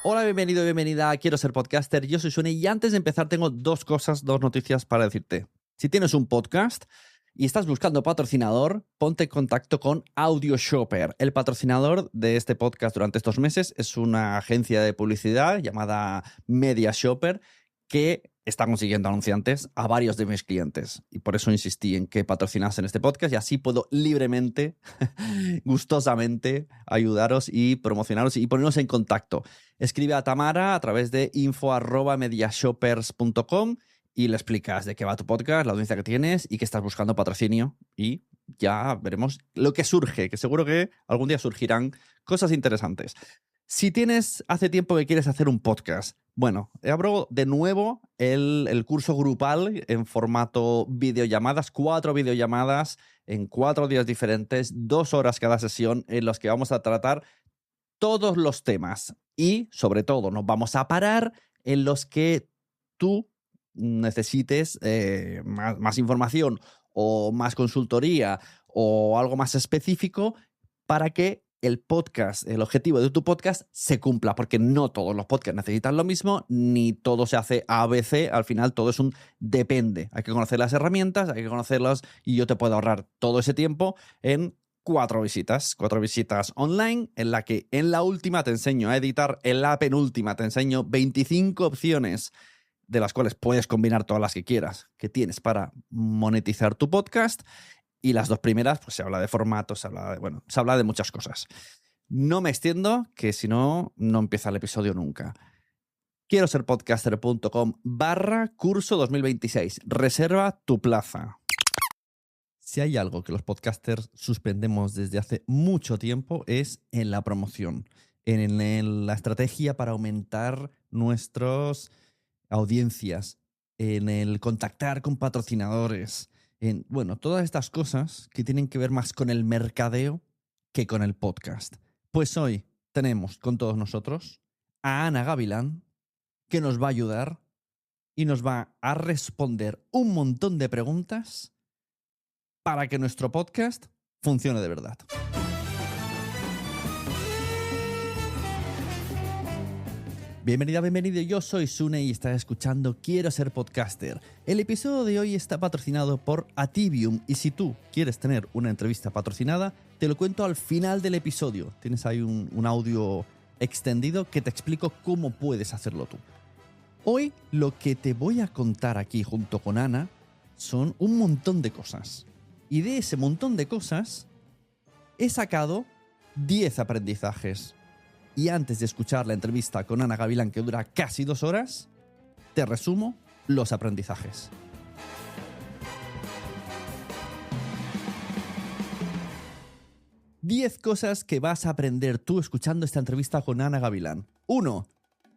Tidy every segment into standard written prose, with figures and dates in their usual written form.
Hola, bienvenido y bienvenida a Quiero Ser Podcaster. Yo soy Sune y antes de empezar tengo dos noticias para decirte. Si tienes un podcast y estás buscando patrocinador, ponte en contacto con AudioShopper. El patrocinador de este podcast durante estos meses es una agencia de publicidad llamada MediaShopper que está consiguiendo anunciantes a varios de mis clientes. Y por eso insistí en que patrocinasen este podcast y así puedo libremente, gustosamente ayudaros y promocionaros y ponernos en contacto. Escribe a Tamara a través de info@mediashoppers.com y le explicas de qué va tu podcast, la audiencia que tienes y que estás buscando patrocinio. Y ya veremos lo que surge, que seguro que algún día surgirán cosas interesantes. Si hace tiempo que quieres hacer un podcast, bueno, abro de nuevo el curso grupal en formato videollamadas, 4 videollamadas en 4 días diferentes, 2 horas cada sesión, en los que vamos a tratar todos los temas y, sobre todo, nos vamos a parar en los que tú necesites más información o más consultoría o algo más específico para que el objetivo de tu podcast se cumpla, porque no todos los podcasts necesitan lo mismo, ni todo se hace ABC, al final todo es un depende. Hay que conocer las herramientas, hay que conocerlas y yo te puedo ahorrar todo ese tiempo en 4 visitas online, en la que en la última te enseño a editar, en la penúltima te enseño 25 opciones de las cuales puedes combinar todas las que quieras, que tienes para monetizar tu podcast. Y las 2 primeras, pues se habla de formatos, se habla de muchas cosas. No me extiendo, que si no, no empieza el episodio nunca. Quiero ser podcaster.com/curso 2026. Reserva tu plaza. Si hay algo que los podcasters suspendemos desde hace mucho tiempo es en la promoción, en la estrategia para aumentar nuestras audiencias, en el contactar con patrocinadores, todas estas cosas que tienen que ver más con el mercadeo que con el podcast. Pues hoy tenemos con todos nosotros a Ana Gavilán, que nos va a ayudar y nos va a responder un montón de preguntas para que nuestro podcast funcione de verdad. Bienvenida, bienvenido. Yo soy Sune y estás escuchando Quiero Ser Podcaster. El episodio de hoy está patrocinado por Ativium y si tú quieres tener una entrevista patrocinada, te lo cuento al final del episodio. Tienes ahí un audio extendido que te explico cómo puedes hacerlo tú. Hoy lo que te voy a contar aquí junto con Ana son un montón de cosas. Y de ese montón de cosas he sacado 10 aprendizajes. Y antes de escuchar la entrevista con Ana Gavilán, que dura casi 2 horas, te resumo los aprendizajes. Diez cosas que vas a aprender tú escuchando esta entrevista con Ana Gavilán. 1.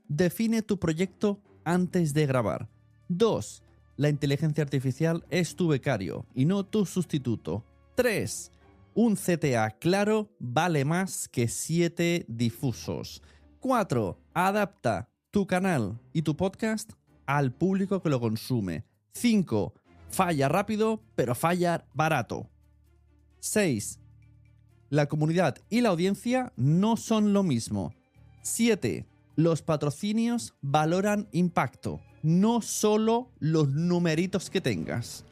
Define tu proyecto antes de grabar. 2. La inteligencia artificial es tu becario y no tu sustituto. 3. Un CTA claro vale más que 7 difusos. 4. Adapta tu canal y tu podcast al público que lo consume. 5. Falla rápido, pero falla barato. 6. La comunidad y la audiencia no son lo mismo. 7. Los patrocinios valoran impacto, no solo los numeritos que tengas.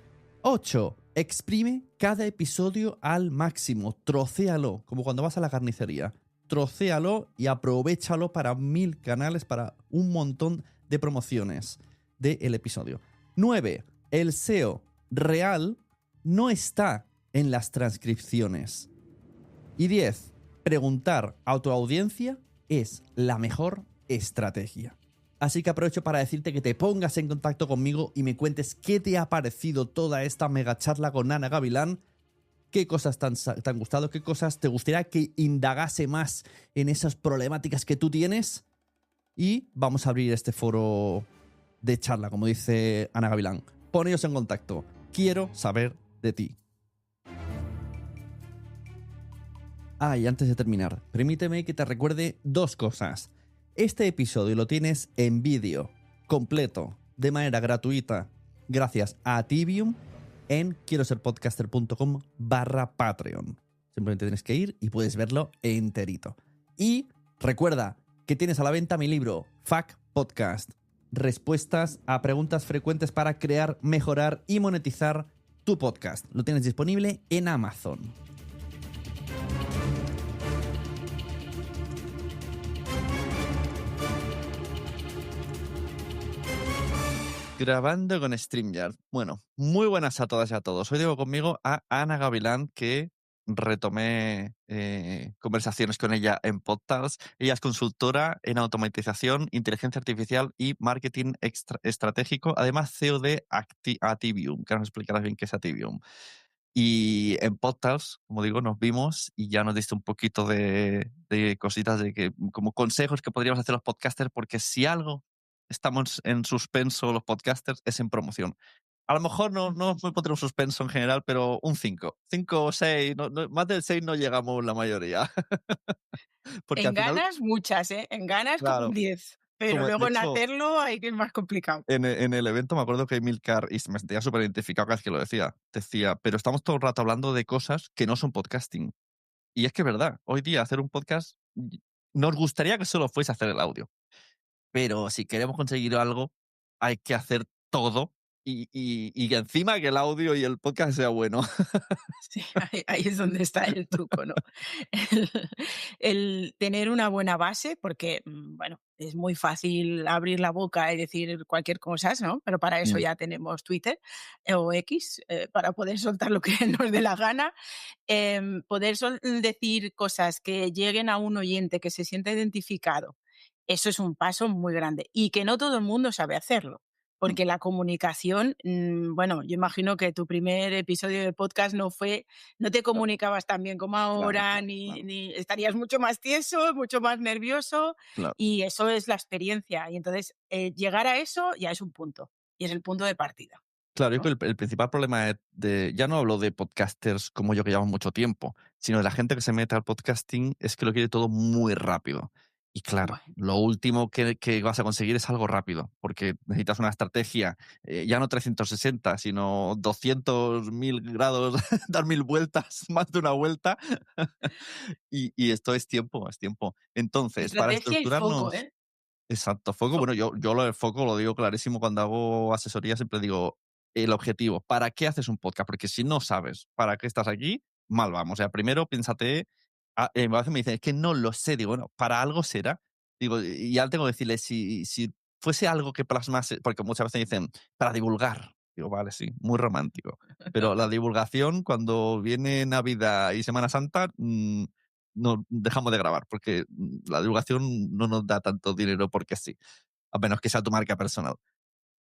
8. Exprime cada episodio al máximo, trocéalo, como cuando vas a la carnicería. Trocéalo y aprovéchalo para 1000 canales, para un montón de promociones del episodio. 9. El SEO real no está en las transcripciones. Y 10. Preguntar a tu audiencia es la mejor estrategia. Así que aprovecho para decirte que te pongas en contacto conmigo y me cuentes qué te ha parecido toda esta mega charla con Ana Gavilán, qué cosas te han gustado, qué cosas te gustaría que indagase más en esas problemáticas que tú tienes. Y vamos a abrir este foro de charla, como dice Ana Gavilán. Poneos en contacto. Quiero saber de ti. Y antes de terminar, permíteme que te recuerde 2 cosas. Este episodio lo tienes en vídeo, completo, de manera gratuita, gracias a Ativium, en quieroserpodcaster.com/Patreon. Simplemente tienes que ir y puedes verlo enterito. Y recuerda que tienes a la venta mi libro, FAQ Podcast. Respuestas a preguntas frecuentes para crear, mejorar y monetizar tu podcast. Lo tienes disponible en Amazon. Grabando con StreamYard. Bueno, muy buenas a todas y a todos. Hoy tengo conmigo a Ana Gavilán, que retomé conversaciones con ella en Podcasts. Ella es consultora en automatización, inteligencia artificial y marketing estratégico. Además, CEO de Ativium, que ahora nos explicarás bien qué es Ativium. Y en Podcasts, como digo, nos vimos y ya nos diste un poquito de cositas como consejos que podríamos hacer los podcasters, porque si algo estamos en suspenso los podcasters es en promoción. A lo mejor no me pondré un suspenso en general, pero un 5. 5 o 6, más del 6 no llegamos la mayoría. Porque En al final, ganas, muchas, ¿eh? En ganas como un claro, 10, pero como de luego en hecho, hacerlo hay que es más complicado. en el evento me acuerdo que Emilcar, y me sentía súper identificado cada vez que lo decía, pero estamos todo el rato hablando de cosas que no son podcasting. Y es que es verdad, hoy día hacer un podcast, nos gustaría que solo fuese hacer el audio, pero si queremos conseguir algo, hay que hacer todo y encima que el audio y el podcast sea bueno. Sí, ahí es donde está el truco, ¿no? El el tener una buena base, porque, bueno, es muy fácil abrir la boca y decir cualquier cosa, ¿no? Pero para eso Mm, ya tenemos Twitter, o X, para poder soltar lo que nos dé la gana. Poder decir cosas que lleguen a un oyente que se sienta identificado, eso es un paso muy grande y que no todo el mundo sabe hacerlo. mm, Porque la comunicación, bueno, yo imagino que tu primer episodio de podcast no te claro, comunicabas tan bien como claro, ahora, claro, claro, ni estarías mucho más tieso, mucho más nervioso, claro. y eso es la experiencia. Y entonces, llegar a eso ya es un punto, y es el punto de partida, Claro, yo ¿no? creo que el principal problema ya no hablo de podcasters como yo que llevamos mucho tiempo, sino de la gente que se mete al podcasting es que lo quiere todo muy rápido. Y claro, Bueno, lo último que vas a conseguir es algo rápido, porque necesitas una estrategia, ya no 360, sino 200.000 grados, dar 1000 vueltas, más de una vuelta. Y esto es tiempo, es tiempo. Entonces, para estrategia y foco, estructurarnos. ¿eh? Exacto, foco. Bueno, yo lo del foco lo digo clarísimo cuando hago asesoría, siempre digo el objetivo. ¿Para qué haces un podcast? Porque si no sabes para qué estás aquí, mal vamos. O sea, primero piénsate, a veces me dicen, es que no lo sé. Digo, bueno, para algo será. Digo, y ya tengo que decirle, si fuese algo que plasmase, porque muchas veces dicen, para divulgar. Digo, vale, sí, muy romántico. Pero la divulgación, cuando viene Navidad y Semana Santa, no dejamos de grabar, porque la divulgación no nos da tanto dinero porque sí, a menos que sea tu marca personal.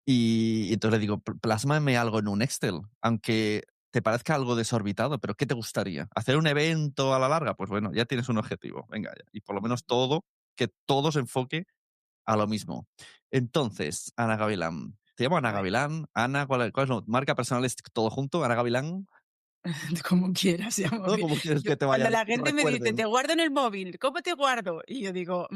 Y entonces le digo, Plásmame algo en un Excel, aunque te parezca algo desorbitado, pero ¿qué te gustaría? ¿Hacer un evento a la larga? Pues bueno, ya tienes un objetivo, venga ya. Y por lo menos que todo se enfoque a lo mismo. Entonces, Ana Gavilán. Te llamo Ana A ver. Gavilán. Ana, ¿cuál es tu marca personal? ¿Es todo junto? Ana Gavilán. Como quieras, ¿No? llámame. ¿Cómo quieres Yo que te cuando vayan, la que te gente me dice: recuerden? "Te guardo en el móvil", ¿cómo te guardo? Y yo digo: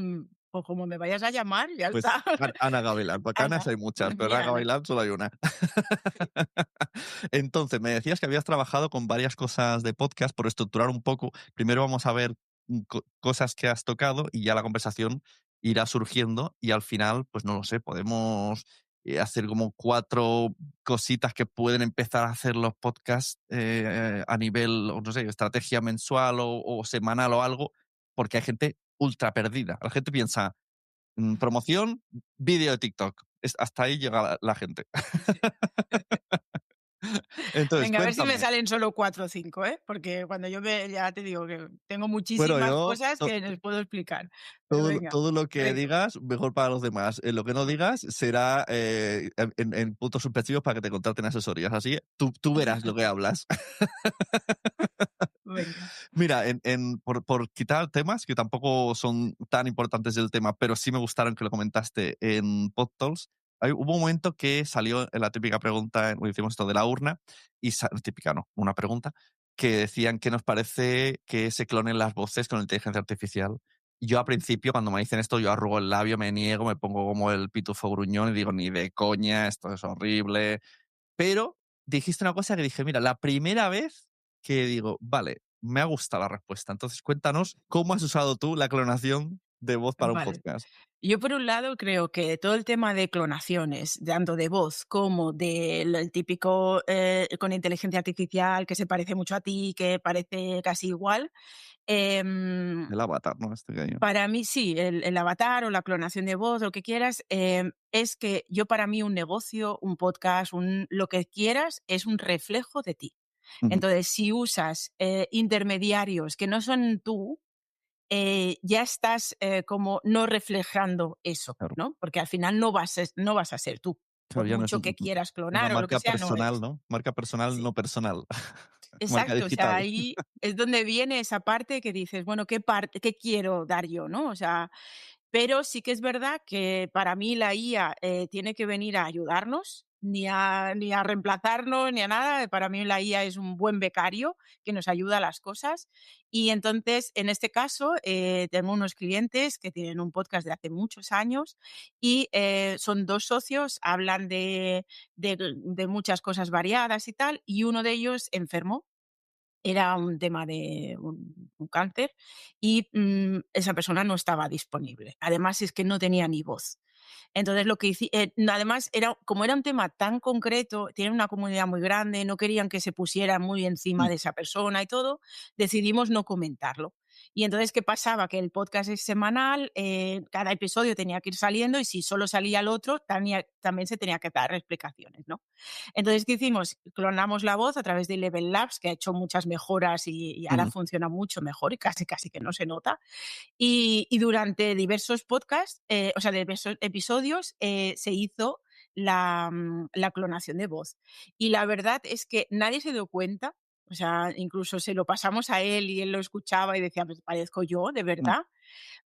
pues como me vayas a llamar, ya Pues está. Ana Gavilán, porque Anas Ana, hay muchas, pero mira, Ana Ana. Gavilán solo hay una. Sí. Entonces, me decías que habías trabajado con varias cosas de podcast. Por estructurar un poco, primero vamos a ver cosas que has tocado y ya la conversación irá surgiendo y al final, pues no lo sé, podemos hacer como 4 cositas que pueden empezar a hacer los podcasts a nivel, o no sé, estrategia mensual o semanal o algo, porque hay gente ultra perdida. La gente piensa, promoción, vídeo de TikTok. Hasta ahí llega la gente. Sí. Entonces, Venga, a ver si me cuéntame. salen solo 4 o 5, ¿eh? Porque cuando ya te digo que tengo Bueno, muchísimas yo cosas to- que les puedo explicar. Pero todo, venga, todo lo que reto. digas, mejor para los demás. Lo que no digas será en puntos suspensivos para que te contraten asesorías. Así que tú verás lo que hablas. Venga. Mira, por quitar temas que tampoco son tan importantes del tema, pero sí me gustaron que lo comentaste en PodTalks. Hubo un momento que salió en la típica pregunta, hicimos esto de la urna, y típica no, una pregunta, que decían qué nos parece que se clonen las voces con inteligencia artificial. Y yo al principio, cuando me dicen esto, yo arrugo el labio, me niego, me pongo como el pitufo gruñón y digo, ni de coña, esto es horrible. Pero dijiste una cosa que dije, mira, la primera vez que digo, vale, me ha gustado la respuesta. Entonces, cuéntanos cómo has usado tú la clonación de voz para un Vale. podcast? Yo, por un lado, creo que todo el tema de clonaciones, tanto de voz como del el típico, con inteligencia artificial que se parece mucho a ti, que parece casi igual, em, El avatar, ¿no? Este que hay. para mí sí, el avatar o la clonación de voz, lo que quieras, es que yo para mí un negocio, un podcast, lo que quieras, es un reflejo de ti. Ujú, Entonces, si usas, intermediarios que no son tú, ya estás, como no reflejando eso, claro. ¿no? Porque al final no vas a ser tú. Claro, Por ya no es mucho que quieras una clonar o lo que marca sea, no personal, eres. ¿no? Marca personal, Sí. no personal. Marca Exacto, o sea, digital. ahí es donde viene esa parte que dices, bueno, ¿qué quiero dar yo, no? O sea, pero sí que es verdad que para mí la IA, tiene que venir a ayudarnos, ni a reemplazarnos, ni a nada. Para mí la IA es un buen becario que nos ayuda a las cosas. Y entonces, en este caso, tengo unos clientes que tienen un podcast de hace muchos años y, son 2 socios, hablan de muchas cosas variadas y tal, y uno de ellos enfermó. Era un tema de un cáncer y, esa persona no estaba disponible. Además, es que no tenía ni voz. Entonces, lo que hici además, como era un tema tan concreto, tienen una comunidad muy grande, no querían que se pusiera muy encima Mm, de esa persona y todo, decidimos no comentarlo. Y entonces, ¿qué pasaba? Que el podcast es semanal, cada episodio tenía que ir saliendo y si solo salía el otro, también se tenía que dar explicaciones, ¿no? Entonces, ¿qué hicimos? Clonamos la voz a través de Level Labs, que ha hecho muchas mejoras y ahora ujú, funciona mucho mejor y casi, casi que no se nota. Y durante diversos podcasts, o sea, diversos episodios, se hizo la clonación de voz. Y la verdad es que nadie se dio cuenta, o sea, incluso se lo pasamos a él y él lo escuchaba y decía: "Pues parezco yo, de mm. verdad",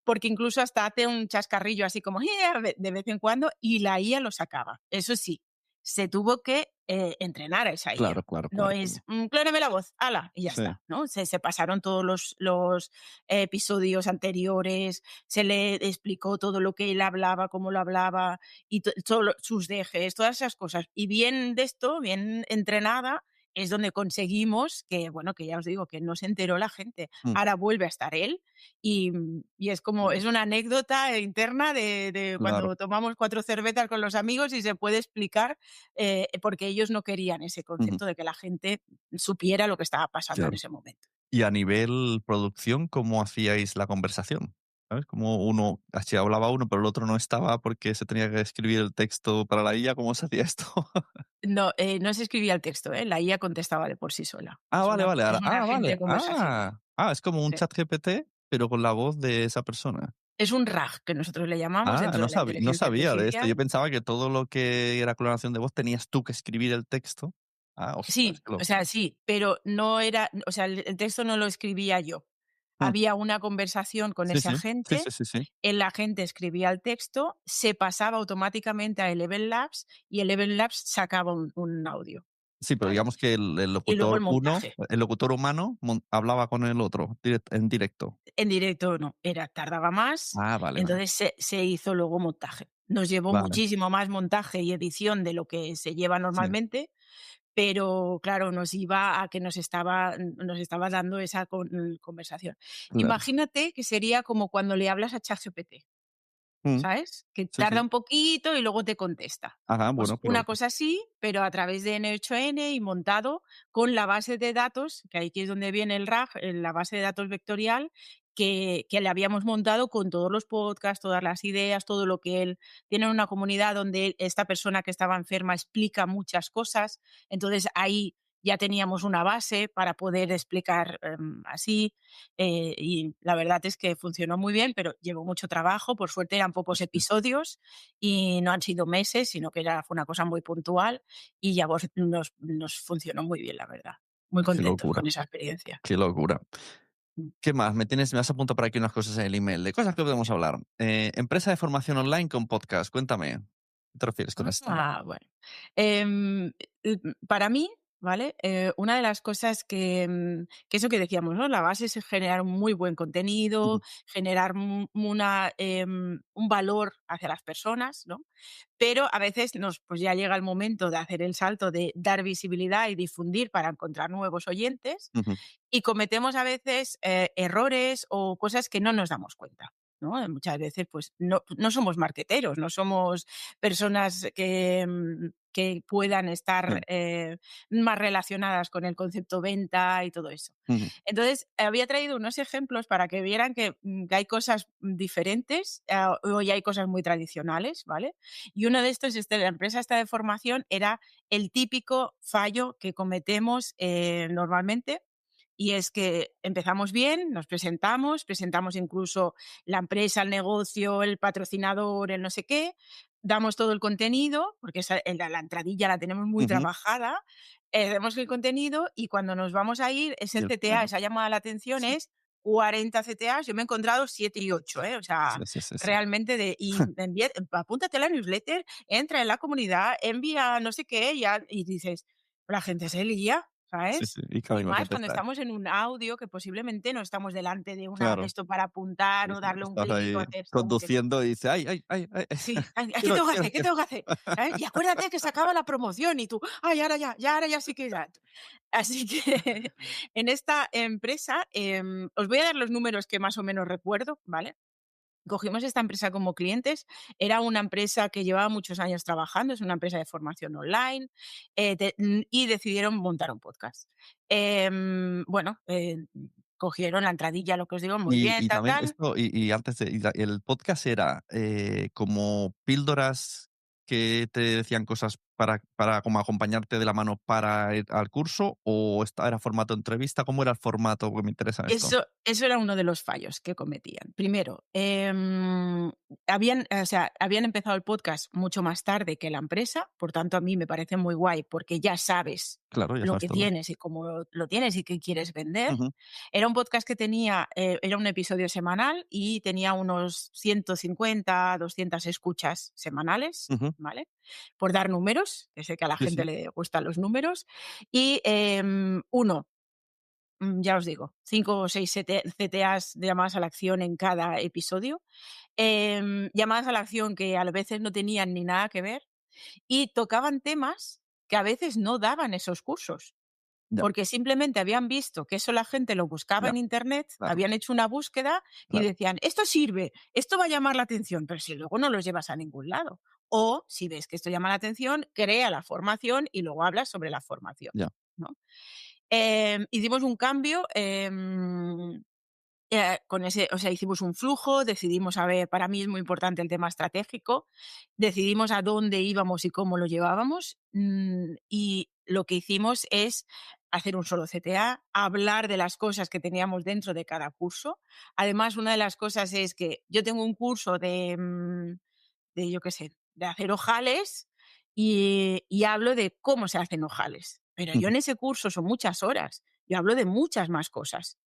porque incluso hasta hace un chascarrillo así como de vez en cuando y la IA lo sacaba. Eso sí, se tuvo que, entrenar a esa Claro, IA. claro, No claro, es, claro. clóname la voz, ¡hala! Y ya Sí, está, ¿no? Se pasaron todos los episodios anteriores, se le explicó todo lo que él hablaba, cómo lo hablaba y todo sus dejes, todas esas cosas. Y bien de esto, bien entrenada, es donde conseguimos que, bueno, que ya os digo, que no se enteró la gente. mm, Ahora vuelve a estar él y es como, es una anécdota interna de claro. cuando tomamos 4 cervezas con los amigos y se puede explicar, porque ellos no querían ese Ujú, concepto de que la gente supiera lo que estaba pasando en claro. ese momento. Y a nivel producción, ¿cómo hacíais la conversación? ¿Sabes? Como uno, así hablaba uno, pero el otro no estaba porque se tenía que escribir el texto para la IA, ¿cómo se hacía esto? No, no se escribía el texto, la IA contestaba de por sí sola. Ah, vale, vale. Es un agente Vale. de conversación. Es como un Sí. chat GPT, pero con la voz de esa persona. Es un RAG, que nosotros le llamamos dentro de la No inteligencia sabía de esto. Yo artificial. pensaba que todo lo que era clonación de voz tenías tú que escribir el texto. Ostras, Sí, qué o loco. sea, sí, pero no era, o sea, el texto no lo escribía yo. Mm, Había una conversación con sí, ese sí. Sí, agente, sí, sí, sí. el agente escribía el texto, se pasaba automáticamente a Eleven Labs y Eleven Labs sacaba un audio, Sí, pero ¿vale? digamos que el Y luego locutor el uno, montaje. el locutor humano hablaba con el otro en directo. En directo no, tardaba más, Vale, vale. entonces se hizo luego montaje. Nos llevó Vale, muchísimo más montaje y edición de lo que se lleva sí, normalmente, pero claro, nos iba a que nos estaba dando esa conversación. claro. Imagínate que sería como cuando le hablas a ChatGPT. Mm, ¿Sabes? Que sí, tarda sí. un poquito y luego te contesta. Ajá, Pues bueno, una pero cosa así, pero a través de N8N y montado con la base de datos, que aquí es donde viene el RAG, la base de datos vectorial, que le habíamos montado con todos los podcasts, todas las ideas, todo lo que él tiene una comunidad donde esta persona que estaba enferma explica muchas cosas. Entonces ahí ya teníamos una base para poder explicar así. Y la verdad es que funcionó muy bien, pero llevó mucho trabajo. Por suerte eran pocos sí, sí. episodios y no han sido meses, sino que fue una cosa muy puntual y ya nos funcionó muy bien, la verdad. Muy Qué contentos locura, con esa experiencia. qué locura. Mm. ¿Qué más? Me has apuntado por aquí unas cosas en el email, de cosas que podemos hablar. Empresa de formación online con podcast, cuéntame. ¿Qué te refieres con esta? Bueno. Em, para mí, ¿vale? Una de las cosas que eso que decíamos, ¿no? La base es generar un muy buen Ujú, contenido, generar un valor hacia las personas, ¿no? Pero a veces pues ya llega el momento de hacer el salto de dar visibilidad y difundir para encontrar nuevos oyentes ujú, y cometemos a veces, errores o cosas que no nos damos cuenta. ¿no? Muchas veces, pues, no somos marketeros, no somos personas que puedan estar, Claro. más relacionadas con el concepto venta y todo eso. Ujú, Entonces, había traído unos ejemplos para que vieran que hay cosas diferentes, y hay cosas muy tradicionales, ¿vale? Y uno de estos, la empresa esta de formación, era el típico fallo que cometemos, normalmente, y es que empezamos bien, nos presentamos incluso la empresa, el negocio, el patrocinador, el no sé qué, damos todo el contenido, porque esa, la entradilla la tenemos muy ujú. trabajada, damos el contenido y cuando nos vamos a ir, Y ese el CTA, final. esa llamada a la atención Sí, es 40 CTAs, yo me he encontrado 7 y 8, o sí, sea, sí, sí, sí. realmente y apúntate a la newsletter, entra en la comunidad, envía no sé qué, y dices, la gente se lía, Sí, ¿sabes? sí. Y claro, Y más imagínate cuando estar. estamos en un audio que posiblemente no estamos delante de una Claro. esto para apuntar Sí, o sí. darle un Estás clic o ahí hacer como que conduciendo y dices: "Ay, ay, ay, ay". sí, ay, ay, ¿qué Quiero, tengo que quiero, hacer? ¿Qué quiero. tengo que hacer? ¿Sabes? Y acuérdate que se acaba la promoción y tú, ay, ahora ya sí que ya. Así que en esta empresa, os voy a dar los números que más o menos recuerdo, ¿vale? Cogimos esta empresa como clientes, era una empresa que llevaba muchos años trabajando, es una empresa de formación online, y decidieron montar un podcast. Bueno, cogieron la entradilla, lo que os digo, muy bien, Y también tal. esto, y antes de el podcast era, como píldoras que te decían cosas para como acompañarte de la mano para ir al curso, ¿o esta era formato entrevista? ¿Cómo era el formato? Porque me interesa esto. Eso era uno de los fallos que cometían. Primero, habían empezado el podcast mucho más tarde que la empresa, por tanto, a mí me parece muy guay, porque ya sabes Claro, ya lo sabes que todo. tienes y cómo lo tienes y qué quieres vender. Ujú, Era un podcast que tenía, era un episodio semanal y tenía unos 150, 200 escuchas semanales, ujú. ¿vale? Por dar números, que sé que a la Sí, gente sí. le gustan los números. Y, ya os digo, 5 o 6 CTAs de llamadas a la acción en cada episodio. Llamadas a la acción que a veces no tenían ni nada que ver y tocaban temas que a veces no daban esos cursos, Ya, porque simplemente habían visto que eso la gente lo buscaba ya, en Internet, claro, habían hecho una búsqueda y claro. decían, esto sirve, esto va a llamar la atención, pero si luego no los llevas a ningún lado. O si ves que esto llama la atención, crea la formación y luego hablas sobre la formación, Ya. ¿no? Hicimos un cambio, con ese, o sea, hicimos un flujo, decidimos, a ver, para mí es muy importante el tema estratégico, decidimos a dónde íbamos y cómo lo llevábamos, y lo que hicimos es hacer un solo CTA, hablar de las cosas que teníamos dentro de cada curso. Además, una de las cosas es que yo tengo un curso de yo qué sé, de hacer ojales y hablo de cómo se hacen ojales. Pero yo Ujú, en ese curso son muchas horas, yo hablo de muchas más cosas.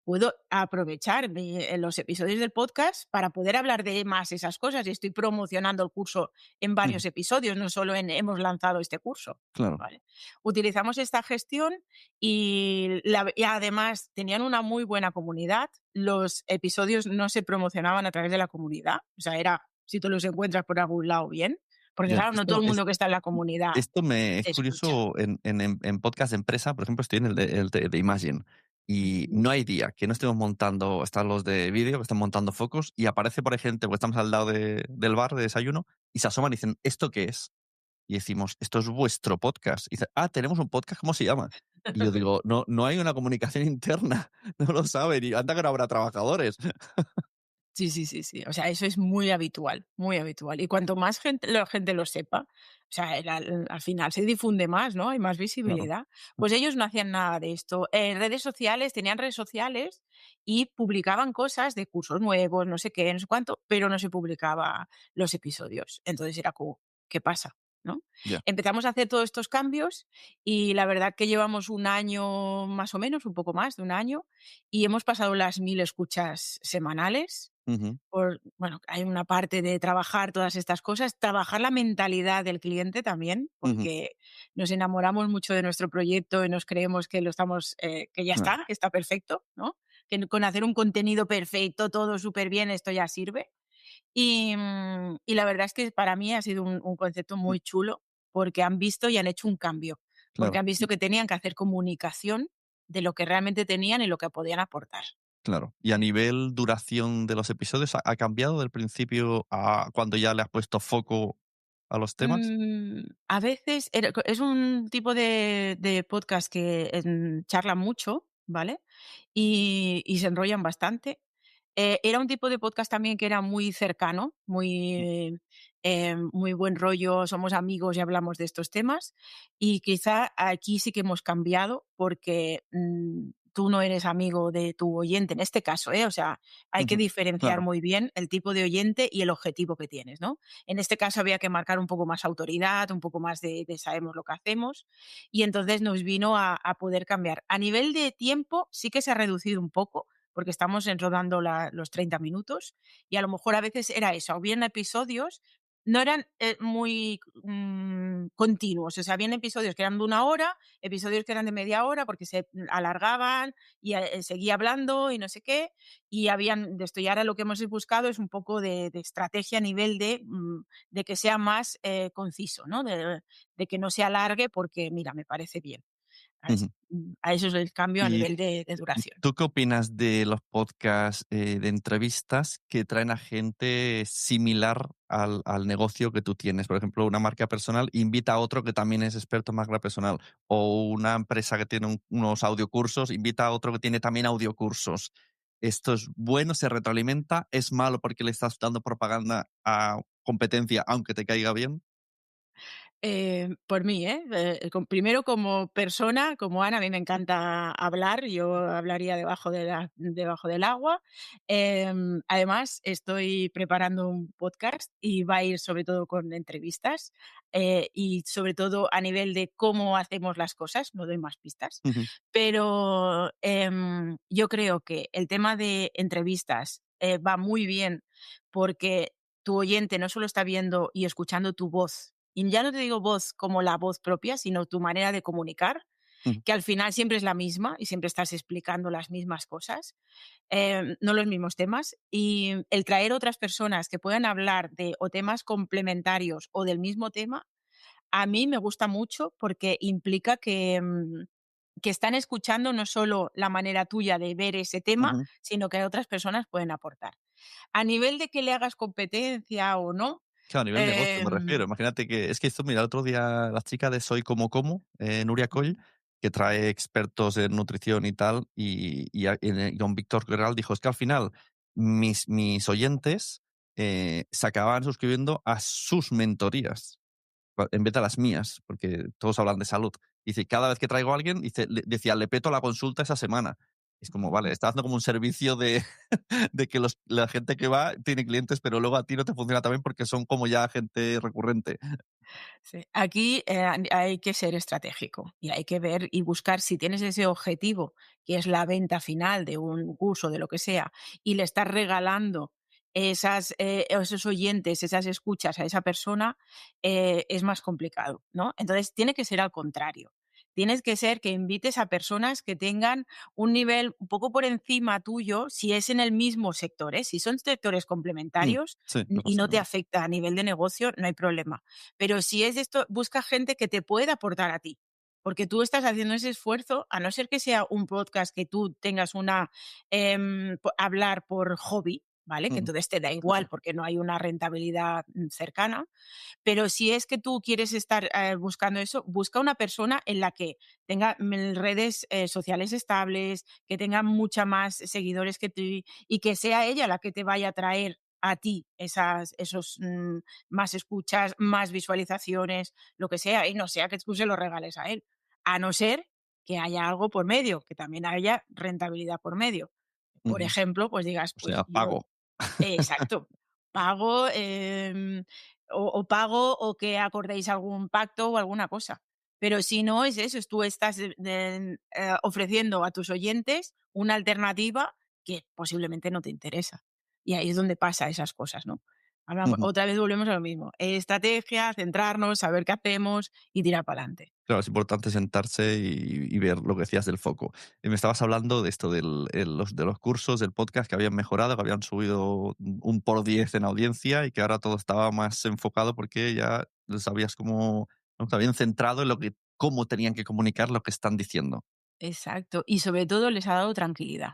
Puedo aprovechar los episodios del podcast para poder hablar de más esas cosas y estoy promocionando el curso en ujú. varios episodios, no solo en hemos lanzado este curso. Claro. ¿Vale? Utilizamos esta gestión y además tenían una muy buena comunidad. Los episodios no se promocionaban a través de la comunidad, o sea, era si tú los encuentras por algún lado bien, porque Ya. claro, no todo el mundo que está en la comunidad Esto me es te escucha. curioso en podcast de empresa, por ejemplo, estoy en el de Imagine, y Ujú. no hay día que no estemos montando, están los de vídeo que están montando focos, y aparece, por ejemplo, porque estamos al lado del bar de desayuno, y se asoman y dicen: "¿Esto qué es?". Y decimos: "Esto es vuestro podcast". Y dice: "Ah, tenemos un podcast, ¿cómo se llama?". Y yo digo: "No hay una comunicación interna, no lo saben, y anda que no habrá trabajadores". Sí, sí, sí, sí. O sea, eso es muy habitual, muy habitual. Y cuanto más gente lo sepa, o sea, al final se difunde más, ¿no? Hay más Claro. visibilidad. Pues ellos no hacían nada de esto. En redes sociales, tenían redes sociales y publicaban cosas de cursos nuevos, no sé qué, no sé cuánto, pero no se publicaba los episodios. Entonces era como, ¿qué pasa? ¿No? Ya. Empezamos a hacer todos estos cambios y la verdad que llevamos un año más o menos, un poco más de un año, y hemos pasado las 1000 escuchas semanales Ujú, bueno, hay una parte de trabajar todas estas cosas, trabajar la mentalidad del cliente también, ujú. porque nos enamoramos mucho de nuestro proyecto y nos creemos que lo estamos, que ya Ah, está, que está perfecto, ¿no? Que con hacer un contenido perfecto, todo súper bien, esto ya sirve. Y la verdad es que para mí ha sido un concepto mm, muy chulo, porque han visto y han hecho un cambio, porque claro. han visto que tenían que hacer comunicación de lo que realmente tenían y lo que podían aportar. claro. Y a nivel duración de los episodios, ¿ha cambiado del principio a cuando ya le has puesto foco a los temas? A veces es un tipo de podcast que, charlan mucho, ¿vale? Y se enrollan bastante. Era un tipo de podcast también que era muy cercano, muy buen rollo, somos amigos y hablamos de estos temas. Y quizá aquí sí que hemos cambiado porque, tú no eres amigo de tu oyente, en este caso, ¿eh? O sea, hay que Ujú, diferenciar claro. muy bien el tipo de oyente y el objetivo que tienes, ¿no? En este caso había que marcar un poco más autoridad, un poco más de sabemos lo que hacemos, y entonces nos vino a poder cambiar. A nivel de tiempo sí que se ha reducido un poco, porque estamos rodando los 30 minutos, y a lo mejor a veces era eso, habían episodios, no eran muy continuos, o sea, habían episodios que eran de 1 hora, episodios que eran de media hora, porque se alargaban y seguía hablando y no sé qué, y habían de esto. Y ahora lo que hemos buscado es un poco de estrategia a nivel de que sea más conciso, ¿no? De que no se alargue porque, mira, me parece bien. Ujú. A eso es el cambio a ¿Y nivel de duración. tú qué opinas de los podcasts, de entrevistas que traen a gente similar al negocio que tú tienes? Por ejemplo, una marca personal invita a otro que también es experto en marca personal, o una empresa que tiene unos audiocursos invita a otro que tiene también audiocursos. ¿Esto es bueno, se retroalimenta? ¿Es malo porque le estás dando propaganda a competencia, aunque te caiga bien? Por mí, ¿eh? Primero como persona, como Ana, a mí me encanta hablar, yo hablaría debajo del agua. Además, estoy preparando un podcast y va a ir sobre todo con entrevistas, y sobre todo a nivel de cómo hacemos las cosas, no doy más pistas. Ujú, Pero yo creo que el tema de entrevistas va muy bien porque tu oyente no solo está viendo y escuchando tu voz, y ya no te digo voz como la voz propia, sino tu manera de comunicar, ujú, que al final siempre es la misma y siempre estás explicando las mismas cosas, no los mismos temas. Y el traer otras personas que puedan hablar de o temas complementarios o del mismo tema, a mí me gusta mucho porque implica que están escuchando no solo la manera tuya de ver ese tema, ujú. sino que otras personas pueden aportar. A nivel de que le hagas competencia o no, Claro, a nivel negocio me refiero. em, Imagínate que es que esto, mira, el otro día la chica de Soy Como, Nuria Coll, que trae expertos en nutrición y tal, y don Víctor Real dijo, es que al final mis oyentes se acababan suscribiendo a sus mentorías en vez de a las mías, porque todos hablan de salud. Dice, cada vez que traigo a alguien, dice, decía, le peto la consulta esa semana. Es como, vale, está haciendo como un servicio de, de que la gente que va tiene clientes, pero luego a ti no te funciona también porque son como ya gente recurrente. Sí, aquí, hay que ser estratégico y hay que ver y buscar si tienes ese objetivo, que es la venta final de un curso, de lo que sea, y le estás regalando esos oyentes, esas escuchas a esa persona, es más complicado, ¿no? Entonces, tiene que ser al contrario. Tienes que ser que invites a personas que tengan un nivel un poco por encima tuyo, si es en el mismo sector, ¿eh? Si son sectores Mm, complementarios, sí, no y pasa no te nada. afecta a nivel de negocio, no hay problema. Pero si es esto, busca gente que te pueda aportar a ti, porque tú estás haciendo ese esfuerzo, a no ser que sea un podcast que tú tengas hablar por hobby, ¿vale? Que Mm, entonces te da sí, sí. igual porque no hay una rentabilidad cercana. Pero si es que tú quieres estar buscando eso, busca una persona en la que tenga redes sociales estables, que tenga mucha más seguidores que tú y que sea ella la que te vaya a traer a ti esos más escuchas, más visualizaciones, lo que sea, y no sea que tú se lo regales a él. A no ser que haya algo por medio, que también haya rentabilidad por medio. Por Ujú. ejemplo, pues digas, O pues sea, yo pago. exacto. Pago, o pago o que acordéis algún pacto o alguna cosa. Pero si no es eso, es tú estás ofreciendo a tus oyentes una alternativa que posiblemente no te interesa. Y ahí es donde pasa esas cosas, ¿no? Ujú. Otra vez volvemos a lo mismo. Estrategia, centrarnos, saber qué hacemos y tirar para adelante. Claro, es importante sentarse y ver lo que decías del foco. Y me estabas hablando de esto, de los cursos, del podcast que habían mejorado, que habían subido un por 10 en audiencia y que ahora todo estaba más enfocado porque ya sabías cómo, ¿no? Se habían centrado en cómo tenían que comunicar lo que están diciendo. Exacto. Y sobre todo les ha dado tranquilidad.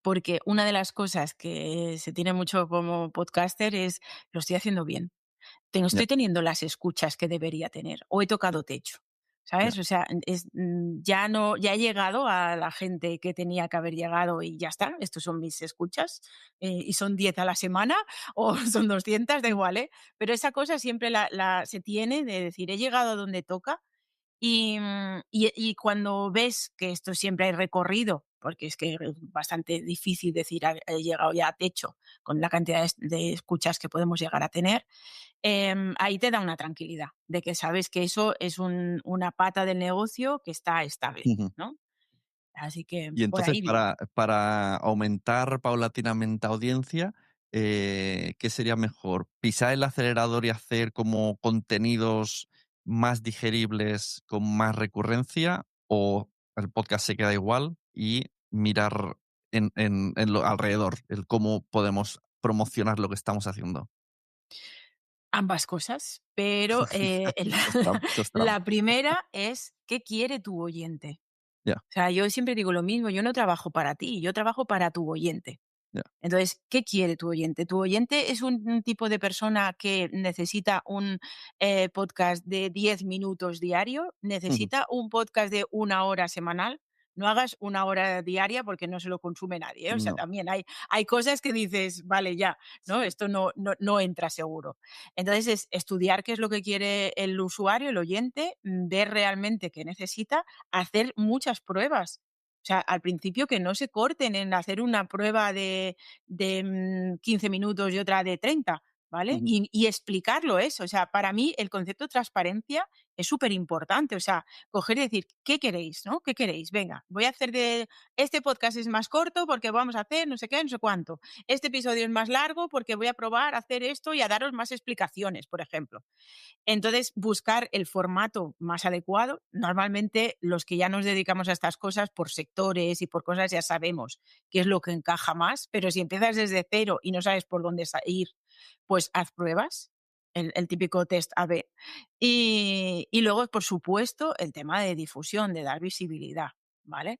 porque una de las cosas que se tiene mucho como podcaster es, lo estoy haciendo bien. Ya, Estoy teniendo las escuchas que debería tener o he tocado techo, ya. ¿sabes? O sea, ya no, ya he llegado a la gente que tenía que haber llegado y ya está, estos son mis escuchas, y son 10 a la semana o son 200, da igual, ¿eh? Pero esa cosa siempre se tiene de decir, he llegado a donde toca y cuando ves que esto siempre hay recorrido, porque es que es bastante difícil decir: he llegado ya a techo", con la cantidad de escuchas que podemos llegar a tener, ahí te da una tranquilidad, de que sabes que eso es una pata del negocio que está estable, ¿no? Así que Y por entonces, ahí bien. para aumentar paulatinamente audiencia, ¿qué sería mejor? ¿Pisar el acelerador y hacer como contenidos más digeribles con más recurrencia? ¿O el podcast se queda igual y mirar en lo alrededor, el cómo podemos promocionar lo que estamos haciendo? Ambas cosas, pero, Eso es la trampa. primera es, ¿qué quiere tu oyente? Ya, O sea, yo siempre digo lo mismo, yo no trabajo para ti, yo trabajo para tu oyente. ya. Entonces, ¿qué quiere tu oyente? ¿Tu oyente es un tipo de persona que necesita un podcast de 10 minutos diario? Ujú. ¿Necesita un podcast de 1 hora semanal? No hagas 1 hora diaria porque no se lo consume nadie, ¿eh? O sea, No. también hay cosas que dices, vale, ya, ¿no? Esto no entra seguro. Entonces, es estudiar qué es lo que quiere el usuario, el oyente, ver realmente qué necesita, hacer muchas pruebas. O sea, al principio que no se corten en hacer una prueba de 15 minutos y otra de 30, ¿vale? Ujú. Y explicarlo eso. O sea, para mí el concepto de transparencia es súper importante. O sea, coger y decir, ¿qué queréis? ¿No? ¿Qué queréis? Venga, voy a hacer de este podcast es más corto porque vamos a hacer no sé qué, no sé cuánto. Este episodio es más largo porque voy a probar a hacer esto y a daros más explicaciones, por ejemplo. Entonces, buscar el formato más adecuado. Normalmente, los que ya nos dedicamos a estas cosas por sectores y por cosas ya sabemos qué es lo que encaja más, pero si empiezas desde cero y no sabes por dónde ir, pues haz pruebas, el típico test A/B. Y luego, por supuesto, el tema de difusión, de dar visibilidad, ¿vale?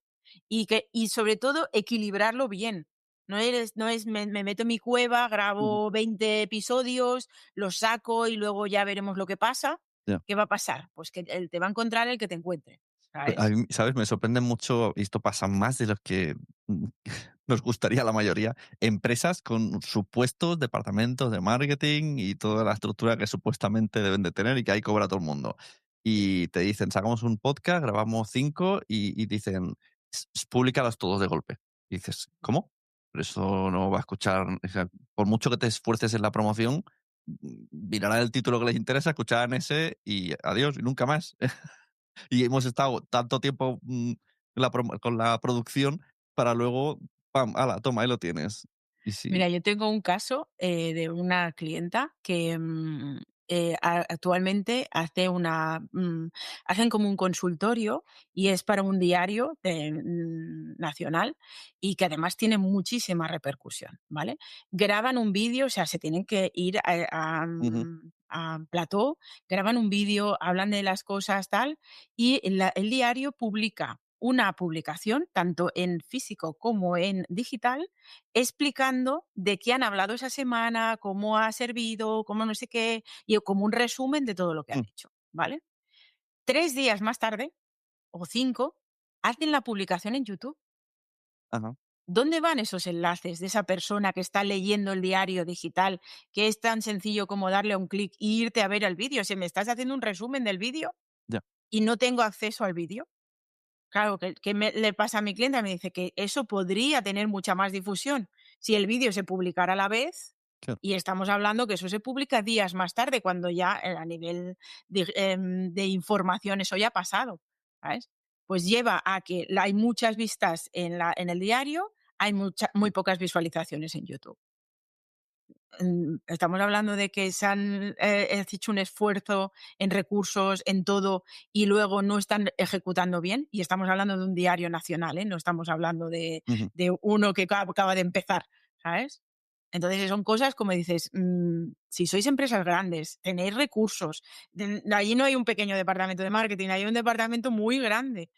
Y sobre todo equilibrarlo bien. No es me meto en mi cueva, Ujú. grabo 20 episodios, los saco y luego ya veremos lo que pasa. Ya. ¿Qué va a pasar? Pues que te va a encontrar el que te encuentre, A ¿sabes? mí, ¿sabes? Me sorprende mucho, y esto pasa más de los que nos gustaría a la mayoría, empresas con supuestos departamentos de marketing y toda la estructura que supuestamente deben de tener y que ahí cobra todo el mundo. Y te dicen, sacamos un podcast, grabamos 5 y dicen, públicalos todos de golpe. Y dices, ¿cómo? Pero eso no va a escuchar, o sea, por mucho que te esfuerces en la promoción, mirarán el título que les interesa, escucharán ese y adiós, y nunca más. Y hemos estado tanto tiempo con la producción para luego, pam, ala, toma, ahí lo tienes. Y sí. Mira, yo tengo un caso, de una clienta que, actualmente hacen como un consultorio y es para un diario nacional y que además tiene muchísima repercusión, ¿vale? Graban un vídeo, o sea, se tienen que ir Ujú, a plató, graban un vídeo, hablan de las cosas, tal, y el diario publica una publicación, tanto en físico como en digital, explicando de qué han hablado esa semana, cómo ha servido, cómo no sé qué, y como un resumen de todo lo que han mm, hecho, ¿vale? 3 días más tarde, o 5, hacen la publicación en YouTube. ajá, ¿Dónde van esos enlaces de esa persona que está leyendo el diario digital, que es tan sencillo como darle a un clic e irte a ver el vídeo? Si me estás haciendo un resumen del vídeo ya, y no tengo acceso al vídeo. Claro, le pasa a mi clienta? Me dice que eso podría tener mucha más difusión si el vídeo se publicara a la vez, claro. y estamos hablando que eso se publica días más tarde, cuando ya, a nivel de información eso ya ha pasado, ¿sabes? Pues lleva a que hay muchas vistas en el diario, hay muy pocas visualizaciones en YouTube. Estamos hablando de que se han, hecho un esfuerzo en recursos, en todo, y luego no están ejecutando bien, y estamos hablando de un diario nacional, ¿eh? No estamos hablando Ujú, de uno que acaba de empezar, ¿sabes? Entonces, son cosas como dices, si sois empresas grandes, tenéis recursos, allí no hay un pequeño departamento de marketing, hay un departamento muy grande,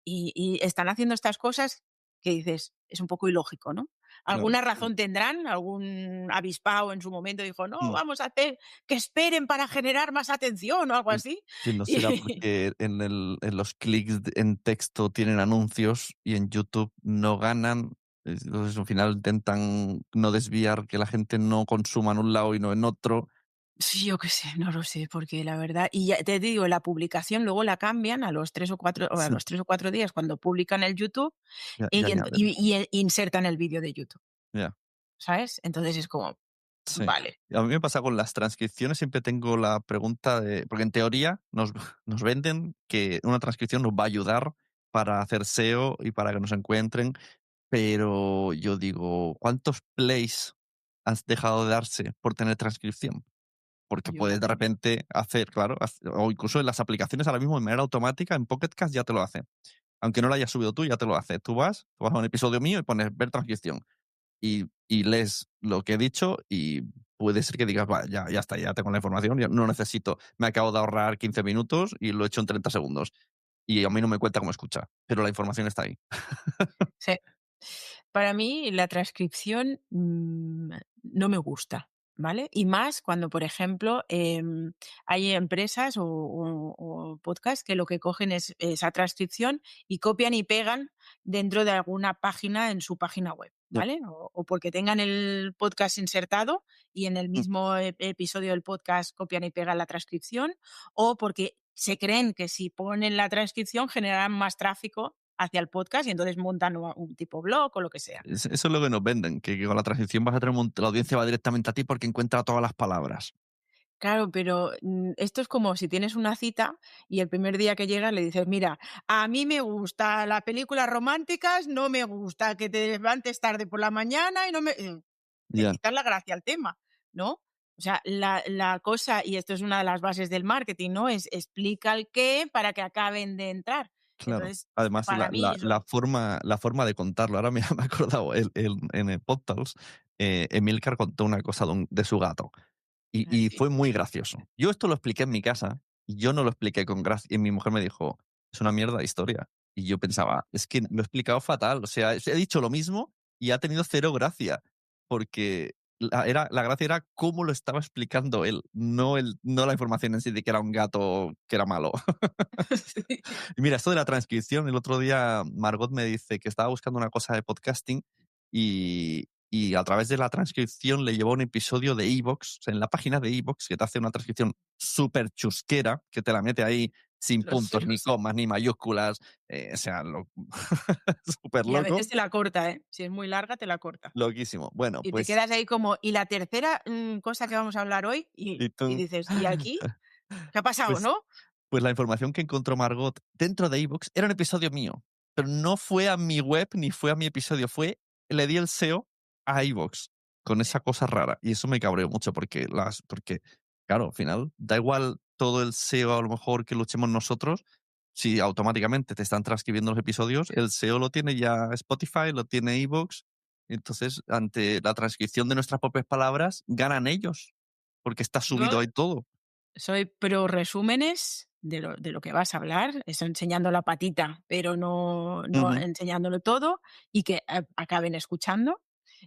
y están haciendo estas cosas que dices: es un poco ilógico, ¿no? claro. Alguna razón tendrán, algún avispado en su momento dijo: "No, Mm. vamos a hacer que esperen para generar más atención", o algo Mm, así. si no será Y porque en los clics en texto tienen anuncios y en YouTube no ganan. Entonces, al final intentan no desviar que la gente no consuma en un lado y no en otro. sí, yo qué sé, no lo sé, porque la verdad y ya te digo, la publicación luego la cambian a los 3 o 4 o a Sí, los 3 o 4 días cuando publican el YouTube ya y añaden. insertan el vídeo de YouTube, Ya, ¿sabes? Entonces es como, sí. vale, Y a mí me pasa con las transcripciones, siempre tengo la pregunta de porque en teoría nos venden que una transcripción nos va a ayudar para hacer SEO y para que nos encuentren, pero yo digo, ¿cuántos plays has dejado de darse por tener transcripción? Porque yo puedes de también. repente hacer, claro, o incluso en las aplicaciones ahora mismo de manera automática, en Pocket Cast ya te lo hace. Aunque no lo hayas subido tú, ya te lo hace. Tú vas a un episodio mío y pones ver transcripción y lees lo que he dicho y puede ser que digas, "Va, ya está, ya tengo la información, ya no necesito, me acabo de ahorrar 15 minutos y lo he hecho en 30 segundos. Y a mí no me cuenta cómo escucha, pero la información está ahí. Sí. Para mí la transcripción, no me gusta, ¿vale? Y más cuando, por ejemplo, hay empresas o podcast que lo que cogen es esa transcripción y copian y pegan dentro de alguna página en su página web, Ya. ¿vale? O porque tengan el podcast insertado y en el Mm. mismo episodio del podcast copian y pegan la transcripción, o porque se creen que si ponen la transcripción generarán más tráfico hacia el podcast y entonces montan un tipo blog o lo que sea. Eso es lo que nos venden, que con la transcripción vas a tener la audiencia va directamente a ti porque encuentra todas las palabras. Claro, pero, esto es como si tienes una cita y el primer día que llegas le dices: "Mira, a mí me gusta las películas románticas, no me gusta que te levantes tarde por la mañana y no me", le Ya, quitas la gracia al tema, ¿no? O sea, la cosa, y esto es una de las bases del marketing, ¿no? Es explica el qué para que acaben de entrar. claro. Entonces, Además, para mí eso la forma de contarlo, ahora me me he acordado, en el podcast, Emilcar contó una cosa de su gato. Y sí. fue muy gracioso. Yo esto lo expliqué en mi casa y yo no lo expliqué con gracia. Y mi mujer me dijo, es una mierda de historia. Y yo pensaba, es que lo he explicado fatal. O sea, he dicho lo mismo y ha tenido cero gracia. Porque la gracia era cómo lo estaba explicando él, no la información en sí de que era un gato que era malo. Sí. Y mira, esto de la transcripción, el otro día Margot me dice que estaba buscando una cosa de podcasting y a través de la transcripción le llevó un episodio de Evox, o sea, en la página de Evox, que te hace una transcripción súper chusquera, que te la mete ahí sin Lo sé, puntos, lo ni sé. comas, ni mayúsculas, o sea, súper Y a veces loco, te la corta, ¿eh? Si es muy larga, te la corta. loquísimo. Bueno, Y te pues, quedas ahí como, ¿y la tercera, cosa que vamos a hablar hoy? Y y tú, dices: "¿Y aquí? ¿Qué ha pasado?", pues ¿no? Pues la información que encontró Margot dentro de iVoox era un episodio mío, pero no fue a mi web ni fue a mi episodio, le di el SEO a iVoox con Sí. esa cosa rara. Y eso me cabreó mucho porque, claro, al final da igual todo el SEO a lo mejor que luchemos nosotros, si automáticamente te están transcribiendo los episodios, el SEO lo tiene ya Spotify, lo tiene iVoox. Entonces, ante la transcripción de nuestras propias palabras, ganan ellos, porque está Yo subido ahí todo. soy pro resúmenes de lo que vas a hablar, eso enseñando la patita, pero no Ujú, enseñándolo todo y que acaben escuchando.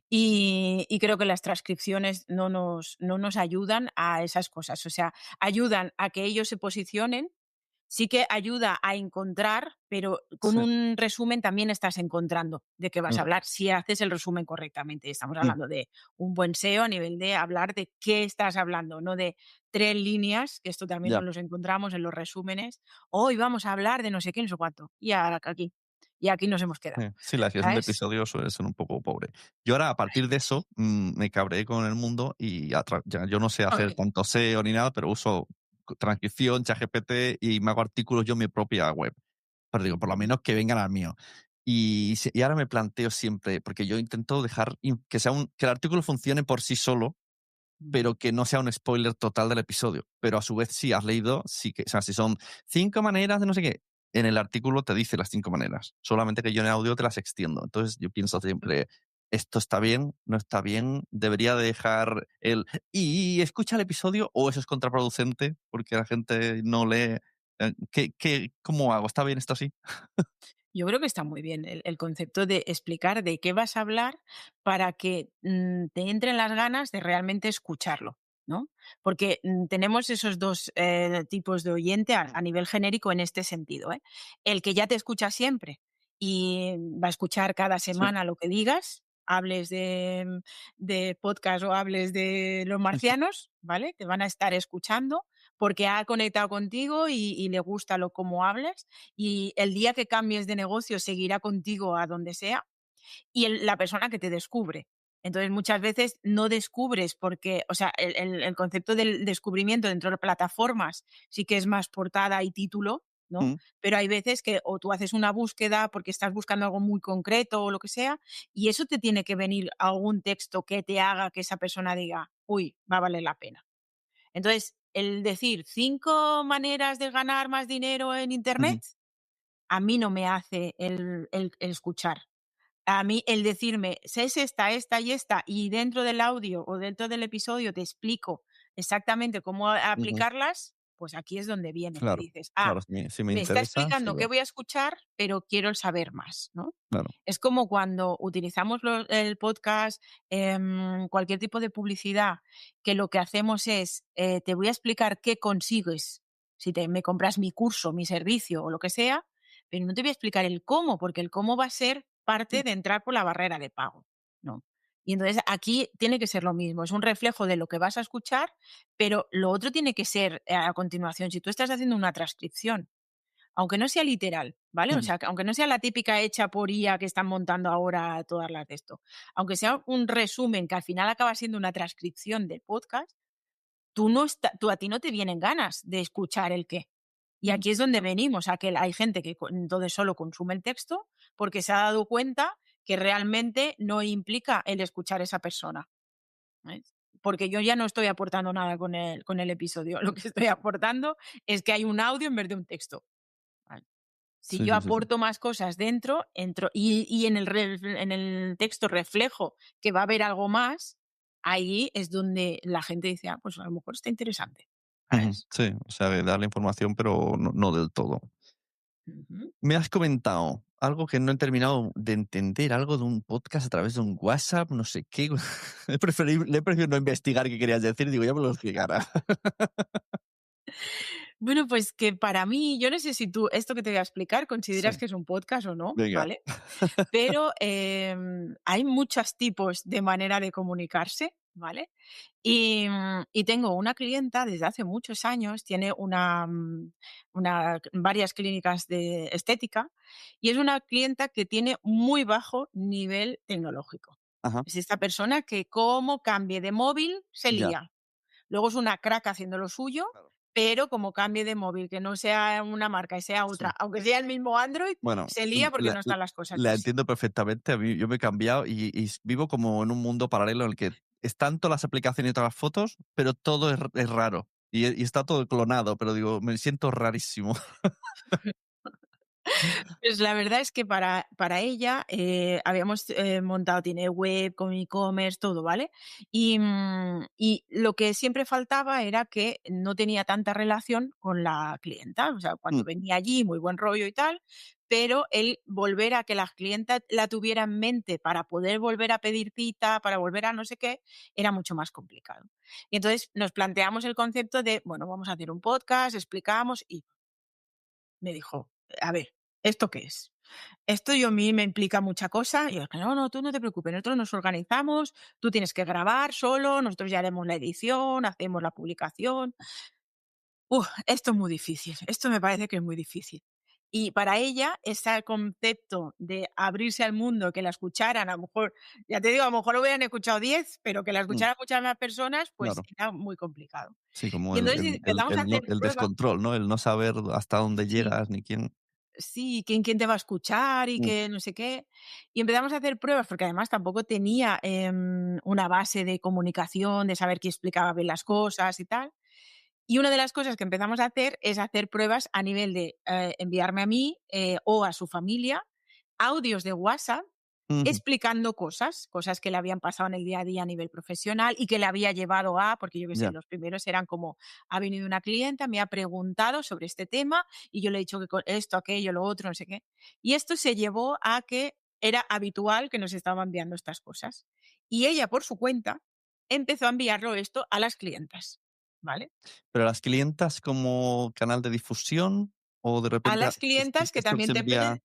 Y creo que las transcripciones no nos ayudan a esas cosas, o sea, ayudan a que ellos se posicionen. Sí que ayuda a encontrar, pero con sí, un resumen también estás encontrando de qué vas mm, a hablar, si haces el resumen correctamente. Estamos mm, hablando de un buen SEO a nivel de hablar de qué estás hablando, no de 3 líneas, que esto también nos ya. los encontramos en los resúmenes. Hoy vamos a hablar de no sé qué, no sé cuánto. Y aquí nos hemos quedado, Sí, la descripción de ¿sabes? episodio suele ser un poco pobre. Yo ahora, a partir de eso, me cabreé con el mundo y ya yo no sé hacer Okey. tanto SEO ni nada, pero uso transcripción, ChatGPT y me hago artículos yo en mi propia web. Pero digo, por lo menos que vengan al mío. Y ahora me planteo siempre, porque yo intento dejar que el artículo funcione por sí solo, Ujú. pero que no sea un spoiler total del episodio. Pero a su vez, si has leído, sí que, o sea, si son 5 maneras de no sé qué, en el artículo te dice las 5 maneras, solamente que yo en audio te las extiendo. Entonces yo pienso siempre, esto está bien, no está bien, debería dejar y escucha el episodio o eso es contraproducente porque la gente no lee. ¿Cómo hago? ¿Está bien esto así? Yo creo que está muy bien el concepto de explicar de qué vas a hablar para que te entren las ganas de realmente escucharlo, ¿no? Porque tenemos esos dos tipos de oyente a nivel genérico en este sentido, ¿eh? El que ya te escucha siempre y va a escuchar cada Sí, semana lo que digas, hables de podcast o hables de los marcianos, ¿vale? Te van a estar escuchando porque ha conectado contigo y le gusta lo cómo hablas y el día que cambies de negocio seguirá contigo a donde sea, y la persona que te descubre. Entonces, muchas veces no descubres porque, o sea, el concepto del descubrimiento dentro de plataformas sí que es más portada y título, ¿no? mm, Pero hay veces que o tú haces una búsqueda porque estás buscando algo muy concreto o lo que sea, y eso te tiene que venir algún texto que te haga que esa persona diga, uy, va a valer la pena. Entonces, el decir 5 maneras de ganar más dinero en Internet, ujú, a mí no me hace el escuchar. A mí el decirme: "Es esta, esta y esta", y dentro del audio o dentro del episodio te explico exactamente cómo ujú. aplicarlas, pues aquí es donde viene, que Claro, dices: claro, "Ah, si me me está interesa, explicando qué sigo. voy a escuchar, pero quiero saber más", ¿no? Claro. Es como cuando utilizamos el podcast, cualquier tipo de publicidad, que lo que hacemos es, te voy a explicar qué consigues si me compras mi curso, mi servicio o lo que sea, pero no te voy a explicar el cómo, porque el cómo va a ser Mm, parte de entrar por la barrera de pago, ¿no? Y entonces aquí tiene que ser lo mismo, es un reflejo de lo que vas a escuchar, pero lo otro tiene que ser a continuación. Si tú estás haciendo una transcripción, aunque no sea literal, ¿vale? O ujú, sea, que aunque no sea la típica hecha por IA que están montando ahora todas las de esto, aunque sea un resumen que al final acaba siendo una transcripción del podcast, tú a ti no te vienen ganas de escuchar el qué. Y mm, aquí es donde venimos, a que hay gente que entonces solo consume el texto porque se ha dado cuenta que realmente no implica el escuchar a esa persona. ¿Ves? Porque yo ya no estoy aportando nada con el episodio. Lo que estoy aportando es que hay un audio en vez de un texto. ¿Vale? Si sí, yo sí, sí, sí. aporto más cosas dentro, entro y en el texto reflejo que va a haber algo más, ahí es donde la gente dice: "Ah, pues a lo mejor está interesante", Ujú, ¿sabes? sí, o sea, de dar la información, pero no del todo. Ujú. Me has comentado algo que no he terminado de entender, algo de un podcast a través de un WhatsApp, no sé qué. He preferido no investigar qué querías decir, digo, ya me lo explicará. Bueno, pues que para mí, yo no sé si tú esto que te voy a explicar consideras Sí, que es un podcast o no, venga. ¿vale? Pero, hay muchos tipos de manera de comunicarse, ¿vale? Y tengo una clienta desde hace muchos años, tiene varias clínicas de estética, y es una clienta que tiene muy bajo nivel tecnológico. Ajá, Es esta persona que como cambie de móvil se ya, lía. Luego es una crack haciendo lo suyo, claro. pero como cambie de móvil, que no sea una marca y sea otra, Sí. aunque sea el mismo Android, Bueno, se lía porque la no la están las cosas la así. entiendo perfectamente. A mí yo me he cambiado y vivo como en un mundo paralelo en el que están todas las aplicaciones y todas las fotos, pero todo es raro. Y está todo clonado, pero digo, me siento rarísimo. Pues la verdad es que para ella, habíamos, montado tiene web con e-commerce, todo, ¿vale? Y lo que siempre faltaba era que no tenía tanta relación con la clienta, o sea, cuando Mm, venía allí, muy buen rollo y tal, pero el volver a que la clienta la tuviera en mente para poder volver a pedir cita, para volver a no sé qué, era mucho más complicado. Y entonces nos planteamos el concepto de, bueno, vamos a hacer un podcast, explicamos y me dijo: "A ver, ¿esto qué es?". Esto yo a mí me implica mucha cosa, y yo dije: "No, no, tú no te preocupes, nosotros nos organizamos, tú tienes que grabar solo, nosotros ya haremos la edición, hacemos la publicación". Esto es muy difícil, esto me parece que es muy difícil. Y para ella, ese concepto de abrirse al mundo, que la escucharan, a lo mejor, ya te digo, a lo mejor lo hubieran escuchado 10 pero que la mm, escucharan muchas más personas, pues claro. era muy complicado. Sí, como Y el entonces el el empezamos a el no hacer el pruebas. descontrol, ¿no? El no saber hasta dónde Sí. llegas ni quién. Sí, quién te va a escuchar y Mm, que no sé qué. Y empezamos a hacer pruebas, porque además tampoco tenía, una base de comunicación, de saber quién explicaba bien las cosas y tal. Y una de las cosas que empezamos a hacer es hacer pruebas a nivel de, enviarme a mí, o a su familia audios de WhatsApp Ujú. explicando cosas que le habían pasado en el día a día a nivel profesional y que le había llevado a, porque yo qué sé, Ya. los primeros eran como, ha venido una clienta, me ha preguntado sobre este tema y yo le he dicho que esto, aquello, lo otro, no sé qué. Y esto se llevó a que era habitual que nos estaba enviando estas cosas. Y ella, por su cuenta, empezó a enviarlo esto a las clientas, ¿vale? Pero las clientas como canal de difusión o de A repente las clientas que esto se también te envía.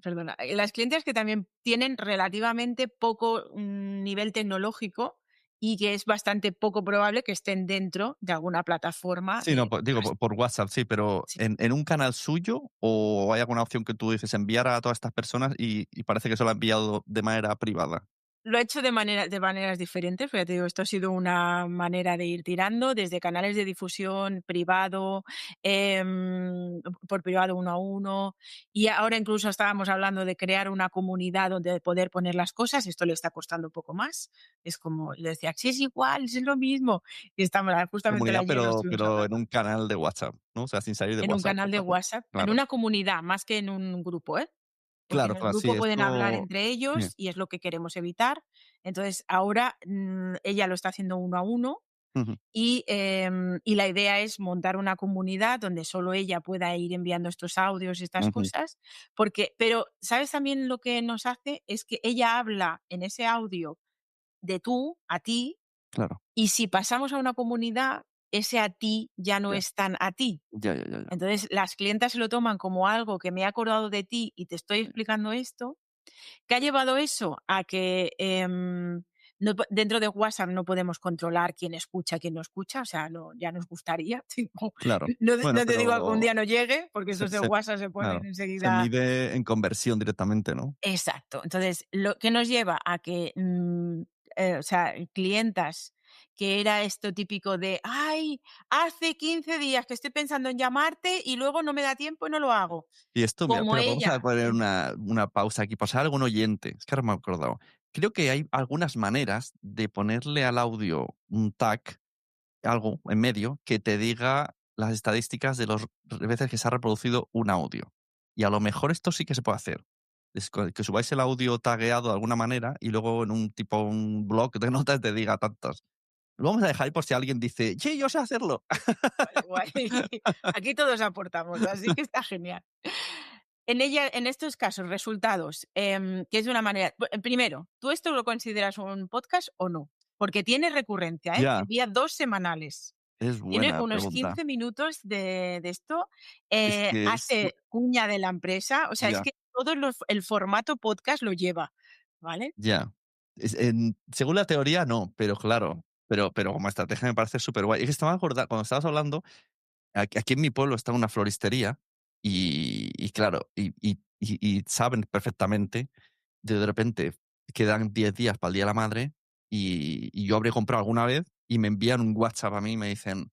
perdona, las clientes que también tienen relativamente poco, nivel tecnológico y que es bastante poco probable que estén dentro de alguna plataforma Sí, no, de digo, podcast. por WhatsApp, sí, pero Sí. ¿en un canal suyo o hay alguna opción que tú dices enviar a todas estas personas y parece que se lo ha enviado de manera privada? Lo he hecho de maneras diferentes, pero ya te digo, esto ha sido una manera de ir tirando, desde canales de difusión privado, por privado uno a uno, y ahora incluso estábamos hablando de crear una comunidad donde poder poner las cosas, esto le está costando un poco más. Es como, le decía: "Sí, es igual, es lo mismo", y estamos justamente Comunidad, ayer lo estuvimos pero en hablando. un canal de WhatsApp, ¿no? O sea, sin salir de En un WhatsApp, canal de WhatsApp, en claro. una comunidad, más que en un grupo, ¿eh? Porque en Claro, el claro, sí, grupo pueden hablar esto entre sí. ellos y es lo que queremos evitar. Entonces, ahora, ella lo está haciendo uno a uno Ujú, y la idea es montar una comunidad donde solo ella pueda ir enviando estos audios y estas ujú, cosas, porque pero, ¿sabes también lo que nos hace? Es que ella habla en ese audio de tú a ti, claro. y si pasamos a una comunidad, ese a ti ya no Ya, es tan a ti. ya, ya, ya, ya. Entonces, las clientas se lo toman como algo que me he acordado de ti y te estoy explicando esto. ¿Qué ha llevado eso? A que, dentro de WhatsApp no podemos controlar quién escucha, quién no escucha, o sea, ya nos gustaría, tipo, Claro. no Bueno, no te digo que un pero día no llegue, porque se estos de se WhatsApp se ponen claro, se enseguida. mide en conversión directamente, ¿no? Exacto. Entonces, lo que nos lleva a que, o sea, clientas que era esto típico de: "Ay, hace 15 días que estoy pensando en llamarte y luego no me da tiempo y no lo hago". Y esto, mira, Como pero vamos a ella poner una pausa aquí, por si hay algún oyente, es que ahora me he acordado. Creo que hay algunas maneras de ponerle al audio un tag, algo en medio, que te diga las estadísticas de las veces que se ha reproducido un audio. Y a lo mejor esto sí que se puede hacer. Es que subáis el audio tagueado de alguna manera y luego en un tipo un blog de notas te diga tantas. Lo vamos a dejar ahí por si alguien dice, sí, yo sé hacerlo. vale, guay. Aquí todos aportamos, así que está genial. En ella, en estos casos, resultados, que es de una manera primero, ¿tú esto lo consideras un podcast o no? Porque tiene recurrencia, ¿eh? Ya, Envía 2 semanales. es Tiene buena unos pregunta. 15 minutos de esto, Es que es, hace cuña de la empresa, o sea, es ya. que todo el formato podcast lo lleva, ¿vale? Ya. Según la teoría, no, pero claro, pero como estrategia me parece súper guay. Es que estaba acordando, cuando estabas hablando, aquí en mi pueblo está una floristería y claro, y saben perfectamente, de repente quedan 10 días para el Día de la Madre y yo habré comprado alguna vez y me envían un WhatsApp a mí y me dicen,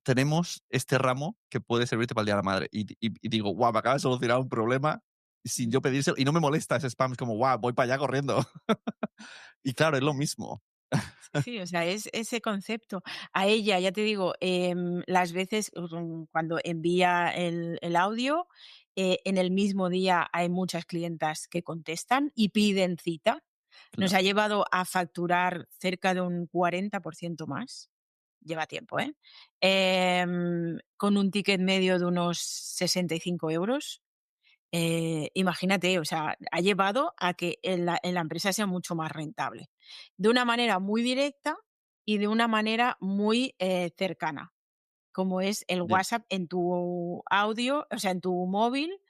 tenemos este ramo que puede servirte para el Día de la Madre. Y digo, guau, me acaba de solucionar un problema sin yo pedírselo. Y no me molesta ese spam, es como, guau, voy para allá corriendo. Y claro, es lo mismo. Sí, sí, o sea, es ese concepto. A ella, ya te digo, las veces, cuando envía el audio, en el mismo día hay muchas clientas que contestan y piden cita. Nos Claro. ha llevado a facturar cerca de un 40% más. Lleva tiempo, ¿eh? Con un ticket medio de unos 65 euros. Imagínate, o sea, ha llevado a que en la empresa sea mucho más rentable, de una manera muy directa y de una manera muy, cercana, como es el Ya. WhatsApp en tu audio, o sea, en tu móvil,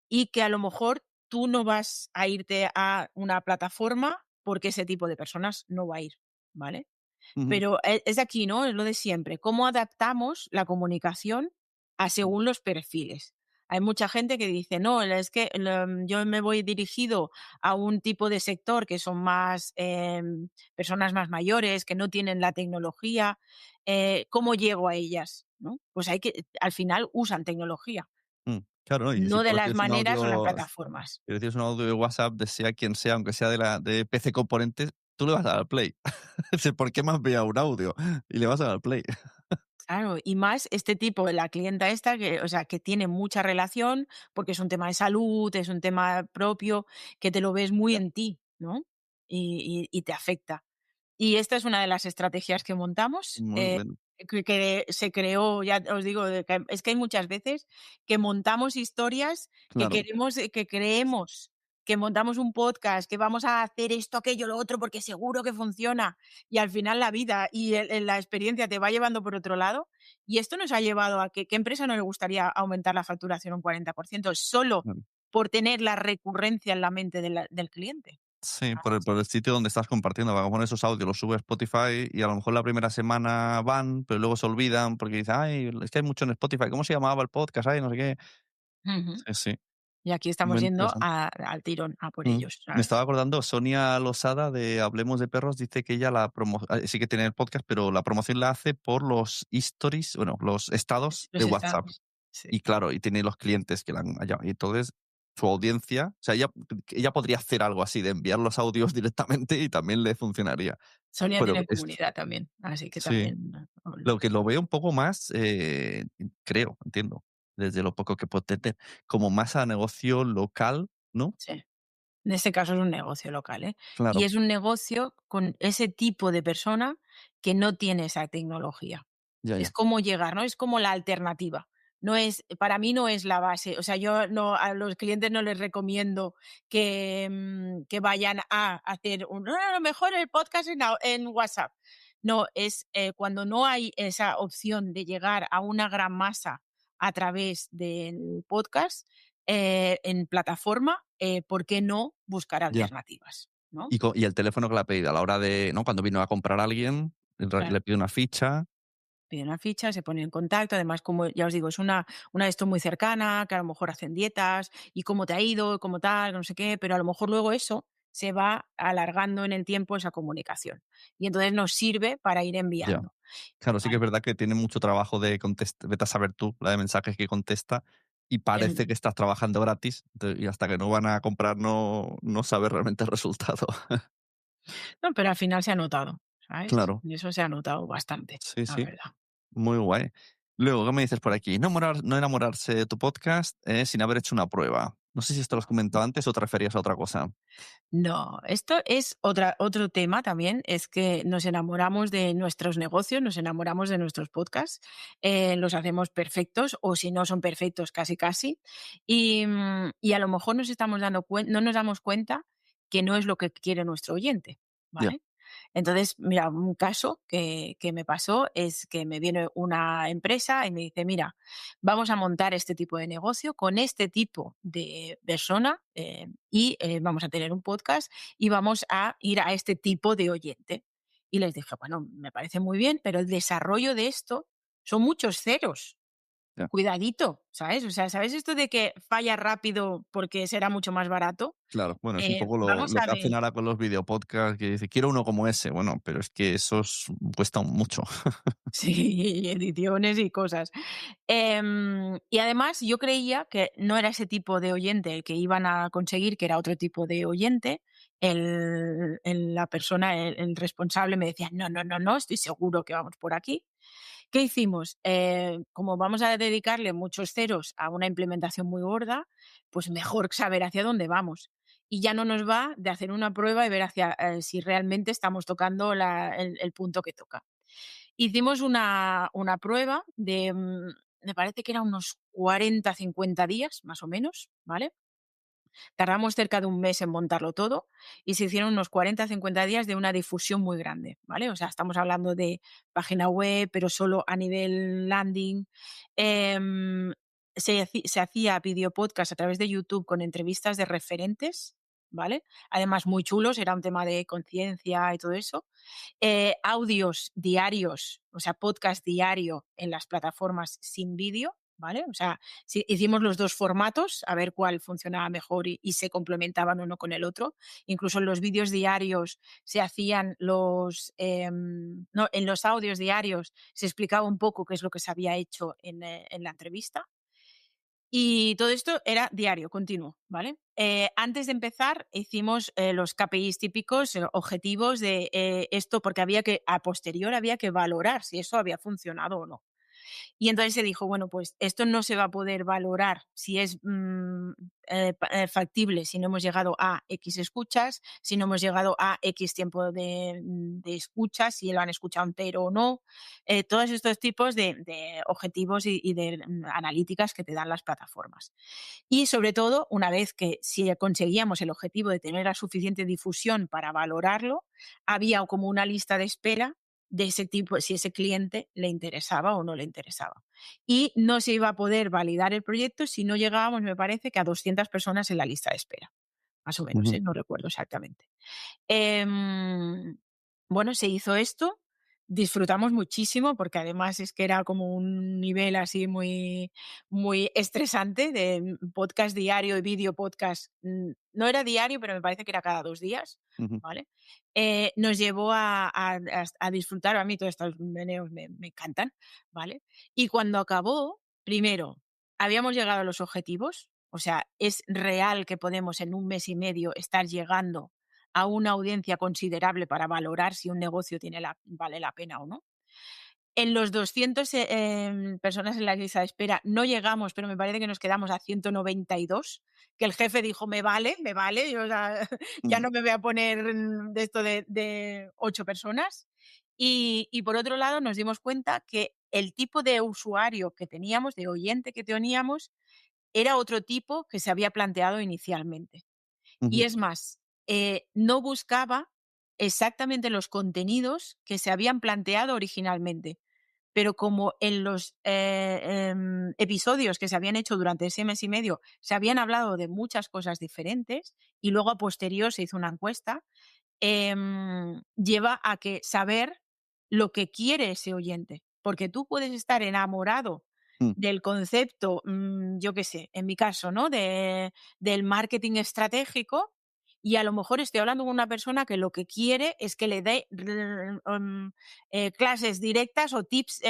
y que a lo mejor tú no vas a irte a una plataforma porque ese tipo de personas no va a ir, ¿vale? Ujú. Pero es aquí, ¿no? Es lo de siempre. ¿Cómo adaptamos la comunicación a según los perfiles? Hay mucha gente que dice, no, es que yo me voy dirigido a un tipo de sector que son más personas más mayores, que no tienen la tecnología. ¿Cómo llego a ellas? ¿No? Pues hay que, al final usan tecnología, Claro, ¿no? Y si no tú de las recibes un maneras o las audio plataformas. si recibes un audio de WhatsApp de sea quien sea, aunque sea de PC Componentes, tú le vas a dar al play. Dice, ¿por qué me has enviado un audio? Y le vas a dar al play. Claro, y más este tipo, la clienta esta que, o sea, que tiene mucha relación, porque es un tema de salud, es un tema propio, que te lo ves muy Ya. en ti, ¿no? Y te afecta. Y esta es una de las estrategias que montamos, Muy bueno. que se creó, ya os digo, de que es que hay muchas veces que montamos historias que Claro, queremos, que creemos que montamos un podcast, que vamos a hacer esto, aquello, lo otro, porque seguro que funciona, y al final la vida y la experiencia te va llevando por otro lado, y esto nos ha llevado a que ¿qué empresa no le gustaría aumentar la facturación un 40% solo claro. por tener la recurrencia en la mente del cliente? Sí, Ah, por el sitio donde estás compartiendo. Vas a poner esos audios, los subes a Spotify y a lo mejor la primera semana van, pero luego se olvidan porque dicen, ay, es que hay mucho en Spotify. ¿Cómo se llamaba el podcast? Ay, no sé qué. ujú. Sí, sí. Y aquí estamos Muy yendo interesante. al tirón, a por Mm. ellos, Me ¿sabes? estaba acordando, Sonia Losada de Hablemos de Perros dice que ella sí que tiene el podcast, pero la promoción la hace por los stories, bueno, los estados de Los WhatsApp. estados. Sí. Y claro, y tiene los clientes que la han hallado. Y entonces, su audiencia, o sea, ella podría hacer algo así, de enviar los audios directamente y también le funcionaría. Sonia Pero tiene comunidad también, así que sí, también, lo que lo veo un poco más, creo, entiendo, desde lo poco que puedo entender, como más a negocio local, ¿no? sí. En este caso es un negocio local, ¿eh? Y Claro, es un negocio con ese tipo de persona que no tiene esa tecnología. ya, Es ya, como llegar, ¿no? Es como la alternativa. No es, para mí no es la base. O sea, yo no, a los clientes no les recomiendo que vayan a hacer "No, a lo mejor el podcast en WhatsApp". No, es cuando no hay esa opción de llegar a una gran masa a través del podcast, en plataforma, ¿por qué no buscar ya. alternativas? ¿No? Y el teléfono que le ha pedido a la hora de, ¿no? Cuando vino a comprar a alguien, Claro. le pide una ficha. Pide una ficha, se pone en contacto. Además, como ya os digo, es una de esto muy cercana, que a lo mejor hacen dietas, y cómo te ha ido, cómo tal, no sé qué, pero a lo mejor luego eso se va alargando en el tiempo esa comunicación. Y entonces nos sirve para ir Ya. enviando. Claro, sí que es ¿Vale? verdad que tiene mucho trabajo de contestar, vete a saber tú, la de mensajes que contesta, y Em, parece que estás trabajando gratis, y hasta que no van a comprar no sabes realmente el resultado. no, pero al final se ha notado, ¿sabes? Claro, Y eso se ha notado bastante, sí, la sí, verdad. muy guay. Luego, ¿qué me dices por aquí? No enamorarse de tu podcast sin haber hecho una prueba. No sé si esto lo has comentado antes o te referías a otra cosa. No, esto es otro tema también, es que nos enamoramos de nuestros negocios, nos enamoramos de nuestros podcasts, los hacemos perfectos o si no son perfectos, casi casi, y a lo mejor no nos damos cuenta que no es lo que quiere nuestro oyente, Ya, ¿vale? Entonces, mira, un caso que me pasó es que me viene una empresa y me dice, mira, vamos a montar este tipo de negocio con este tipo de persona, y vamos a tener un podcast y vamos a ir a este tipo de oyente. Y les dije, bueno, me parece muy bien, pero el desarrollo de esto son muchos ceros. ya. Cuidadito, ¿sabes? O sea, ¿sabes esto de que falla rápido porque será mucho más barato? Claro, bueno, es un poco Vamos lo a que ver. hacen ahora con los videopodcasts, que dice, quiero uno como ese. Bueno, pero es que cuesta mucho. Sí, ediciones y cosas. Y además yo creía que no era ese tipo de oyente el que iban a conseguir, que era otro tipo de oyente. La persona, el responsable me decía, no, no, no, no, estoy seguro que vamos por aquí. ¿Qué hicimos? Como vamos a dedicarle muchos ceros a una implementación muy gorda, pues mejor saber hacia dónde vamos. Y ya no nos va de hacer una prueba y ver hacia si realmente estamos tocando el punto que toca. Hicimos una prueba de, me parece que eran unos 40, 50 días, más o menos, ¿vale? Tardamos cerca de un mes en montarlo todo y se hicieron unos 40, 50 días de una difusión muy grande, ¿vale? O sea, estamos hablando de página web, pero solo a nivel landing. Em, se hacía video podcast a través de YouTube con entrevistas de referentes, ¿vale? Además, muy chulos, era un tema de conciencia y todo eso. Audios diarios, o sea, podcast diario en las plataformas sin vídeo, ¿vale? O sea, sí, hicimos los 2 formatos, a ver cuál funcionaba mejor y se complementaban uno con el otro. Incluso en los vídeos diarios se hacían no, en los audios diarios se explicaba un poco qué es lo que se había hecho en la entrevista. Y todo esto era diario, continuo, ¿vale? Antes de empezar hicimos, los KPIs típicos, objetivos de, esto, porque a posterior había que valorar si eso había funcionado o no. Y entonces se dijo, bueno, pues esto no se va a poder valorar si es factible, si no hemos llegado a X escuchas, si no hemos llegado a X tiempo de escuchas, si lo han escuchado entero o no, todos estos tipos de objetivos y de analíticas que te dan las plataformas. Y sobre todo, una vez que si conseguíamos el objetivo de tener la suficiente difusión para valorarlo, había como una lista de espera de ese tipo, si ese cliente le interesaba o no le interesaba. Y no se iba a poder validar el proyecto si no llegábamos, me parece, que a 200 personas en la lista de espera. Más o menos, Ujú, ¿eh? No recuerdo exactamente. Em, bueno, se hizo esto, disfrutamos muchísimo porque además es que era como un nivel así muy, muy estresante de podcast diario y vídeo podcast. No era diario, pero me parece que era cada 2 días, ujú, ¿vale? Nos llevó a disfrutar, a mí todos estos meneos me encantan, ¿vale? Y cuando acabó, primero, habíamos llegado a los objetivos, o sea, es real que podemos en un mes y medio estar llegando a una audiencia considerable para valorar si un negocio vale la pena o no. En los 200 personas en la lista de espera no llegamos, pero me parece que nos quedamos a 192, que el jefe dijo: me vale, yo, o sea, ya ujú, no me voy a poner de esto de 8 personas. Y por otro lado, nos dimos cuenta que el tipo de usuario que teníamos, de oyente que teníamos, era otro tipo que se había planteado inicialmente. Y ujú, es más, no buscaba exactamente los contenidos que se habían planteado originalmente, pero como en los episodios que se habían hecho durante ese mes y medio se habían hablado de muchas cosas diferentes y luego a posterior se hizo una encuesta, lleva a que saber lo que quiere ese oyente, porque tú puedes estar enamorado mm, del concepto, yo qué sé, en mi caso, ¿no? Del marketing estratégico y a lo mejor estoy hablando con una persona que lo que quiere es que le dé clases directas o tips,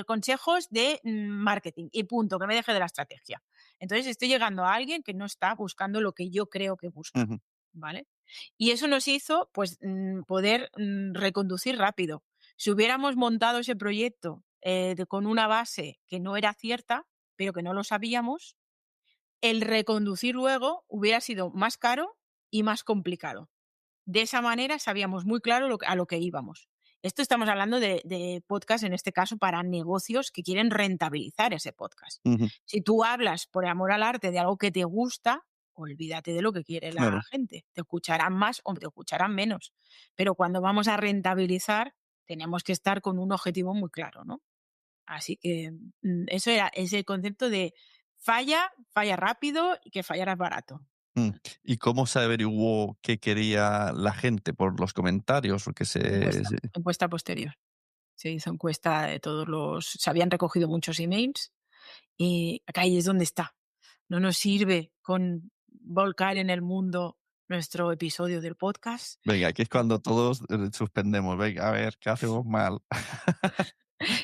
consejos de marketing y punto, que me deje de la estrategia. Entonces estoy llegando a alguien que no está buscando lo que yo creo que busca, ujú, ¿vale? Y eso nos hizo, pues, poder, reconducir rápido. Si hubiéramos montado ese proyecto, con una base que no era cierta, pero que no lo sabíamos, el reconducir luego hubiera sido más caro y más complicado. De esa manera sabíamos muy claro a lo que íbamos. Esto estamos hablando de podcast, en este caso, para negocios que quieren rentabilizar ese podcast. ujú, Si tú hablas por amor al arte de algo que te gusta, olvídate de lo que quiere la claro. gente. Te escucharán más o te escucharán menos. Pero cuando vamos a rentabilizar, tenemos que estar con un objetivo muy claro, ¿no? Así que eso era ese concepto de falla rápido y que fallar es barato. Mm. ¿Y cómo se averiguó qué quería la gente? ¿Por los comentarios? ¿O que Encuesta, encuesta posterior. Se hizo encuesta de todos los, se habían recogido muchos emails y acá ahí es donde está. No nos sirve con volcar en el mundo nuestro episodio del podcast. Venga, aquí es cuando todos suspendemos. Venga, a ver, ¿qué hacemos mal?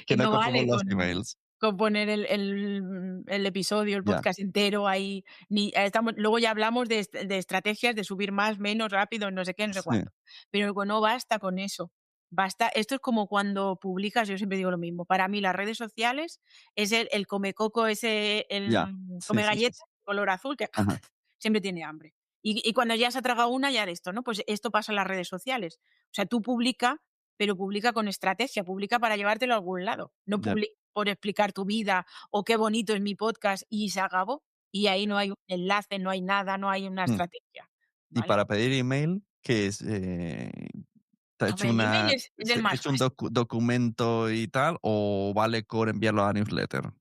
Que Que no no cogemos vale los emails. con poner el episodio, el Ya. podcast entero ahí, ni estamos luego ya hablamos de estrategias de subir más, menos, rápido, no sé qué, no sé Sí, cuánto. Pero no basta con eso. Basta esto es como cuando publicas, yo siempre digo lo mismo, para mí las redes sociales es el comecoco ese, el ya. Sí, come sí, sí, galleta sí. de color azul que Ajá. siempre tiene hambre. Y cuando ya se ha tragado una, ya de esto, ¿no? Pues esto pasa en las redes sociales. O sea, tú publica, pero publica con estrategia, publica para llevártelo a algún lado. No Ya. publica por explicar tu vida o qué bonito es mi podcast y se acabó. Y ahí no hay un enlace, no hay nada, no hay una Mm. estrategia, Y ¿vale? para pedir email, ¿qué es? ¿Te ha A hecho ver, el email una es el más hecho un básico. documento y tal, o vale con enviarlo a la newsletter?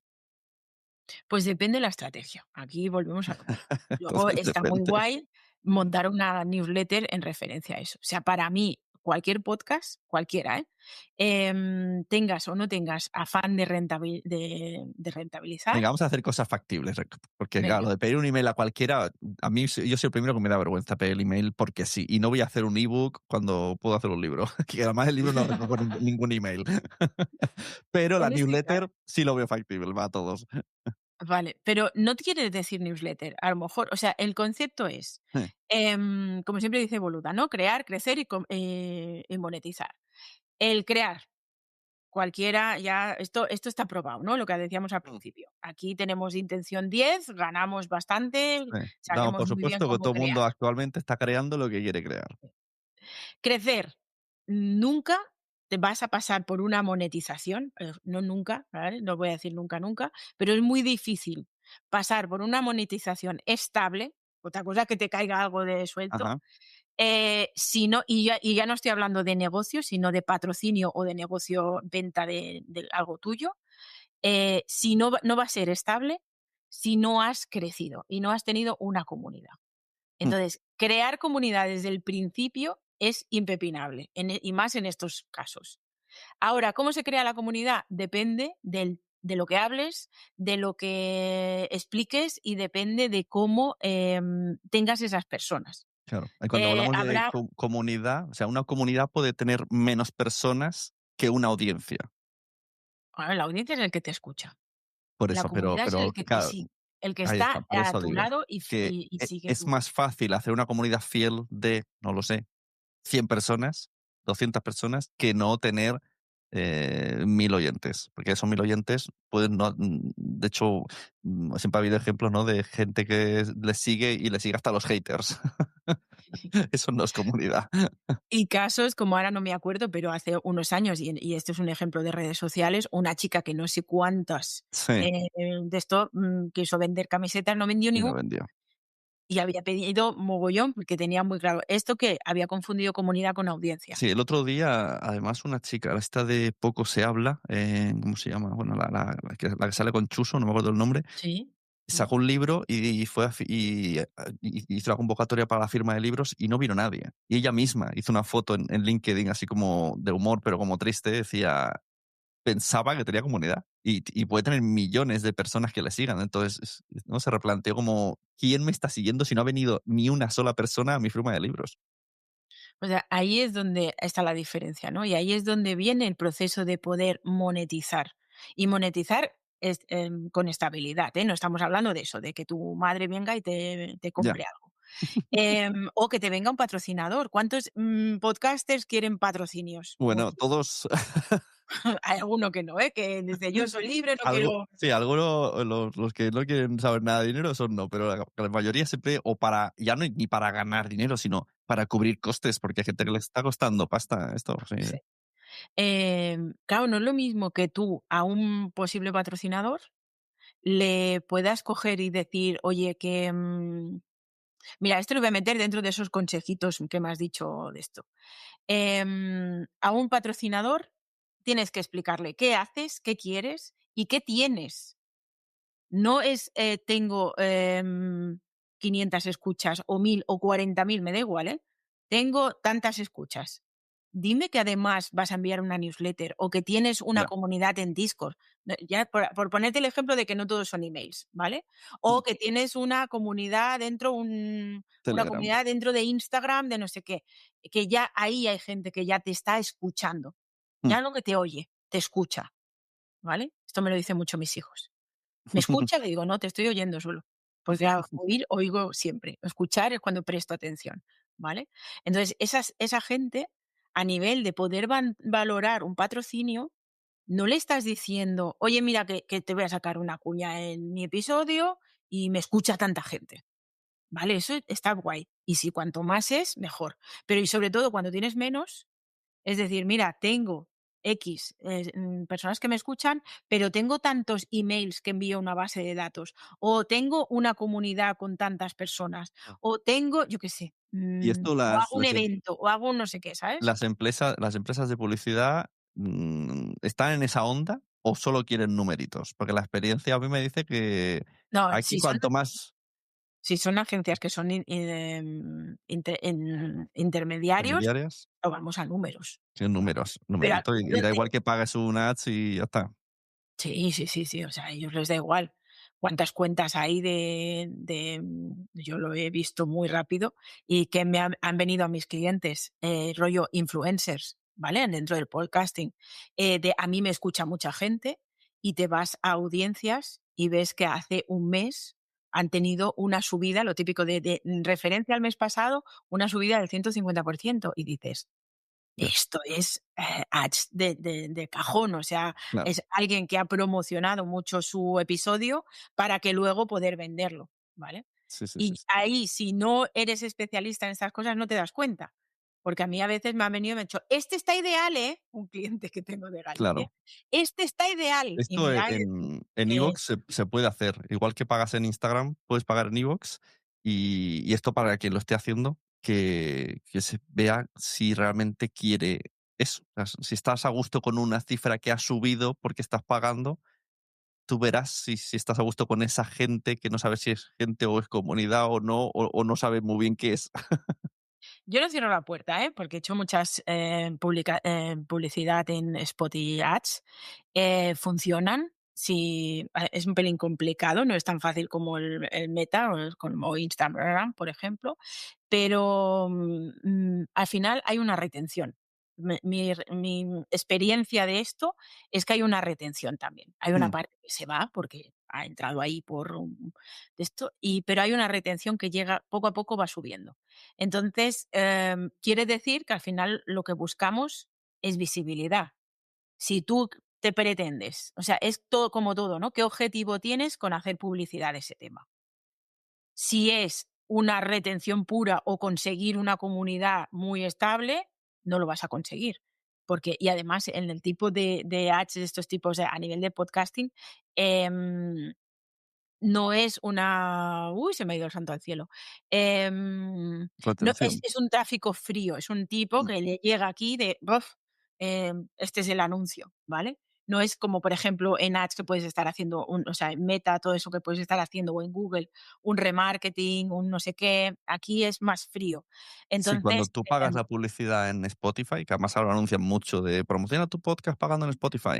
Pues depende de la estrategia. Aquí volvemos a lo mismo. Luego Entonces está muy depende. guay montar una newsletter en referencia a eso. O sea, para mí, cualquier podcast, cualquiera, ¿eh? Tengas o no tengas afán de rentabilizar, Venga, vamos a hacer cosas factibles, porque claro, venga. lo de pedir un email a cualquiera, a mí yo soy el primero que me da vergüenza pedir el email porque sí, y no voy a hacer un ebook cuando puedo hacer un libro, que además el libro no recoge ningún email. Pero la En este newsletter sí lo veo factible, va a todos. vale, pero no quiere decir newsletter, a lo mejor, o sea, el concepto es, como siempre dice Boluda, ¿no? Crear, crecer y monetizar. El crear. cualquiera ya esto está probado, ¿no? Lo que decíamos al Mm, principio. Aquí tenemos intención 10, ganamos bastante, sí. No, sabemos por muy bien supuesto que cómo todo el crear. mundo actualmente está creando lo que quiere crear. Crecer, nunca te vas a pasar por una monetización, no nunca, ¿vale? No voy a decir nunca, nunca, pero es muy difícil pasar por una monetización estable, otra cosa es que te caiga algo de suelto, Ajá. si no, y ya no estoy hablando de negocio, sino de patrocinio o de negocio, venta de algo tuyo, si no va a ser estable si no has crecido y no has tenido una comunidad. Mm, Entonces, crear comunidad desde el principio es impepinable, y más en estos casos. Ahora, ¿cómo se crea la comunidad? Depende de lo que hables, de lo que expliques y depende de cómo tengas esas personas. claro. Y cuando hablamos de Habrá, comunidad, o sea, una comunidad puede tener menos personas que una audiencia. bueno, la audiencia es el que te escucha. Por La eso, comunidad es el pero que te claro, sigue, el que ahí está, está por a eso tu digo lado y, que y sigue es tu. más fácil hacer una comunidad fiel de, no lo sé, 100 personas, 200 personas, que no tener 1000 oyentes. Porque esos 1000 oyentes pueden no. De hecho, siempre ha habido ejemplos, ¿no? De gente que le sigue y le sigue hasta los haters. Eso no es comunidad. Y casos, como ahora no me acuerdo, pero hace unos años, y esto es un ejemplo de redes sociales, una chica que no sé cuántas Sí, de esto quiso vender camisetas, no vendió y no ninguna vendió. y había pedido mogollón porque tenía muy claro esto que había confundido comunidad con audiencia. Sí, el otro día, además, una chica, esta de Poco se habla, ¿cómo se llama? Bueno, la que sale con Chuso, no me acuerdo el nombre, Sí. Mm. sacó un libro y fue y hizo la convocatoria para la firma de libros y no vino nadie. Y ella misma hizo una foto en LinkedIn así como de humor, pero como triste, decía, pensaba que tenía comunidad y puede tener millones de personas que le sigan. Entonces, no se replanteó como, ¿quién me está siguiendo si no ha venido ni una sola persona a mi firma de libros? O sea, ahí es donde está la diferencia, ¿no? Y ahí es donde viene el proceso de poder monetizar. Y monetizar con estabilidad, ¿eh? No estamos hablando de eso, de que tu madre venga y te Ya. compre algo. O que te venga un patrocinador. ¿Cuántos podcasters quieren patrocinios? Bueno, Muchos. todos. Hay alguno que no, ¿eh? Que dice, yo soy libre, no Algo, quiero. sí, algunos, los que no quieren saber nada de dinero, son no, pero la mayoría siempre, o para, ya no ni para ganar dinero, sino para cubrir costes, porque hay gente que le está costando pasta esto, sí. Sí. Claro, no es lo mismo que tú a un posible patrocinador le puedas coger y decir, oye, que mira, esto lo voy a meter dentro de esos consejitos que me has dicho de esto. A un patrocinador tienes que explicarle qué haces, qué quieres y qué tienes. No es, tengo 500 escuchas o 1000 o 40.000, me da igual, ¿eh? Tengo tantas escuchas. Dime que además vas a enviar una newsletter o que tienes una Ya. comunidad en Discord. Ya por ponerte el ejemplo de que no todos son emails, ¿vale? O Mm, que tienes una comunidad dentro, una Telegram. comunidad dentro de Instagram, de no sé qué. Que ya ahí hay gente que ya te está escuchando. Mm. Ya no que te oye, te escucha, ¿vale? Esto me lo dicen mucho mis hijos. ¿Me escucha? Le digo: "No, te estoy oyendo solo". Porque claro, oír, oigo siempre. Escuchar es cuando presto atención, ¿vale? Entonces, esa gente, a nivel de poder valorar un patrocinio, no le estás diciendo: "Oye, mira que te voy a sacar una cuña en mi episodio y me escucha tanta gente", ¿vale? Eso está guay. Y si cuanto más es, mejor. Pero y sobre todo cuando tienes menos, es decir, mira, tengo X personas que me escuchan, pero tengo tantos emails que envío a una base de datos, o tengo una comunidad con tantas personas, Mm. o tengo, yo qué sé, Y esto o hago un evento, o hago un no sé qué, ¿sabes? las empresas de publicidad, ¿están en esa onda o solo quieren numeritos? Porque la experiencia a mí me dice que No, aquí cuanto más si son agencias que son intermediarios, intermediarias, o vamos a números. son números, Pero numerito, y da igual que pagues un ads y ya está. sí, sí, sí, sí, o sea, a ellos les da igual cuántas cuentas hay yo lo he visto muy rápido y que han venido a mis clientes, rollo influencers, ¿vale? Dentro del podcasting, a mí me escucha mucha gente y te vas a audiencias y ves que hace un mes han tenido una subida, lo típico de referencia al mes pasado, una subida del 150% y dices: Ya, Esto es, ads de cajón, o sea, claro. es alguien que ha promocionado mucho su episodio para que luego poder venderlo, ¿vale? Sí, sí, sí, Y sí. ahí, si no eres especialista en estas cosas, no te das cuenta, porque a mí a veces me han venido y me han dicho: "Este está ideal, ¿eh?", un cliente que tengo de Galicia, Claro. "este está ideal", y Esto mira, en que iVoox se puede hacer. Igual que pagas en Instagram, puedes pagar en iVoox, y esto para quien lo esté haciendo, que se vea si realmente quiere eso. O sea, si estás a gusto con una cifra que has subido porque estás pagando, tú verás si estás a gusto con esa gente que no sabes si es gente o es comunidad o no, o no sabe muy bien qué es. yo no cierro la puerta, ¿eh? Porque he hecho muchas, publicidad en Spotify Ads, funcionan. Sí, es un pelín complicado, no es tan fácil como el Meta o Instagram, por ejemplo, pero, al final hay una retención. Mi experiencia de esto es que hay una retención también. Hay una Mm, parte que se va porque ha entrado ahí por un de esto, pero hay una retención que llega poco a poco va subiendo. Entonces, quiere decir que al final lo que buscamos es visibilidad. Si tú te pretendes, o sea, es todo como todo, ¿no? ¿Qué objetivo tienes con hacer publicidad de ese tema? Si es una retención pura o conseguir una comunidad muy estable, no lo vas a conseguir. Porque, y además, en el tipo de ads de estos tipos a nivel de podcasting, em, no es una uy, se me ha ido el santo al cielo. No, es retención. es un tráfico frío, es un tipo Mm, que le llega aquí de buf, este es el anuncio, ¿vale? No es como, por ejemplo, en ads que puedes estar haciendo o sea, en Meta, todo eso que puedes estar haciendo, o en Google, un remarketing, un no sé qué, aquí es más frío. sí, cuando Entonces, tú pagas la publicidad en Spotify, que además ahora anuncian mucho de promociona tu podcast pagando en Spotify,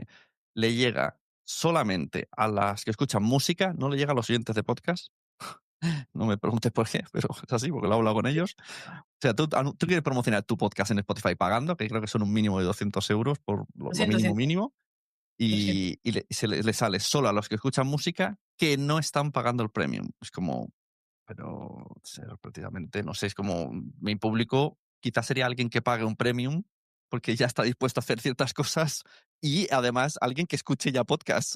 le llega solamente a las que escuchan música, no le llega a los oyentes de podcast. No me preguntes por qué, pero es así, porque lo he hablado con ellos. O sea, tú quieres promocionar tu podcast en Spotify pagando, que creo que son un mínimo de 200 € por lo lo siento, mínimo siento, mínimo, lo siento. y le sale solo a los que escuchan música que no están pagando el premium. Es como, pero o sea, prácticamente, no sé, es como mi público quizás sería alguien que pague un premium porque ya está dispuesto a hacer ciertas cosas, y además alguien que escuche ya podcast.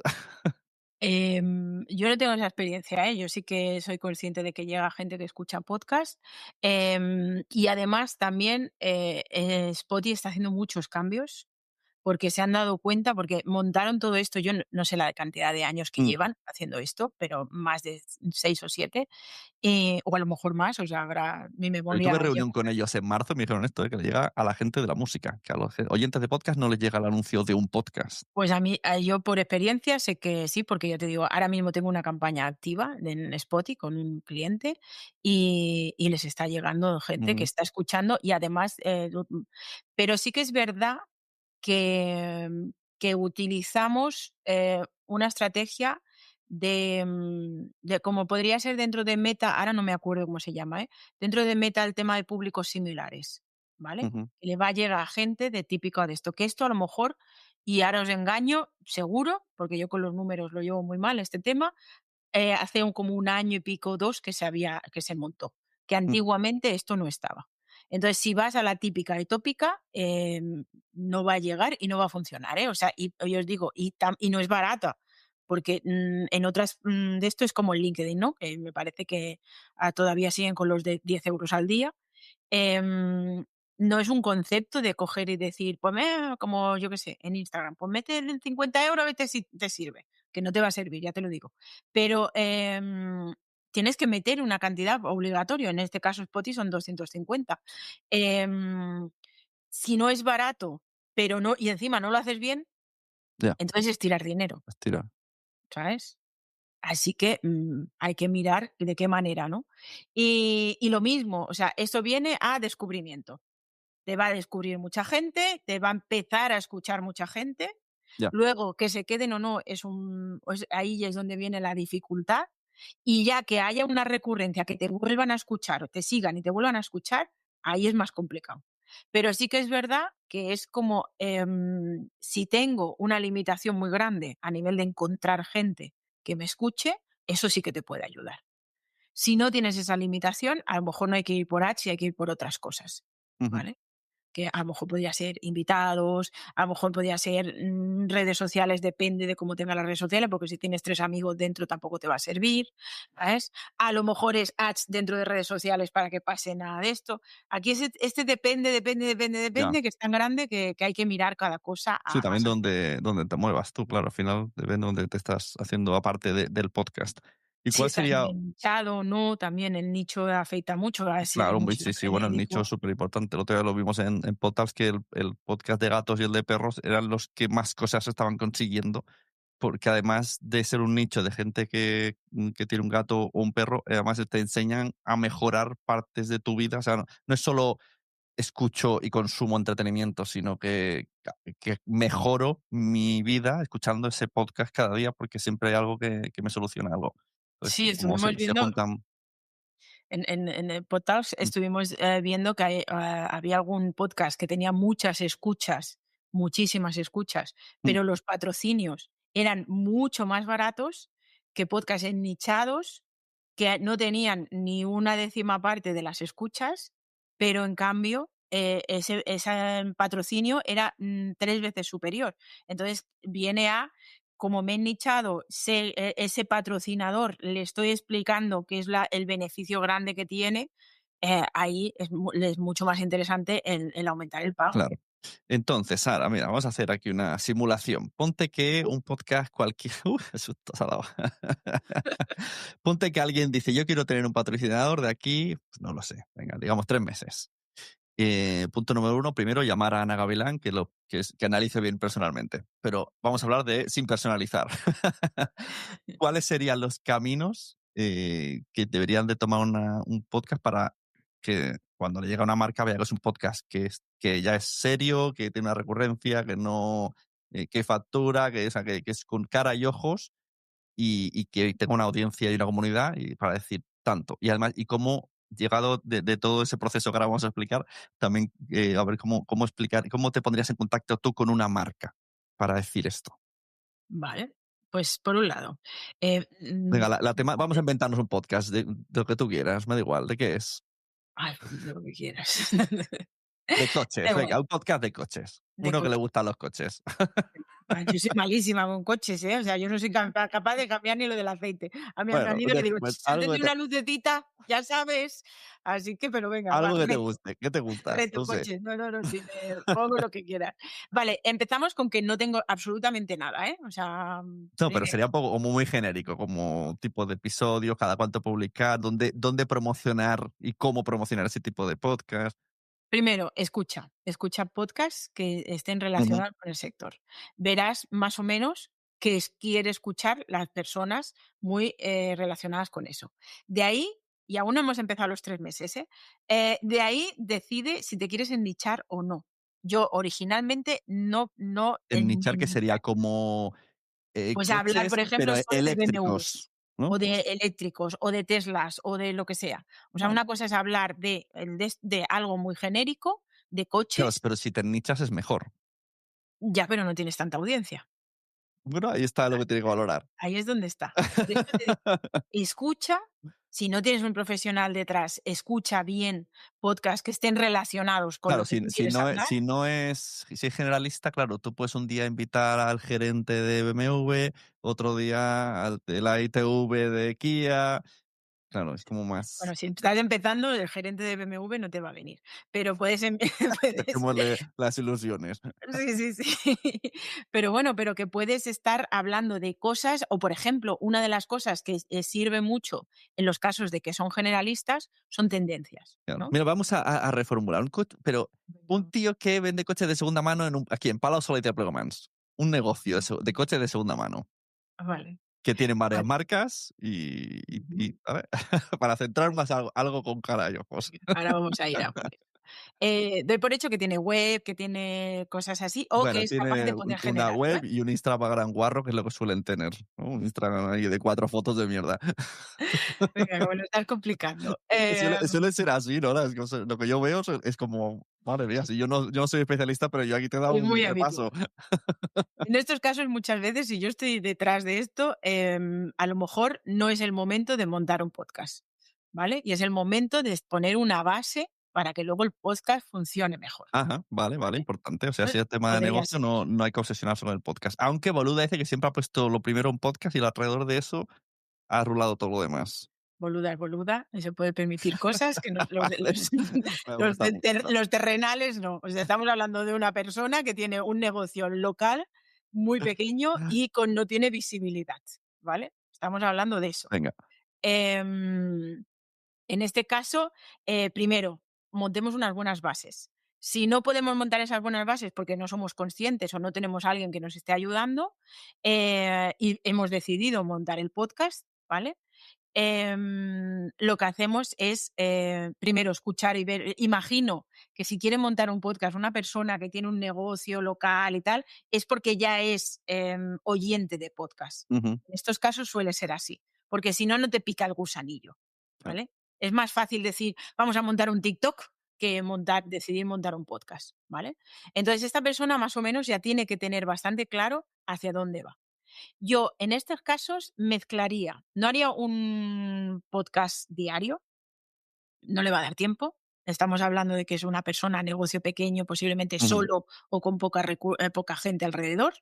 Yo no tengo esa experiencia, ¿eh? Yo sí que soy consciente de que llega gente que escucha podcast, y además también, Spotify está haciendo muchos cambios, porque se han dado cuenta, porque montaron todo esto, yo no sé la cantidad de años que Mm. llevan haciendo esto, pero más de 6 o 7, o a lo mejor más, o sea, habrá mi Pero yo tuve memoria llega. reunión con ellos en marzo y me dijeron esto, que le llega a la gente de la música, que a los oyentes de podcast no les llega el anuncio de un podcast. Pues a mí, yo por experiencia sé que sí, porque yo te digo, ahora mismo tengo una campaña activa en Spotify con un cliente y les está llegando gente que Ujú, está escuchando y además, pero sí que es verdad que, que utilizamos, una estrategia de como podría ser dentro de Meta, ahora no me acuerdo cómo se llama, dentro de Meta el tema de públicos similares, ¿vale? ujú, Que le va a llegar a gente de típico de esto, que esto a lo mejor, y ahora os engaño, seguro, porque yo con los números lo llevo muy mal este tema, hace como un año y pico, 2 que se montó, que mm, antiguamente esto no estaba. Entonces, si vas a la típica y tópica, no va a llegar y no va a funcionar, ¿eh? O sea, y os digo, y no es barata, porque, en otras, de esto es como el LinkedIn, ¿no? Que me parece que, todavía siguen con los de 10 € al día. Em, no es un concepto de coger y decir, pues como yo qué sé, en Instagram, pues mete 50 € a ver si te sirve, que no te va a servir, ya te lo digo. Pero tienes que meter una cantidad obligatoria, en este caso Spotify son 250. Em, si no es barato, pero no, y encima no lo haces bien, ya, entonces es tirar dinero, estira. ¿sabes? Así que, hay que mirar de qué manera, ¿no? Y lo mismo, o sea, eso viene a descubrimiento. Te va a descubrir mucha gente, te va a empezar a escuchar mucha gente. Ya. Luego, que se queden o no, ahí es donde viene la dificultad. Y ya que haya una recurrencia, que te vuelvan a escuchar o te sigan y te vuelvan a escuchar, ahí es más complicado. Pero sí que es verdad que es como, si tengo una limitación muy grande a nivel de encontrar gente que me escuche, eso sí que te puede ayudar. Si no tienes esa limitación, a lo mejor no hay que ir por ads y hay que ir por otras cosas, Ujú. ¿vale? que a lo mejor podría ser invitados, a lo mejor podría ser redes sociales, depende de cómo tengas las redes sociales, porque si tienes 3 amigos dentro tampoco te va a servir, ¿sabes? A lo mejor es ads dentro de redes sociales para que pase nada de esto. Aquí Ya. depende, que es tan grande que hay que mirar cada cosa Sí, a también más a donde te muevas tú, claro, al final depende de donde te estás haciendo aparte del podcast. ¿Y si cuál estás sería? bien nichado o no, también el nicho afecta mucho, si eres Claro, muy sí, solo sí, bueno, el nicho es genérico. súper importante. El otro día lo vimos en podcast que el podcast de gatos y el de perros eran los que más cosas estaban consiguiendo, porque además de ser un nicho de gente que tiene un gato o un perro, además te enseñan a mejorar partes de tu vida. O sea, no es solo escucho y consumo entretenimiento, sino que mejoro mi vida escuchando ese podcast cada día porque siempre hay algo que me soluciona algo. Entonces, Sí, como se, estuvimos se viendo juntan. en el podcast, Mm, estuvimos viendo que había algún podcast que tenía muchas escuchas, muchísimas escuchas, mm, pero los patrocinios eran mucho más baratos que podcasts nichados que no tenían ni una décima parte de las escuchas, pero en cambio ese patrocinio era 3 veces superior. Entonces viene a como me he nichado, sé, ese patrocinador, le estoy explicando qué es el beneficio grande que tiene, ahí es mucho más interesante el aumentar el pago. claro. Entonces, Sara, mira, vamos a hacer aquí una simulación. Ponte que un podcast cualquier... qué susto se ha dado. Ponte que alguien dice, yo quiero tener un patrocinador de aquí, pues no lo sé, venga, digamos 3 meses. Punto número 1, primero llamar a Ana Gavilán, que analice bien personalmente. Pero vamos a hablar de sin personalizar. ¿Cuáles serían los caminos que deberían de tomar un podcast para que cuando le llega una marca vea que es un podcast que ya es serio, que tiene una recurrencia, que no que factura, o sea, que es con cara y ojos y que tenga una audiencia y una comunidad y para decir tanto. Y además, y cómo, llegado de todo ese proceso que ahora vamos a explicar, también a ver cómo explicar, cómo te pondrías en contacto tú con una marca para decir esto. Vale, pues por un lado, Venga, vamos a inventarnos un podcast de lo que tú quieras, me da igual, ¿de qué es? ay, lo que quieras. De coches, Da igual, venga, un podcast de coches. de Uno que le coche. gustan los coches. Yo soy malísima con coches, ¿eh? O sea, yo no soy capaz de cambiar ni lo del aceite. A mi Bueno, marido le digo: pues Antes de una lucecita, ya sabes". Así que, pero venga, va, algo que te reto. guste, ¿qué te gusta? Reto No sé. coches. No, no, no, dime, pongo lo que quieras. Vale, empezamos con que no tengo absolutamente nada, ¿eh? O sea, No, pero primero. sería un poco como muy genérico, como tipo de episodios, cada cuánto publicar, dónde promocionar y cómo promocionar ese tipo de podcast. Primero, escucha podcasts que estén Ujú. relacionados con el sector. Verás más o menos qué quiere escuchar las personas muy relacionadas con eso. De ahí, y aún no hemos empezado los 3 meses, ¿eh? De ahí decide si te quieres ennichar o no. Yo originalmente no Nichar, que sería ennichar. como Pues hablar, coches, por ejemplo, pero solo de eléctricos, BMWs, ¿no? o de eléctricos, o de Teslas, o de lo que sea. O sea, Vale. una cosa es hablar de algo muy genérico, de Claro, coches, pero si te nichas es mejor. ya, pero no tienes tanta audiencia. Bueno, ahí está lo que tiene que valorar. Ahí es donde está. Por eso te digo, escucha, si no tienes un profesional detrás, escucha bien podcasts que estén relacionados con Claro, lo que tú quieres hablar. si es generalista, claro, tú puedes un día invitar al gerente de BMW, otro día al de la ITV de Kia. Claro, es como Bueno, más si estás empezando, el gerente de BMW no te va a venir, pero puedes puedes dejémosle las ilusiones. sí, sí, sí. Pero bueno, pero que puedes estar hablando de cosas o, por ejemplo, una de las cosas que sirve mucho en los casos de que son generalistas son tendencias, Claro. ¿no? Mira, vamos a reformular pero un Venga. tío que vende coches de segunda mano aquí en Palau Solità y Plegamans. Un negocio de coches de segunda mano, Vale, que tiene varias vale. marcas Ujú. a ver, para centrar más algo con cara y ojos. Ahora vamos a ir a por eso. Doy por hecho que tiene web, que tiene cosas así, o que Bueno, es capaz tiene de poner una general, web ¿vale? y un Instagram guarro, que es lo que suelen tener, ¿no? Un Instagram ahí de 4 fotos de mierda. Venga, que me lo estás complicando. Suele ser así, ¿no? Lo que yo veo es como, madre mía, si yo no soy especialista, pero yo aquí te he dado Es un muy habitual. repaso. En estos casos, muchas veces, si yo estoy detrás de esto, a lo mejor no es el momento de montar un podcast, ¿vale? Y es el momento de poner una base para que luego el podcast funcione mejor, Ajá, vale, vale, ¿vale? importante. O sea, si Entonces, es tema de podría negocio, ser. no hay que obsesionarse con el podcast. Aunque Boluda dice que siempre ha puesto lo primero un podcast y alrededor de eso ha rulado todo lo demás. Boluda es boluda y se puede permitir cosas que los, Vale, me gusta mucho. los terrenales no. O sea, estamos hablando de una persona que tiene un negocio local muy pequeño y no tiene visibilidad, ¿vale? Estamos hablando de eso. Venga. Em, en este caso, primero, montemos unas buenas bases. Si no podemos montar esas buenas bases porque no somos conscientes o no tenemos a alguien que nos esté ayudando, y hemos decidido montar el podcast, ¿vale? Lo que hacemos es, primero escuchar y ver. Imagino que si quiere montar un podcast una persona que tiene un negocio local y tal, es porque ya es oyente de podcast. Ujú, En estos casos suele ser así, porque si no, no te pica el gusanillo, claro. ¿vale? Es más fácil decir, vamos a montar un TikTok que decidir montar un podcast, ¿vale? Entonces, esta persona más o menos ya tiene que tener bastante claro hacia dónde va. Yo, en estos casos, mezclaría. No haría un podcast diario, no le va a dar tiempo. Estamos hablando de que es una persona, negocio pequeño, posiblemente Ujú, solo o con poca gente alrededor,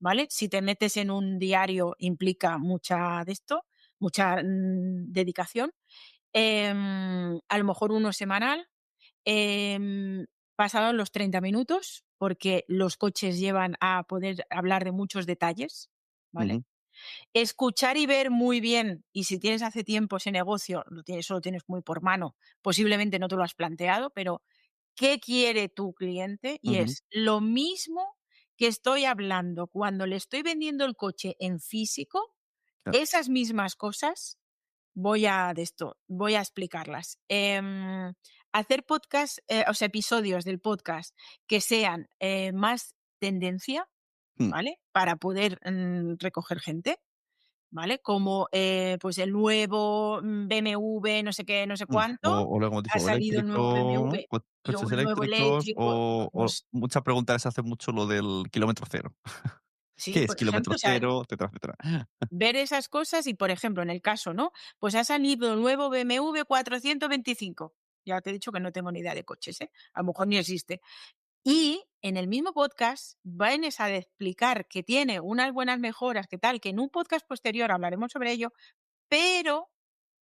¿vale? Si te metes en un diario implica mucha de esto, mucha dedicación. A lo mejor uno semanal, pasados los 30 minutos, porque los coches llevan a poder hablar de muchos detalles, ¿vale? ujú. Escuchar y ver muy bien, y si tienes hace tiempo ese negocio, eso lo tienes muy por mano, posiblemente no te lo has planteado, pero ¿qué quiere tu cliente? Y Ujú, es lo mismo que estoy hablando cuando le estoy vendiendo el coche en físico, claro. esas mismas cosas voy a explicarlas. Hacer podcast, o sea, episodios del podcast que sean más tendencia, Mm, ¿vale? Para poder recoger gente. ¿Vale? Como, pues el nuevo, BMW, no sé qué, no sé cuánto, O luego, como has ha dicho, o salido el nuevo eléctrico, ¿no? BMW y luego Coches el nuevo eléctricos eléctrico, o pues mucha pregunta se hace mucho lo del kilómetro cero. sí, ¿Qué es por ejemplo, kilómetro o sea, cero? Etcétera, etcétera. ver esas cosas y, por ejemplo, en el caso, ¿no? Pues ha salido el nuevo BMW 425. Ya te he dicho que no tengo ni idea de coches, ¿eh? A lo mejor ni existe. Y en el mismo podcast vienes a explicar que tiene unas buenas mejoras, que tal, que en un podcast posterior hablaremos sobre ello, pero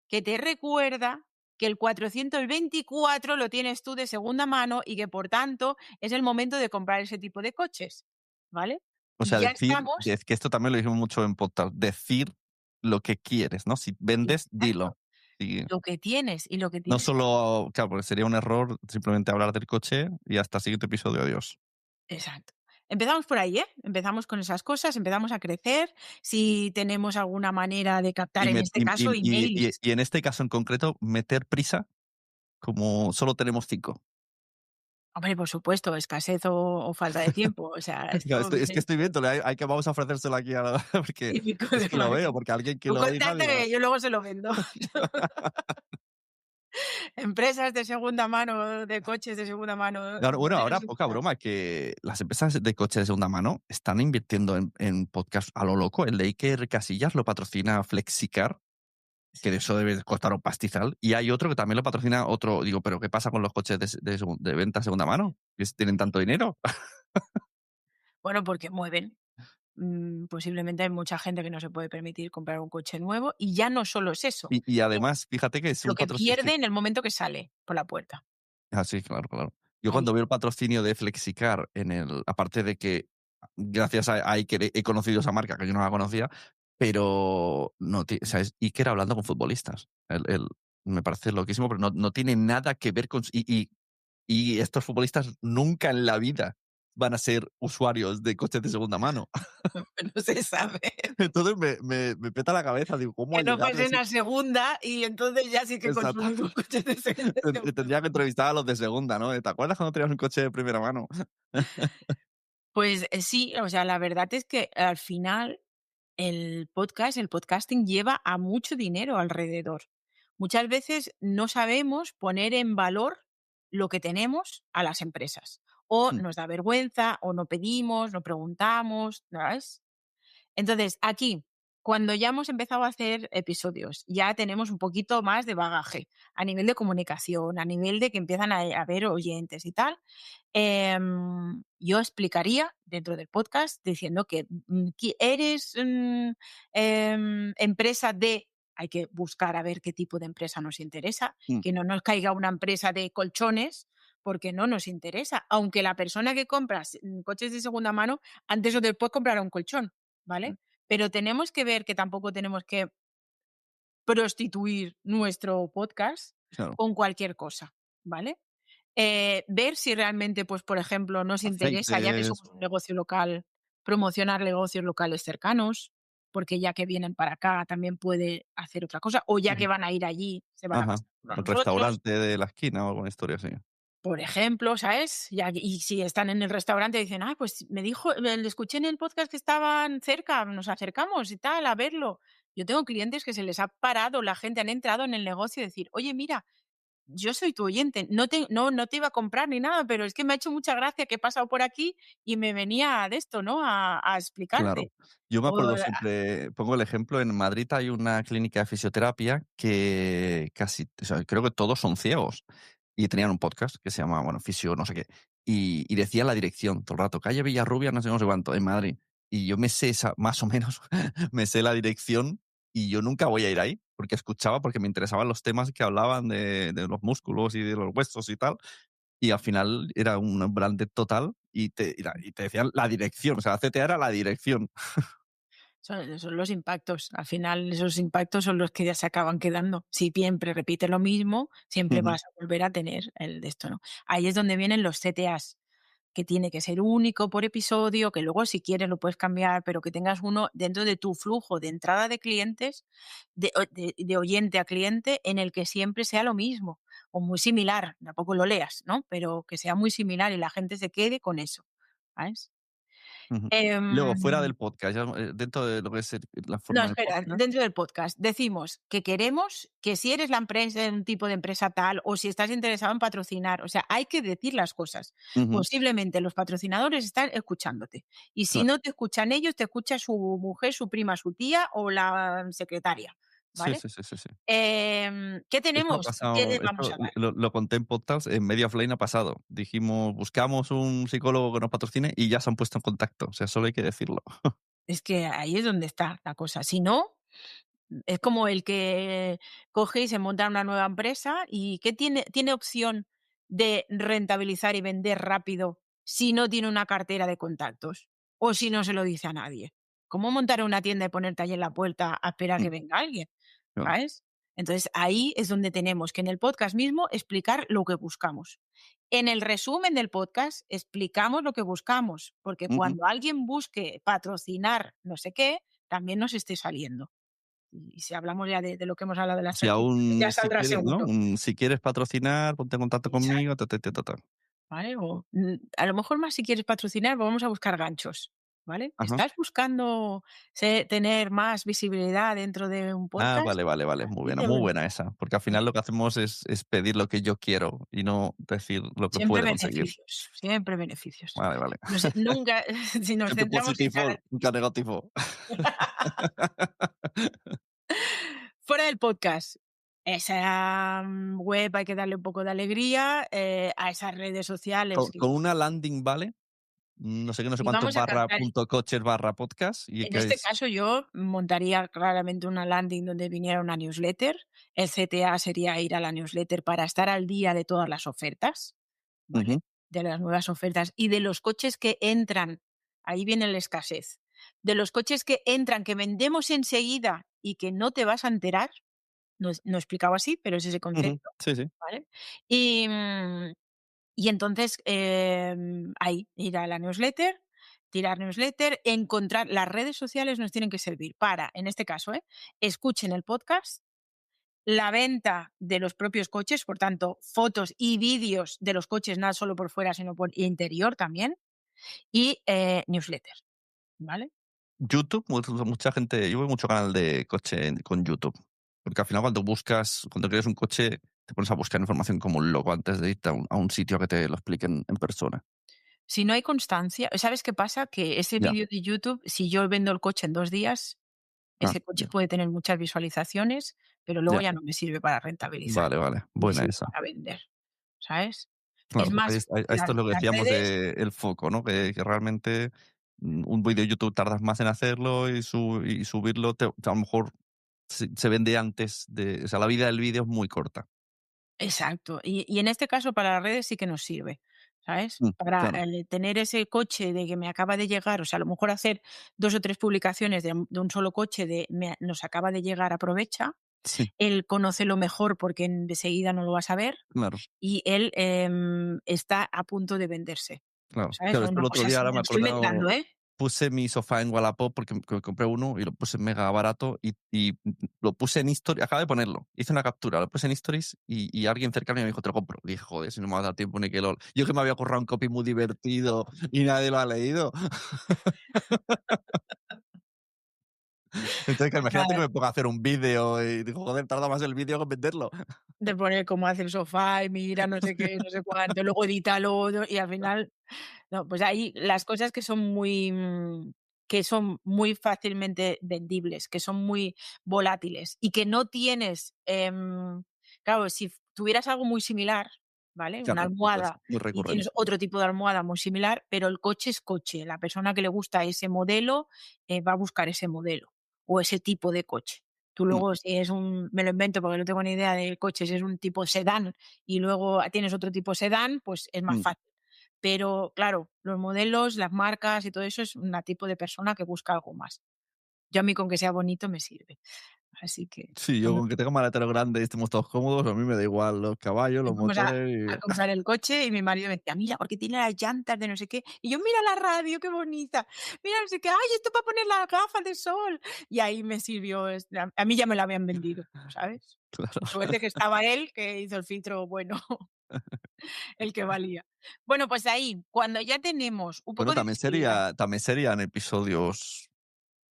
que te recuerda que el 424 lo tienes tú de segunda mano y que, por tanto, es el momento de comprar ese tipo de coches, ¿vale? O Y sea, ya decir, estamos es que esto también lo dijimos mucho en podcast, decir lo que quieres, ¿no? Si vendes, exacto, dilo. Sí. lo que tienes y lo que No tienes que solo, claro, porque sería un error simplemente hablar del coche y hasta el siguiente episodio, adiós. exacto. Empezamos por ahí, ¿eh? Empezamos con esas cosas, empezamos a crecer. Si tenemos alguna manera de captar, Y, en me- este caso, emails. y en este caso en concreto, meter prisa como solo tenemos 5. Hombre, por supuesto, escasez o falta de tiempo. O sea, Claro, esto es que estoy viéndole, hay que vamos a ofrecérselo aquí a la porque típico es de que lo veo, marketing. porque alguien que Tú lo oiga contacta diga que yo luego se lo vendo. Empresas de segunda mano, de coches de segunda mano, claro, bueno, poneros ahora en poca contacto. broma que las empresas de coches de segunda mano están invirtiendo en podcast a lo loco. El de Iker Casillas lo patrocina Flexicar, que de Sí. eso debe costar un pastizal. Y hay otro que también lo patrocina otro. Digo, ¿pero qué pasa con los coches de venta segunda mano? ¿Tienen tanto dinero? Bueno, porque mueven. Posiblemente hay mucha gente que no se puede permitir comprar un coche nuevo y ya no solo es eso, Y es además, fíjate que es lo un que patrocinio. pierde en el momento que sale por la puerta. Ah, sí, claro, claro. Yo Ahí cuando veo está. el patrocinio de Flexicar aparte de que gracias a Iker he conocido esa marca, que yo no la conocía, pero no, o sea, es Iker hablando con futbolistas. Me parece loquísimo, pero no tiene nada que ver con... Y estos futbolistas nunca en la vida van a ser usuarios de coches de segunda mano. No se sabe. Entonces me peta la cabeza, digo, ¿cómo ha Que no llegado pasen ese? a segunda y entonces ya sí que Exacto. consumimos coches de segunda. Tendría que entrevistar a los de segunda, ¿no? ¿Te acuerdas cuando tenías un coche de primera mano? Pues, sí, o sea, la verdad es que al final el podcasting lleva a mucho dinero alrededor. Muchas veces no sabemos poner en valor lo que tenemos a las empresas. O nos da vergüenza, o no pedimos, no preguntamos, ¿sabes? Entonces, aquí, cuando ya hemos empezado a hacer episodios, ya tenemos un poquito más de bagaje a nivel de comunicación, a nivel de que empiezan a haber oyentes y tal, yo explicaría dentro del podcast diciendo que eres empresa de, hay que buscar a ver qué tipo de empresa nos interesa, Mm, que no nos caiga una empresa de colchones porque no nos interesa, aunque la persona que compra coches de segunda mano antes o después comprará un colchón, mm, ¿vale? Pero tenemos que ver que tampoco tenemos que prostituir nuestro podcast claro. con cualquier cosa, ¿vale? Ver si realmente, pues, por ejemplo, nos interesa, ya que Aceites somos un o... negocio local, promocionar negocios locales cercanos, porque ya que vienen para acá también puede hacer otra cosa, o ya que Ujú. van a ir allí, se van a Ajá. pasar por El nosotros, restaurante de la esquina o alguna historia así. por ejemplo, ¿sabes? Y si están en el restaurante dicen: "Ah, pues me dijo, le escuché en el podcast que estaban cerca, nos acercamos y tal a verlo". Yo tengo clientes que se les ha parado la gente, han entrado en el negocio y decir: "Oye, mira, yo soy tu oyente, no te iba a comprar ni nada, pero es que me ha hecho mucha gracia que he pasado por aquí y me venía de esto, ¿no? A Claro. explicarte". Yo me O acuerdo siempre, pongo el ejemplo, en Madrid hay una clínica de fisioterapia que casi, o sea, creo que todos son ciegos. Y tenían un podcast que se llama, bueno, Fisio no sé qué. Y decía la dirección todo el rato, calle Villarrubia, no sé, no sé cuánto, en Madrid. Y yo me sé esa, más o menos, me sé la dirección y yo nunca voy a ir ahí, porque escuchaba, porque me interesaban los temas que hablaban de los músculos y de los huesos y tal. Y al final era un branded total y te decían la dirección, o sea, la CTA era la dirección. son los impactos. Al final, esos impactos son los que ya se acaban quedando. Si siempre repite lo mismo, siempre Ujú, vas a volver a tener el de esto, ¿no? Ahí es donde vienen los CTAs, que tiene que ser único por episodio, que luego si quieres lo puedes cambiar, pero que tengas uno dentro de tu flujo de entrada de clientes, de oyente a cliente, en el que siempre sea lo mismo o muy similar. Tampoco lo leas, ¿no? Pero que sea muy similar y la gente se quede con eso, ¿sabes? ujú. Luego, fuera Em, del podcast, ya, dentro de lo que es la no, forma del espera, podcast. dentro del podcast decimos que queremos que si eres la empresa, un tipo de empresa tal, o si estás interesado en patrocinar, o sea, hay que decir las cosas. Ujú, Posiblemente los patrocinadores están escuchándote. Y si claro. no te escuchan ellos, te escucha su mujer, su prima, su tía o la secretaria, Sí, ¿vale? sí, sí, sí, sí. ¿Qué Esto ha tenemos y qué pasado, les vamos esto a dar? lo conté en podcast, en Media Offline ha pasado. Dijimos, buscamos un psicólogo que nos patrocine y ya se han puesto en contacto. O sea, solo hay que decirlo. Es que ahí es donde está la cosa. Si no, es como el que coge y se monta una nueva empresa y ¿qué tiene opción de rentabilizar y vender rápido si no tiene una cartera de contactos o si no se lo dice a nadie? ¿Cómo montar una tienda y ponerte ahí en la puerta a esperar a Mm, que venga alguien? claro. ¿Sabes? Entonces ahí es donde tenemos que en el podcast mismo explicar lo que buscamos. En el resumen del podcast explicamos lo que buscamos, porque Ujú. cuando alguien busque patrocinar no sé qué, también nos esté saliendo. Y si hablamos ya de lo que hemos hablado de las Si certificaciones, ya aún, si saldrá quieres, ¿no? seguro. Si quieres patrocinar, ponte en contacto Exacto, conmigo, ta, ta, ta, ta, ta. ¿vale? O, a lo mejor más si quieres patrocinar, vamos a buscar ganchos, ¿vale? Ajá. ¿Estás buscando tener más visibilidad dentro de un Ah, podcast? vale, vale, vale. Ahí te Muy voy. buena esa. Porque al final lo que hacemos es pedir lo que yo quiero y no decir lo que puede conseguir. Siempre beneficios. Vale, vale. No sé, nunca, si nos Siempre centramos en positivo, ganar. nunca negativo. Fuera del podcast, esa web hay que darle un poco de alegría, a esas redes sociales Con una landing, ¿vale? No sé qué, no sé y cuántos vamos a barra cantar. punto coches barra podcast y En que este es... caso, yo montaría claramente una landing donde viniera una newsletter. El CTA sería ir a la newsletter para estar al día de todas las ofertas, ¿vale? Ujú, De las nuevas ofertas y de los coches que entran. Ahí viene la escasez. De los coches que entran, que vendemos enseguida y que no te vas a enterar. No explicado así, pero es ese ujú. concepto, Sí, sí. ¿vale? Y, y entonces, ahí, ir a la newsletter, tirar newsletter, encontrar las redes sociales nos tienen que servir para, en este caso, escuchen el podcast, la venta de los propios coches, por tanto, fotos y vídeos de los coches, no solo por fuera, sino por interior también, y newsletter, ¿vale? YouTube, mucha gente, yo veo mucho canal de coche con YouTube. Porque al final cuando buscas, cuando quieres un coche, te pones a buscar información como un loco antes de irte a un sitio a que te lo expliquen en persona. Si no hay constancia, ¿sabes qué pasa? Que ese Ya. vídeo de YouTube, si yo vendo el coche en 2 días, Ese coche ya. puede tener muchas visualizaciones, pero luego Ya. ya no me sirve para rentabilizar, Vale, vale. me Buena sirve esa. para vender, ¿sabes? Es Claro, porque más, esto las es lo que las decíamos redes de el foco, ¿no? Que realmente, un vídeo de YouTube tardas más en hacerlo y subirlo a lo mejor se vende antes de o sea, la vida del vídeo es muy corta. exacto. Y en este caso para las redes sí que nos sirve, ¿sabes? Para, Claro. tener ese coche de que me acaba de llegar, o sea, a lo mejor hacer 2 o 3 publicaciones de un solo coche de nos acaba de llegar, aprovecha. Sí, Él conoce lo mejor porque de seguida no lo vas a ver claro, y él, está a punto de venderse, claro. ¿sabes? Claro, O esto una el otro cosa día, así, ahora me me he lo estoy inventando, acordado, ¿eh? puse mi sofá en Wallapop porque me compré uno y lo puse mega barato y lo puse en Stories, acabo de ponerlo, hice una captura, lo puse en Stories y alguien cercano me dijo: "Te lo compro". Dije: "Joder, si no me va a dar tiempo ni que LOL". Yo que me había currado un copy muy divertido y nadie lo ha leído. Entonces, claro, imagínate que Nada, me ponga a hacer un vídeo y digo: "Joder, tarda más el vídeo que en venderlo". de poner cómo hace el sofá y mira no sé qué, no sé cuánto, luego edítalo, y al final no, pues ahí las cosas que son muy fácilmente vendibles, que son muy volátiles y que no tienes, claro, si tuvieras algo muy similar, ¿vale? Una Claro, esto es almohada muy y tienes recurrente. otro tipo de almohada muy similar, pero el coche es coche. La persona que le gusta ese modelo, va a buscar ese modelo o ese tipo de coche. Tú Mm, luego, si es me lo invento porque no tengo ni idea del coche, si es un tipo sedán y luego tienes otro tipo sedán, pues es más mm. fácil. Pero claro, los modelos, las marcas y todo eso es un tipo de persona que busca algo más. Yo a mí con que sea bonito me sirve. Así que Sí, yo cuando con que tenga maletero grande y estemos todos cómodos, a mí me da igual los caballos, los fuimos motores a y comprar el coche y mi marido me decía: "Mira, porque tiene las llantas de no sé qué". Y yo: "Mira la radio, qué bonita. Mira no sé qué. Ay, esto para poner las gafas de sol". Y ahí me sirvió, a mí ya me lo habían vendido, ¿sabes? claro. Suerte que estaba él, que hizo el filtro bueno, el que valía. Bueno, pues ahí, cuando ya tenemos un Bueno, poco de visibilidad. también serían episodios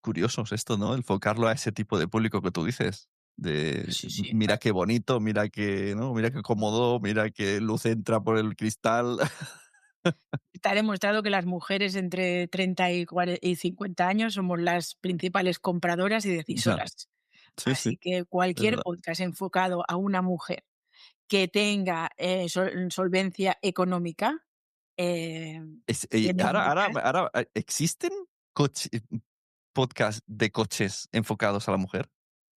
curiosos esto, ¿no? Enfocarlo a ese tipo de público que tú dices, de Sí, sí. mira qué bonito, mira qué, ¿no? Mira qué cómodo, mira qué luz entra por el cristal. Está demostrado que las mujeres entre 30 y 50 años somos las principales compradoras y Ya, decisoras. sí, sí, Así que es cualquier verdad. podcast enfocado a una mujer que tenga, solvencia económica, eh, tiene un podcast. Ahora, ¿existen coche podcast de coches enfocados a la mujer?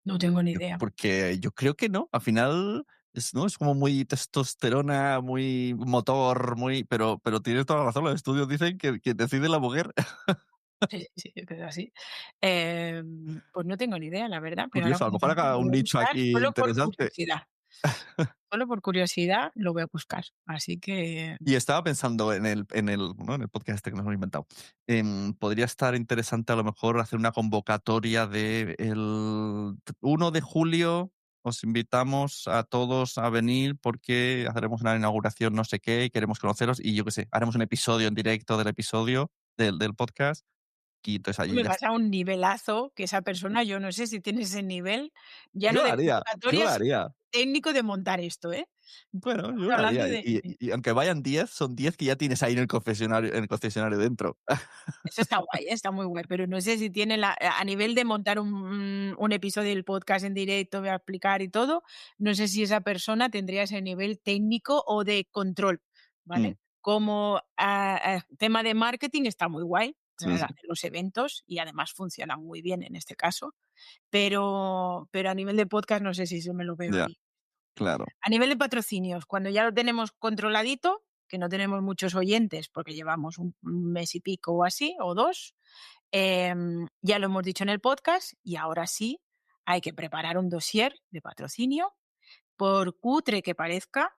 No tengo ni idea. Porque yo creo que no, al final es, ¿no? Es como muy testosterona, muy motor, muy pero tienes toda la razón, los estudios dicen que decide la mujer. Sí, sí, sí, pero así. Pues no tengo ni idea, la verdad, pero ahora Curioso, a lo cuando mejor haga lo un voy a nicho buscar aquí solo por interesante. curiosidad. Solo por curiosidad lo voy a buscar. Así que Y estaba pensando ¿no? En el podcast este que nos hemos inventado. Podría estar interesante a lo mejor hacer una convocatoria de el 1 de julio. Os invitamos a todos a venir porque haremos una inauguración no sé qué y queremos conoceros y yo qué sé, haremos un episodio en directo del episodio del podcast y entonces allí me ya vas está. a un nivelazo que esa persona, yo no sé si tiene ese nivel, ya Yo no lo de haría, yo convocatoria, lo sino haría. técnico de montar esto, ¿eh? Bueno, Estamos yo lo hablando haría. de Y aunque vayan 10 son 10 que ya tienes ahí en el concesionario dentro. eso está guay, está muy guay, pero no sé si tiene a nivel de montar un episodio del podcast en directo, voy a explicar y todo, no sé si esa persona tendría ese nivel técnico o de control, Mm, ¿vale? Como, tema de marketing está muy guay, sí, sí, hacer los eventos y además funciona muy bien en este caso, pero a nivel de podcast no sé si yo me lo veo ya, ahí. claro. A nivel de patrocinios, cuando ya lo tenemos controladito, que no tenemos muchos oyentes porque llevamos un mes y pico o así, o 2, ya lo hemos dicho en el podcast y ahora sí hay que preparar un dossier de patrocinio, por cutre que parezca,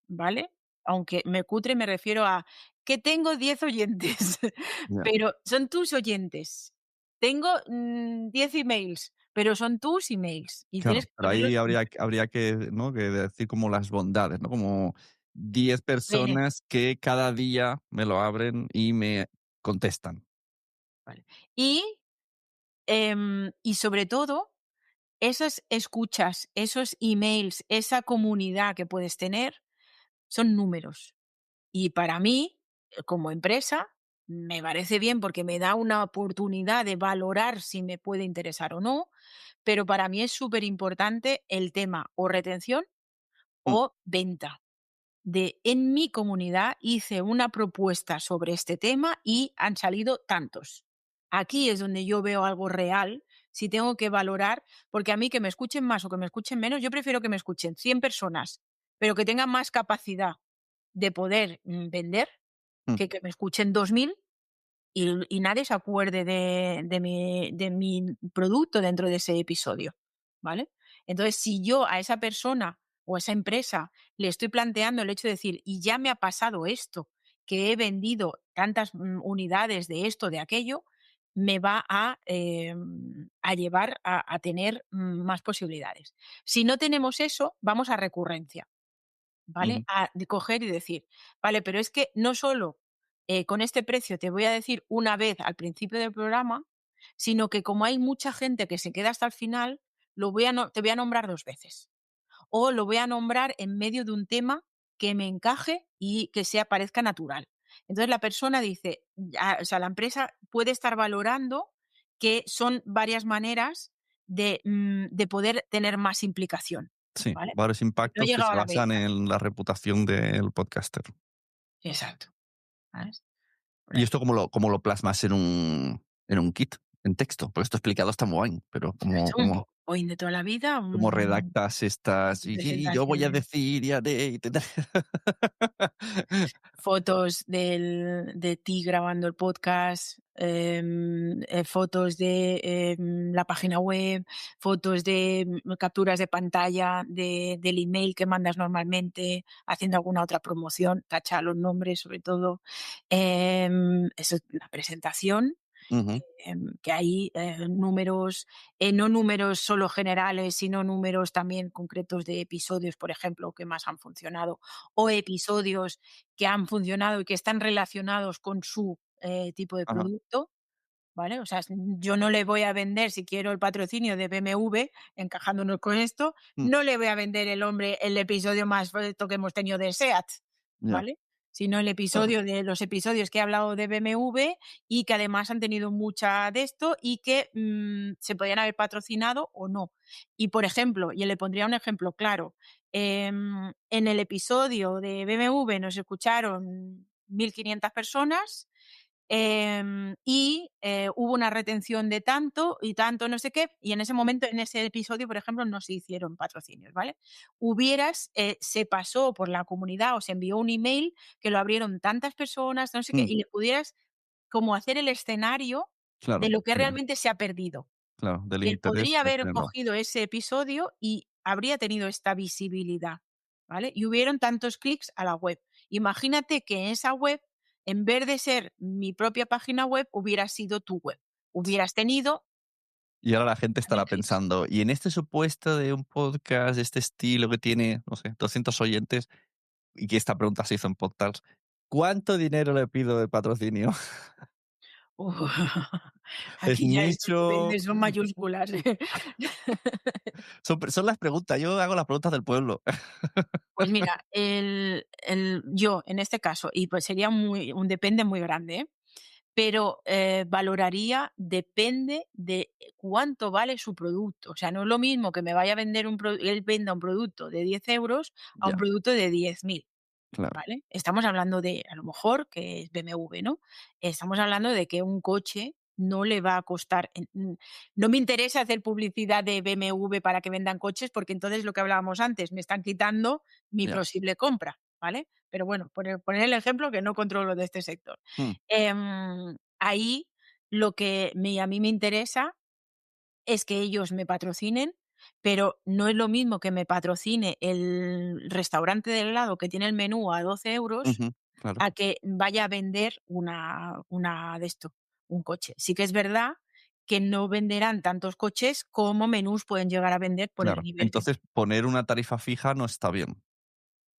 ¿vale? Aunque cutre me refiero a que tengo 10 oyentes, Ya. pero son tus oyentes. Tengo, 10 emails, pero son tus emails y tienes Claro, que pero ponerlos ahí en habría que, ¿no? Que decir como las bondades, ¿no? Como 10 orden, personas que cada día me lo abren y me contestan. ¿vale? Y sobre todo, esas escuchas, esos emails, esa comunidad que puedes tener, son números. Y para mí, como empresa, me parece bien porque me da una oportunidad de valorar si me puede interesar o no, pero para mí es súper importante el tema o retención Mm, o venta. En mi comunidad hice una propuesta sobre este tema y han salido tantos. Aquí es donde yo veo algo real, si tengo que valorar, porque a mí que me escuchen más o que me escuchen menos, yo prefiero que me escuchen 100 personas, pero que tengan más capacidad de poder vender, mm, que me escuchen 2000 y nadie se acuerde de mi producto dentro de ese episodio, ¿vale? Entonces, si yo a esa persona o a esa empresa le estoy planteando el hecho de decir: "Y ya me ha pasado esto, que he vendido tantas, unidades de esto, de aquello", me va a llevar a tener, más posibilidades. Si no tenemos eso, vamos a recurrencia. ¿Vale? ujú, De coger y decir, vale, pero es que no solo con este precio te voy a decir una vez al principio del programa, sino que como hay mucha gente que se queda hasta el final, te voy a nombrar 2 veces. O lo voy a nombrar en medio de un tema que me encaje y que sea parezca natural. Entonces la persona dice, o sea, la empresa puede estar valorando que son varias maneras de poder tener más implicación, sí, ¿vale? varios No he impactos que llegado se a la basan medida. en la reputación del podcaster. Exacto, ¿sabes? Por ¿Y ahí. esto cómo lo plasmas en un kit, en texto? Porque esto explicado está muy bien, pero Es ¿cómo un cómo PowerPoint de toda la vida, cómo redactas estas? Y yo voy a presentaciones, decir y haré y tendré. fotos de ti grabando el podcast, fotos de, la página web, fotos de, capturas de pantalla del email que mandas normalmente, haciendo alguna otra promoción, tacha los nombres sobre todo. Eso es la presentación. Ujú, Que hay números, no números solo generales, sino números también concretos de episodios, por ejemplo, que más han funcionado, o episodios que han funcionado y que están relacionados con su tipo de ajá, producto. ¿Vale? O sea, yo no le voy a vender, si quiero el patrocinio de BMW, encajándonos con esto, mm, no le voy a vender el episodio más feto que hemos tenido de SEAT, ya, ¿vale? Sino el claro, episodio de los episodios que he hablado de BMW y que además han tenido mucha de esto y que se podían haber patrocinado o no. Y por ejemplo, y le pondría un ejemplo claro, en el episodio de BMW nos escucharon 1500 personas, hubo una retención de tanto y tanto no sé qué, y en ese momento, en ese episodio, por ejemplo, no se hicieron patrocinios, ¿vale? Se pasó por la comunidad o se envió un email que lo abrieron tantas personas, no sé qué, mm, y le pudieras como hacer el escenario de claro, lo que del realmente se ha perdido. claro, del Y él interés podría de haber tenerlo. cogido ese episodio y habría tenido esta visibilidad, ¿vale? Y hubieron tantos clics a la web. Imagínate que en esa web, en vez de ser mi propia página web, hubiera sido tu web. Hubieras tenido Y ahora la gente mil estará clics. pensando, y en este supuesto de un podcast de este estilo que tiene, no sé, 200 oyentes, y que esta pregunta se hizo en podcast, ¿cuánto dinero le pido de patrocinio? ¿Es Aquí ya esto nicho? depende, son mayúsculas. Son las preguntas, yo hago las preguntas del pueblo. Pues mira, yo en este caso, y pues sería un depende muy grande, ¿eh? Pero, valoraría depende de cuánto vale su producto. O sea, no es lo mismo que me vaya a vender él venda un producto de 10 euros a un Ya, producto de 10.000, claro. ¿vale? Estamos hablando de, a lo mejor, que es BMW, ¿no? Estamos hablando de que un coche no le va a costar no me interesa hacer publicidad de BMW para que vendan coches, porque entonces lo que hablábamos antes, me están quitando mi Ya. posible compra, ¿vale? Pero bueno, poner el ejemplo que no controlo de este sector. Mm, Ahí lo que a mí me interesa es que ellos me patrocinen, pero no es lo mismo que me patrocine el restaurante del lado que tiene el menú a 12 euros ujú, claro, a que vaya a vender un coche. Sí que es verdad que no venderán tantos coches como menús pueden llegar a vender por el claro. nivel de Entonces, poner una tarifa fija no está bien,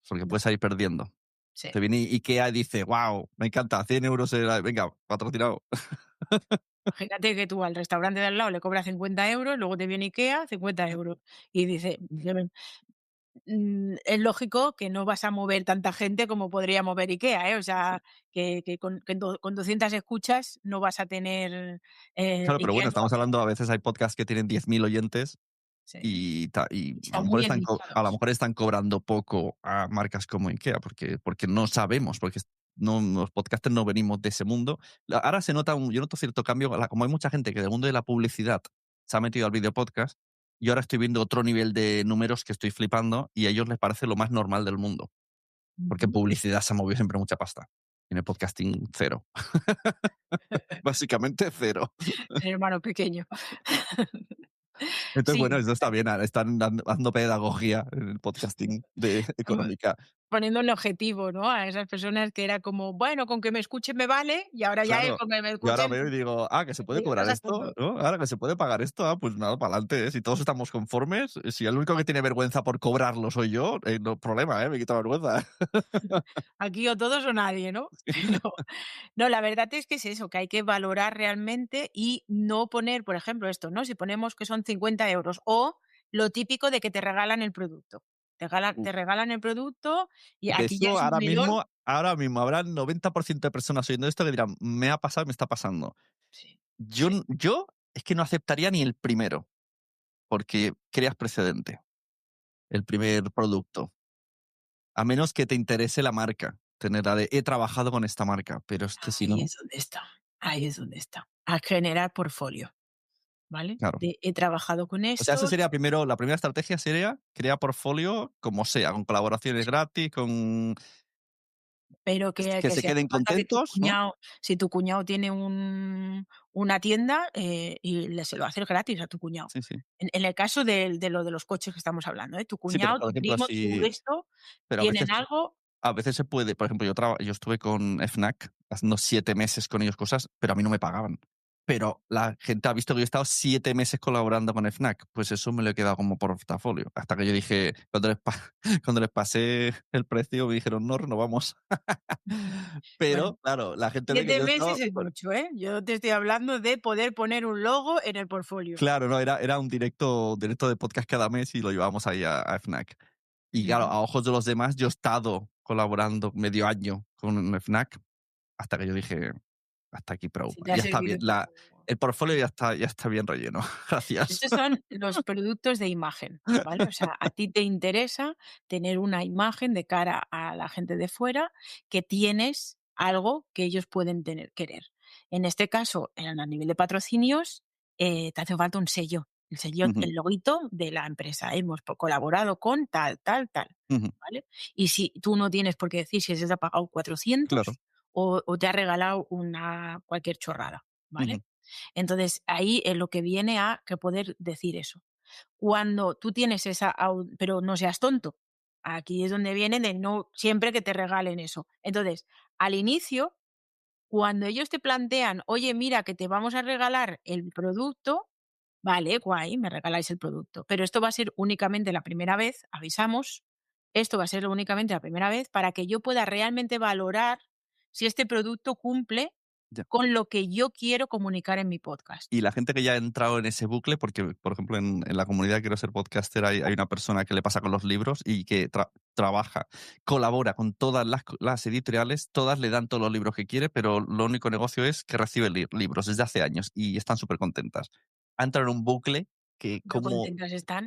porque no, puedes salir perdiendo. sí. Te viene IKEA y dice: "Guau, me encanta, 100 euros venga, patrocinado". Imagínate que tú al restaurante de al lado le cobras 50 euros, luego te viene IKEA, 50 euros, y dice, Es lógico que no vas a mover tanta gente como podría mover IKEA, ¿eh? O Sí. sea, que con 200 escuchas no vas a tener, Claro, pero IKEA bueno, no va a estamos hacer. hablando, a veces hay podcasts que tienen 10.000 oyentes Sí, y a lo están mejor muy a lo esnichados. mejor están cobrando poco a marcas como IKEA, porque no sabemos, porque no, los podcasters no venimos de ese mundo. Ahora se nota, yo noto cierto cambio, como hay mucha gente que del mundo de la publicidad se ha metido al video podcast, y ahora estoy viendo otro nivel de números que estoy flipando y a ellos les parece lo más normal del mundo, porque en Ujú. publicidad se ha movido siempre mucha pasta. En el podcasting, cero. Básicamente cero. El hermano pequeño. Entonces, Sí, bueno, eso está bien. Están dando pedagogía en el sí. podcasting de económica. Poniendo un objetivo, ¿no? A esas personas que era como, bueno, con que me escuchen me vale, y ahora ya es Claro. con que me Y ahora escuchen, veo y digo, que se puede cobrar estás a esto, tope. ¿no? Ahora que se puede pagar esto, pues nada, para adelante. Si todos estamos conformes, si el único que tiene vergüenza por cobrarlo soy yo, no problema, me quito la vergüenza. Aquí o todos o nadie, ¿no? Pero no, la verdad es que es eso, que hay que valorar realmente y no poner, por ejemplo, esto, ¿no? Si ponemos que son 50 euros o lo típico de que te regalan el producto. Te regalan el producto y Que aquí ya eso es un melón. ahora mismo habrá 90% de personas oyendo esto que dirán, me ha pasado, me está pasando. Sí, Yo, sí. yo es que no aceptaría ni el primero, porque creas precedente, el primer producto. A menos que te interese la marca, tener la de he trabajado con esta marca, pero es que si Ahí no, es donde está, ahí es donde está. A generar portfolio, ¿vale? claro. He trabajado con O sea, eso estos, sería primero, la primera estrategia sería crear portfolio como sea, con colaboraciones gratis, con pero que que se si hace queden falta que tu contentos, ¿no? cuñado si tu cuñado tiene una tienda, y le se lo haces gratis a tu cuñado. Sí, sí. En el caso de lo de los coches que estamos hablando, ¿eh? Tu Sí, pero cuñado, por tu ejemplo, primo, tu si esto, pero tienen algo. a veces se puede, por ejemplo, yo estuve con Fnac haciendo 7 meses con ellos cosas, pero a mí no me pagaban. Pero la gente ha visto que yo he estado 7 meses colaborando con Fnac, pues eso me lo he quedado como portafolio. Hasta que yo dije, cuando les pasé el precio, me dijeron: "No renovamos". Bueno, Pero, claro, la gente ve que 7 yo he meses estado es mucho, ¿eh? Yo te estoy hablando de poder poner un logo en el portfolio. claro, no, era un directo de podcast cada mes y lo llevábamos ahí a Fnac. Y claro, Ujú. a ojos de los demás, yo he estado colaborando medio año con Fnac hasta que yo dije: "Hasta aquí, Pro". Si te ha Ya está servido bien, poco. el portfolio ya está bien relleno. Gracias. Estos son los productos de imagen, ¿vale? O sea, a ti te interesa tener una imagen de cara a la gente de fuera que tienes algo que ellos pueden querer. En este caso, a nivel de patrocinios, te hace falta un sello, el sello, Ujú, el loguito de la empresa. Hemos colaborado con tal, tal, tal, ujú, ¿vale? Y si tú no tienes por qué decir si ese te ha pagado claro. 400 o te ha regalado cualquier chorrada, Ujú, ¿vale? Entonces, ahí es lo que viene a que poder decir eso. Cuando tú tienes pero no seas tonto. Aquí es donde viene de no siempre que te regalen eso. Entonces, al inicio, cuando ellos te plantean: "Oye, mira, que te vamos a regalar el producto", vale, guay, me regaláis el producto, pero esto va a ser únicamente la primera vez, avisamos, esto va a ser únicamente la primera vez para que yo pueda realmente valorar si este producto cumple ya. con lo que yo quiero comunicar en mi podcast. Y la gente que ya ha entrado en ese bucle, porque, por ejemplo, en la comunidad Quiero ser podcaster hay una persona que le pasa con los libros y que trabaja, colabora con todas las editoriales, todas le dan todos los libros que quiere, pero lo único negocio es que recibe libros desde hace años y están súper contentas. Ha entrado en un bucle que Pero como, contentas están.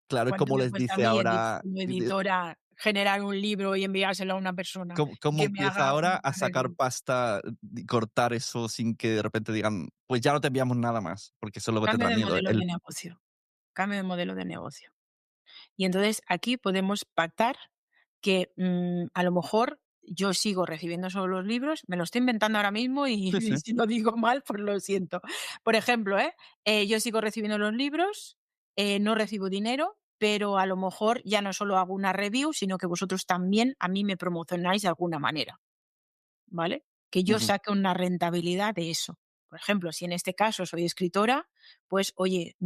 claro, es ¿Cuánto como me les cuesta a dice mí ahora, como editora generar un libro y enviárselo a una persona y cómo que me empieza haga ahora una a sacar review? pasta y cortar eso sin que de repente digan, pues ya no te enviamos nada más, porque eso es lo que Cambio tendrá de miedo. modelo de negocio, cambio de modelo de negocio. Y entonces aquí podemos pactar que, a lo mejor yo sigo recibiendo solo los libros, me lo estoy inventando ahora mismo y Sí, sí. y si lo digo mal, pues lo siento. Por ejemplo, yo sigo recibiendo los libros, no recibo dinero, pero a lo mejor ya no solo hago una review, sino que vosotros también a mí me promocionáis de alguna manera. ¿Vale? Que yo Ujú, saque una rentabilidad de eso. Por ejemplo, si en este caso soy escritora, pues oye,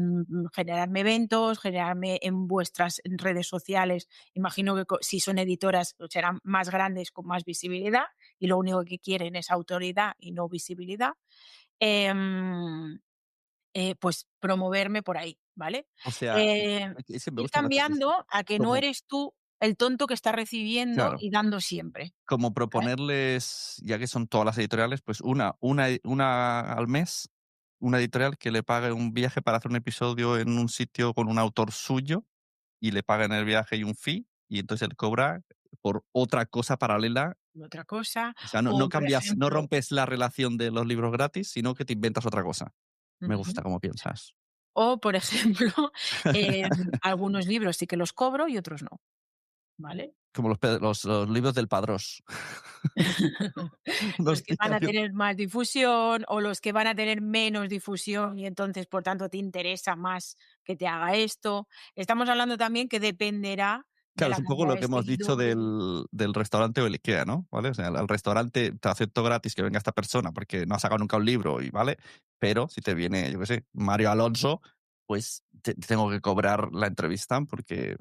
generarme eventos, generarme en vuestras redes sociales. Imagino que si son editoras pues serán más grandes con más visibilidad y lo único que quieren es autoridad y no visibilidad. Pues promoverme por ahí. ¿vale? O sea, Eh, es que me Ir gusta la frase esta. cambiando a que no Como eres tú el tonto que está recibiendo claro, y dando siempre, como ¿sabes? proponerles, ya que son todas las editoriales, pues una al mes, una editorial que le pague un viaje para hacer un episodio en un sitio con un autor suyo y le paguen el viaje y un fee, y entonces él cobra por otra cosa paralela. Otra cosa, O sea, no o por cambias, no ejemplo rompes la relación de los libros gratis, sino que te inventas otra cosa. Me ujú. gusta cómo piensas. O, por ejemplo, algunos libros sí que los cobro y otros no, ¿vale? Como los libros del Padrós. Los Los que van a diarios. tener más difusión o los que van a tener menos difusión y entonces, por tanto, te interesa más que te haga esto. Estamos hablando también que dependerá de Claro, es la un poco cantidad lo de que hemos dicho seguidores. del restaurante o el IKEA, ¿no? ¿Vale? O sea, al restaurante te acepto gratis que venga esta persona porque no ha sacado nunca un libro y vale, pero si te viene, yo qué sé, Mario Alonso, pues te tengo que cobrar la entrevista porque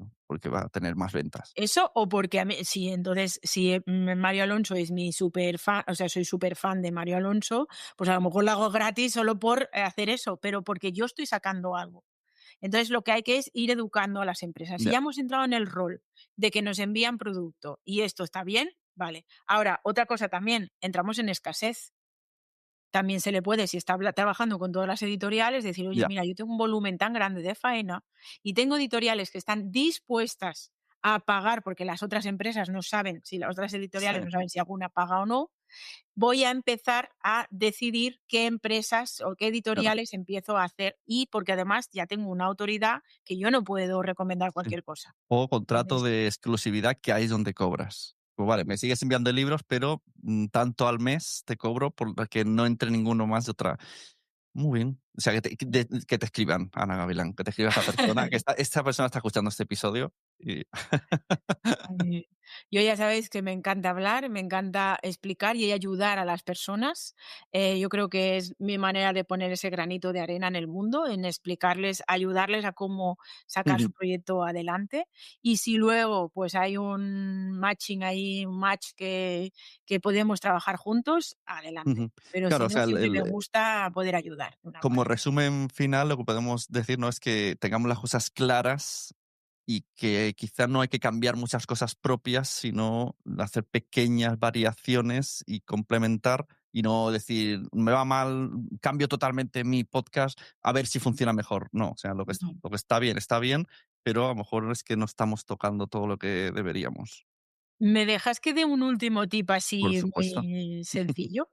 va a tener más ventas. Eso o porque a mí sí, entonces, si, Mario Alonso es mi super fan, o sea, soy súper fan de Mario Alonso, pues a lo mejor lo hago gratis solo por, hacer eso, pero porque yo estoy sacando algo. Entonces, lo que hay que es ir educando a las empresas. Si Ya, ya hemos entrado en el rol de que nos envían producto y esto está bien, vale. Ahora, otra cosa también, entramos en escasez. También se le puede, si está trabajando con todas las editoriales, decir, oye, ya, mira, yo tengo un volumen tan grande de faena y tengo editoriales que están dispuestas a pagar, porque las otras empresas no saben, si las otras editoriales sí, no saben si alguna paga o no, voy a empezar a decidir qué empresas o qué claro. editoriales empiezo a hacer y porque además ya tengo una autoridad que yo no puedo recomendar Sí. cualquier cosa. O contrato Entonces, de exclusividad que ahí es donde cobras. Pues vale, me sigues enviando libros, pero tanto al mes te cobro por la que no entre ninguno más de otra. Muy bien. O sea, que te escriban, Ana Gavilán, que te escriba esta persona, que esta persona está escuchando este episodio. Y... Ay, yo ya sabéis que me encanta hablar, me encanta explicar y ayudar a las personas. Yo creo que es mi manera de poner ese granito de arena en el mundo, en explicarles, ayudarles a cómo sacar su Ujú, proyecto adelante. Y si luego pues hay un matching ahí, un match que podemos trabajar juntos, adelante. ujú. Pero Claro, si o no, sea, siempre me gusta poder ayudar de una como manera. resumen final, lo que podemos decir no es que tengamos las cosas claras y que quizá no hay que cambiar muchas cosas propias, sino hacer pequeñas variaciones y complementar y no decir, me va mal, cambio totalmente mi podcast a ver si funciona mejor. No, o sea, Ujú. lo que está bien, pero a lo mejor es que no estamos tocando todo lo que deberíamos. ¿Me dejas que dé un último tip Por así supuesto. muy sencillo?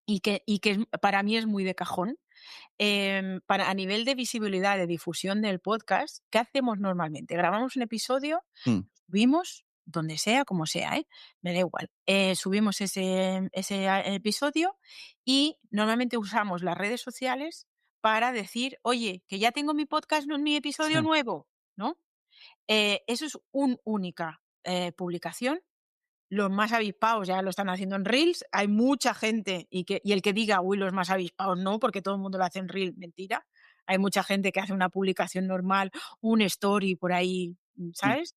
Y que para mí es muy de cajón. Para a nivel de visibilidad, de difusión del podcast, ¿qué hacemos normalmente? Grabamos un episodio, Mm, subimos donde sea, como sea, ¿eh? Me da igual. Subimos ese episodio y normalmente usamos las redes sociales para decir: "Oye, que ya tengo mi podcast, no mi episodio sí, nuevo", ¿no? Eso es un única, publicación. Los más avispados ya lo están haciendo en Reels. Hay mucha gente y el que diga: "Uy, los más avispados no, porque todo el mundo lo hace en Reels", mentira. Hay mucha gente que hace una publicación normal, un story por ahí, mm, ¿sabes?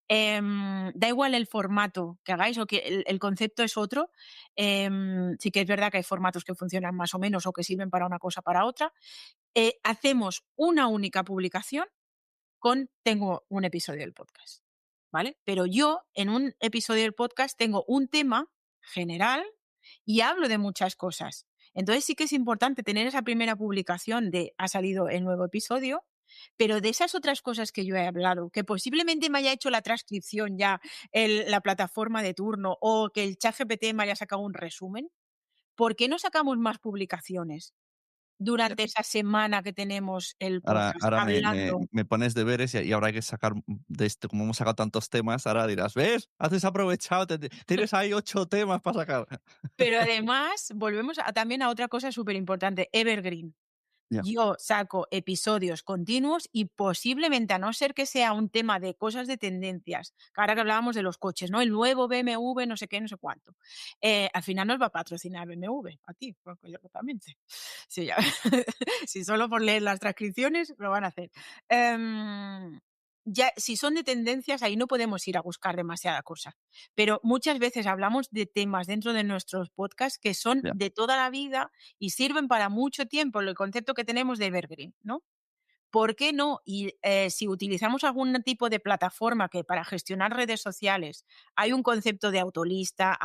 Da igual el formato que hagáis o que el concepto es otro. Sí que es verdad que hay formatos que funcionan más o menos o que sirven para una cosa, para otra. Hacemos una única publicación con tengo un episodio del podcast, ¿vale? Pero yo en un episodio del podcast tengo un tema general y hablo de muchas cosas. Entonces sí que es importante tener esa primera publicación de ha salido el nuevo episodio, pero de esas otras cosas que yo he hablado, que posiblemente me haya hecho la transcripción ya la plataforma de turno o que el chat GPT me haya sacado un resumen, ¿por qué no sacamos más publicaciones ya. durante esa semana que tenemos el Ahora, podcast ahora hablando? me pones deberes y ahora hay que sacar de esto, como hemos sacado tantos temas, ahora dirás, ¿ves? Has desaprovechado, tienes ahí 8 temas para sacar. Pero además, volvemos también a otra cosa superimportante, evergreen. Ya, Yo saco episodios continuos y posiblemente, a no ser que sea un tema de cosas de tendencias, que ahora que hablábamos de los coches, ¿no? El nuevo BMW, no sé qué, no sé cuánto. Al final nos va a patrocinar BMW, a ti, pues, lógicamente. Sí, ya. Si solo por leer las transcripciones lo van a hacer. Ya, si son de tendencias, ahí no podemos ir a buscar demasiada cosa. Pero muchas veces hablamos de temas dentro de nuestros podcasts que son ya. de toda la vida y sirven para mucho tiempo, el concepto que tenemos de evergreen, ¿no? ¿Por qué no? Y si utilizamos algún tipo de plataforma que para gestionar redes sociales hay un concepto de autolista,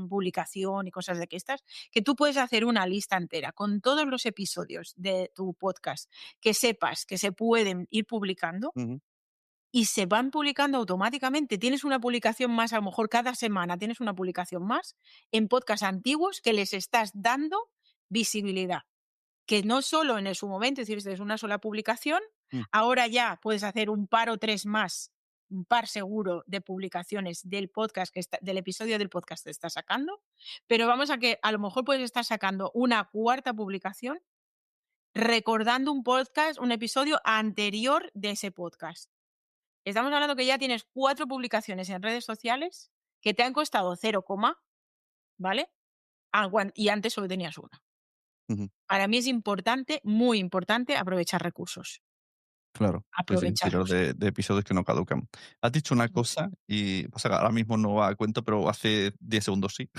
publicación y cosas de estas, que tú puedes hacer una lista entera con todos los episodios de tu podcast que sepas que se pueden ir publicando Ujú, y se van publicando automáticamente. Tienes una publicación más, a lo mejor cada semana tienes una publicación más en podcasts antiguos que les estás dando visibilidad. Que no solo en su momento hiciste una sola publicación, mm, ahora ya puedes hacer un par o 3 más, un par seguro de publicaciones del podcast del episodio del podcast que estás sacando, pero vamos a que a lo mejor puedes estar sacando una cuarta publicación recordando un podcast, un episodio anterior de ese podcast. Estamos hablando que ya tienes 4 publicaciones en redes sociales que te han costado 0, ¿vale? Y antes solo tenías una. ujú. Para mí es importante, muy importante, aprovechar recursos. Claro, sí, sí, tirar Aprovecharlos. de episodios que no caducan. Has dicho una Ujú, cosa y, o sea, ahora mismo no va a cuento, pero hace 10 segundos sí.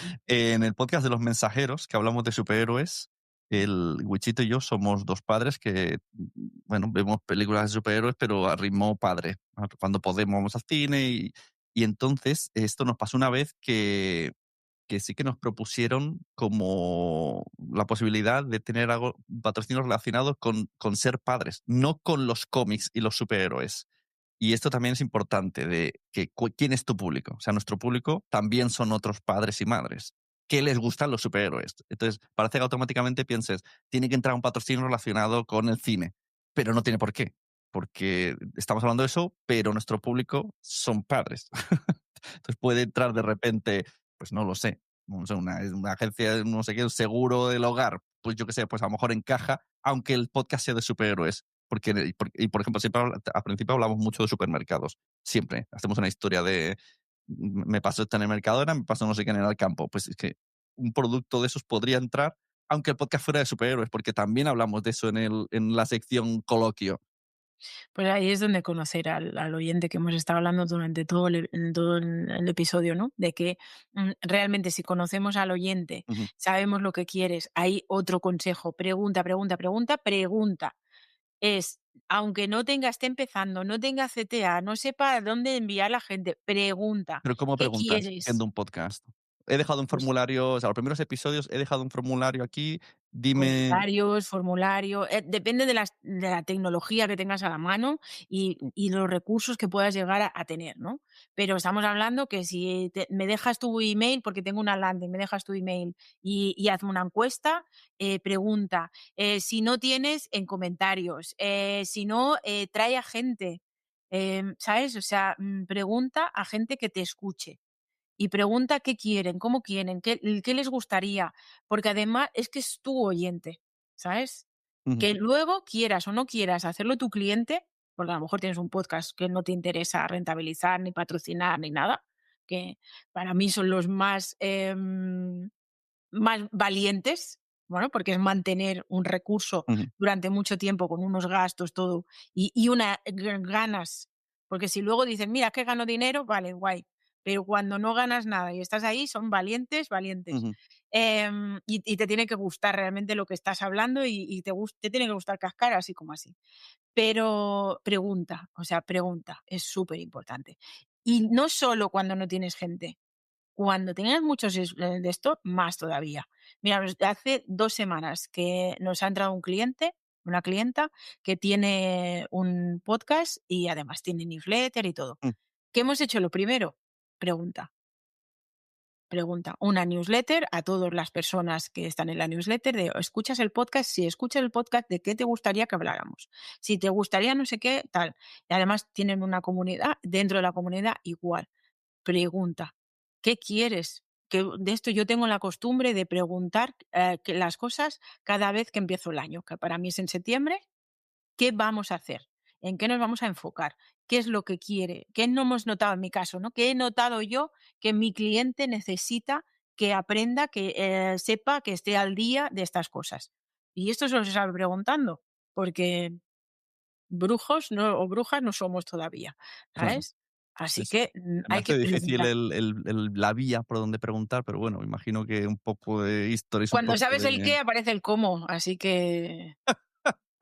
ujú, En el podcast de Los Mensajeros, que hablamos de superhéroes, ujú. el Wichito y yo somos 2 padres que, bueno, vemos películas de superhéroes, pero a ritmo padre. Cuando podemos vamos al cine y entonces esto nos pasó una vez que sí que nos propusieron como la posibilidad de tener algo, patrocinios relacionados con ser padres, no con los cómics y los superhéroes. Y esto también es importante, de que quién es tu público. O sea, nuestro público también son otros padres y madres. ¿Qué les gustan los superhéroes? Entonces, parece que automáticamente pienses, tiene que entrar un patrocinio relacionado con el cine, pero no tiene por qué, porque estamos hablando de eso, pero nuestro público son padres. Entonces puede entrar de repente, pues no lo sé, no sé, una agencia, no sé qué, un seguro del hogar, pues yo qué sé, pues a lo mejor encaja, aunque el podcast sea de superhéroes. Porque, por ejemplo, siempre al principio hablamos mucho de supermercados. Siempre hacemos una historia de me pasó esto en el Mercadona, me pasó no sé qué en el campo. Pues es que un producto de esos podría entrar, aunque el podcast fuera de superhéroes, porque también hablamos de eso en la sección coloquio. Pues ahí es donde conocer al oyente que hemos estado hablando durante todo el episodio, ¿no? De que, realmente si conocemos al oyente, Ujú. sabemos lo que quieres, hay otro consejo, pregunta, pregunta, pregunta, pregunta. Es, aunque no esté empezando, no tenga CTA, no sepa a dónde enviar a la gente, pregunta, Pero ¿cómo ¿qué preguntas quieres? siendo un podcast? He dejado un Pues formulario, o sea, los primeros episodios he dejado un formulario aquí, dime. comentarios, formulario, depende de la tecnología que tengas a la mano y los recursos que puedas llegar a tener, ¿no? Pero estamos hablando que si me dejas tu email, porque tengo una landing, me dejas tu email y hazme una encuesta, pregunta. Si no tienes, en comentarios. Si no, trae a gente, ¿sabes? O sea, pregunta a gente que te escuche y pregunta qué quieren, cómo quieren, qué les gustaría, porque además es que es tu oyente, ¿sabes? Ujú, Que luego quieras o no quieras hacerlo tu cliente, porque a lo mejor tienes un podcast que no te interesa rentabilizar, ni patrocinar, ni nada, que para mí son los más valientes, bueno, porque es mantener un recurso ujú, durante mucho tiempo con unos gastos, todo, y una ganas, porque si luego dices: "Mira, que gano dinero", vale, guay, pero cuando no ganas nada y estás ahí, son valientes, valientes. ujú, Y te tiene que gustar realmente lo que estás hablando y te tiene que gustar cascar así como así. Pero pregunta, o sea, pregunta, es súper importante. Y no solo cuando no tienes gente. Cuando tengas muchos de esto, más todavía. Mira, hace 2 semanas que nos ha entrado un cliente, una clienta, que tiene un podcast y además tiene newsletter y todo. mm, ¿Qué hemos hecho? Lo primero, pregunta. Pregunta, una newsletter a todas las personas que están en la newsletter de, ¿escuchas el podcast? Si escuchas el podcast, ¿de qué te gustaría que habláramos? Si te gustaría no sé qué, tal. Y además tienen una comunidad, dentro de la comunidad igual. Pregunta, ¿qué quieres? Que de esto yo tengo la costumbre de preguntar que las cosas cada vez que empiezo el año, que para mí es en septiembre. ¿Qué vamos a hacer? ¿En qué nos vamos a enfocar? ¿Qué es lo que quiere? ¿Qué no hemos notado en mi caso? ¿No? ¿Qué he notado yo que mi cliente necesita que aprenda, que sepa, que esté al día de estas cosas? Y esto se lo sabe preguntando, porque brujos no, o brujas no somos todavía, claro. ¿sabes? Sí, Así sí. que Me hay que hace difícil preguntar. la vía por donde preguntar, pero bueno, imagino que un poco de historia y un Cuando poco sabes el de. qué, aparece el cómo, así que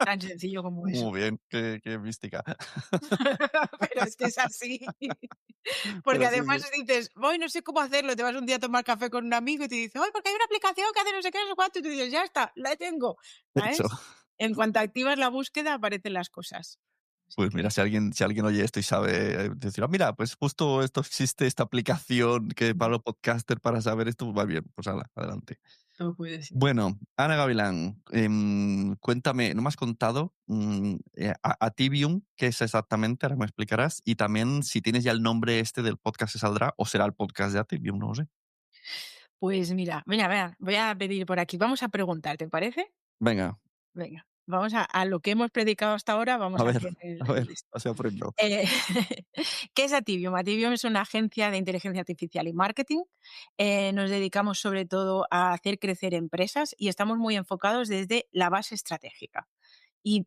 Tan sencillo como eso. Muy bien, qué mística. Pero es que es así. Porque Pero sí, además sí. dices: "Ay, no sé cómo hacerlo", te vas un día a tomar café con un amigo y te dice: "Ay, porque hay una aplicación que hace no sé qué, no sé cuánto", y tú dices: "Ya está, la tengo", Hecho. ¿sabes? En cuanto activas la búsqueda, aparecen las cosas. Así Pues mira, que si alguien oye esto y sabe, decir: "Ah, mira, pues justo esto existe, esta aplicación que para ujú, los podcasters para saber esto", pues va bien, pues hala, adelante. todo puede ser. Bueno, Ana Gavilán, cuéntame, no me has contado, Ativium, ¿qué es exactamente? Ahora me explicarás. Y también si tienes ya el nombre este del podcast que saldrá, o será el podcast de Ativium, no lo sé. Pues mira, voy a pedir por aquí, vamos a preguntar, ¿te parece? Venga, Venga, vamos a lo que hemos predicado hasta ahora, a vamos a ver, hacer a ver, el esto. así aprendo. Eh, ¿Qué es Ativium? Ativium es una agencia de inteligencia artificial y marketing. Nos dedicamos sobre todo a hacer crecer empresas y estamos muy enfocados desde la base estratégica y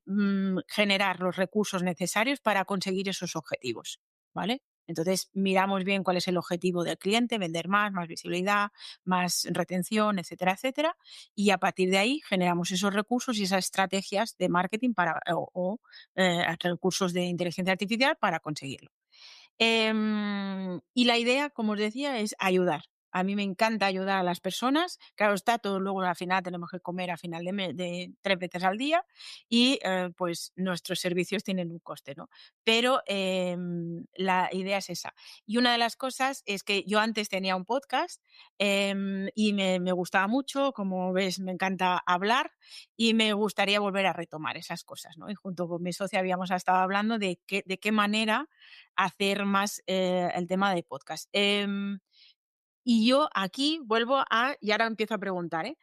generar los recursos necesarios para conseguir esos objetivos, ¿vale? Entonces, miramos bien cuál es el objetivo del cliente, vender más, más visibilidad, más retención, etcétera, etcétera. Y a partir de ahí generamos esos recursos y esas estrategias de marketing recursos de inteligencia artificial para conseguirlo. Y la idea, como os decía, es ayudar. A mí me encanta ayudar a las personas. Claro está, todos luego al final tenemos que comer a final de 3 veces al día y, pues, nuestros servicios tienen un coste, ¿no? Pero, la idea es esa. Y una de las cosas es que yo antes tenía un podcast, y me gustaba mucho, como ves, me encanta hablar y me gustaría volver a retomar esas cosas, ¿no? Y junto con mi socia habíamos estado hablando de qué manera hacer más el tema de podcast. Y yo aquí vuelvo y ahora empiezo a preguntar, ¿eh?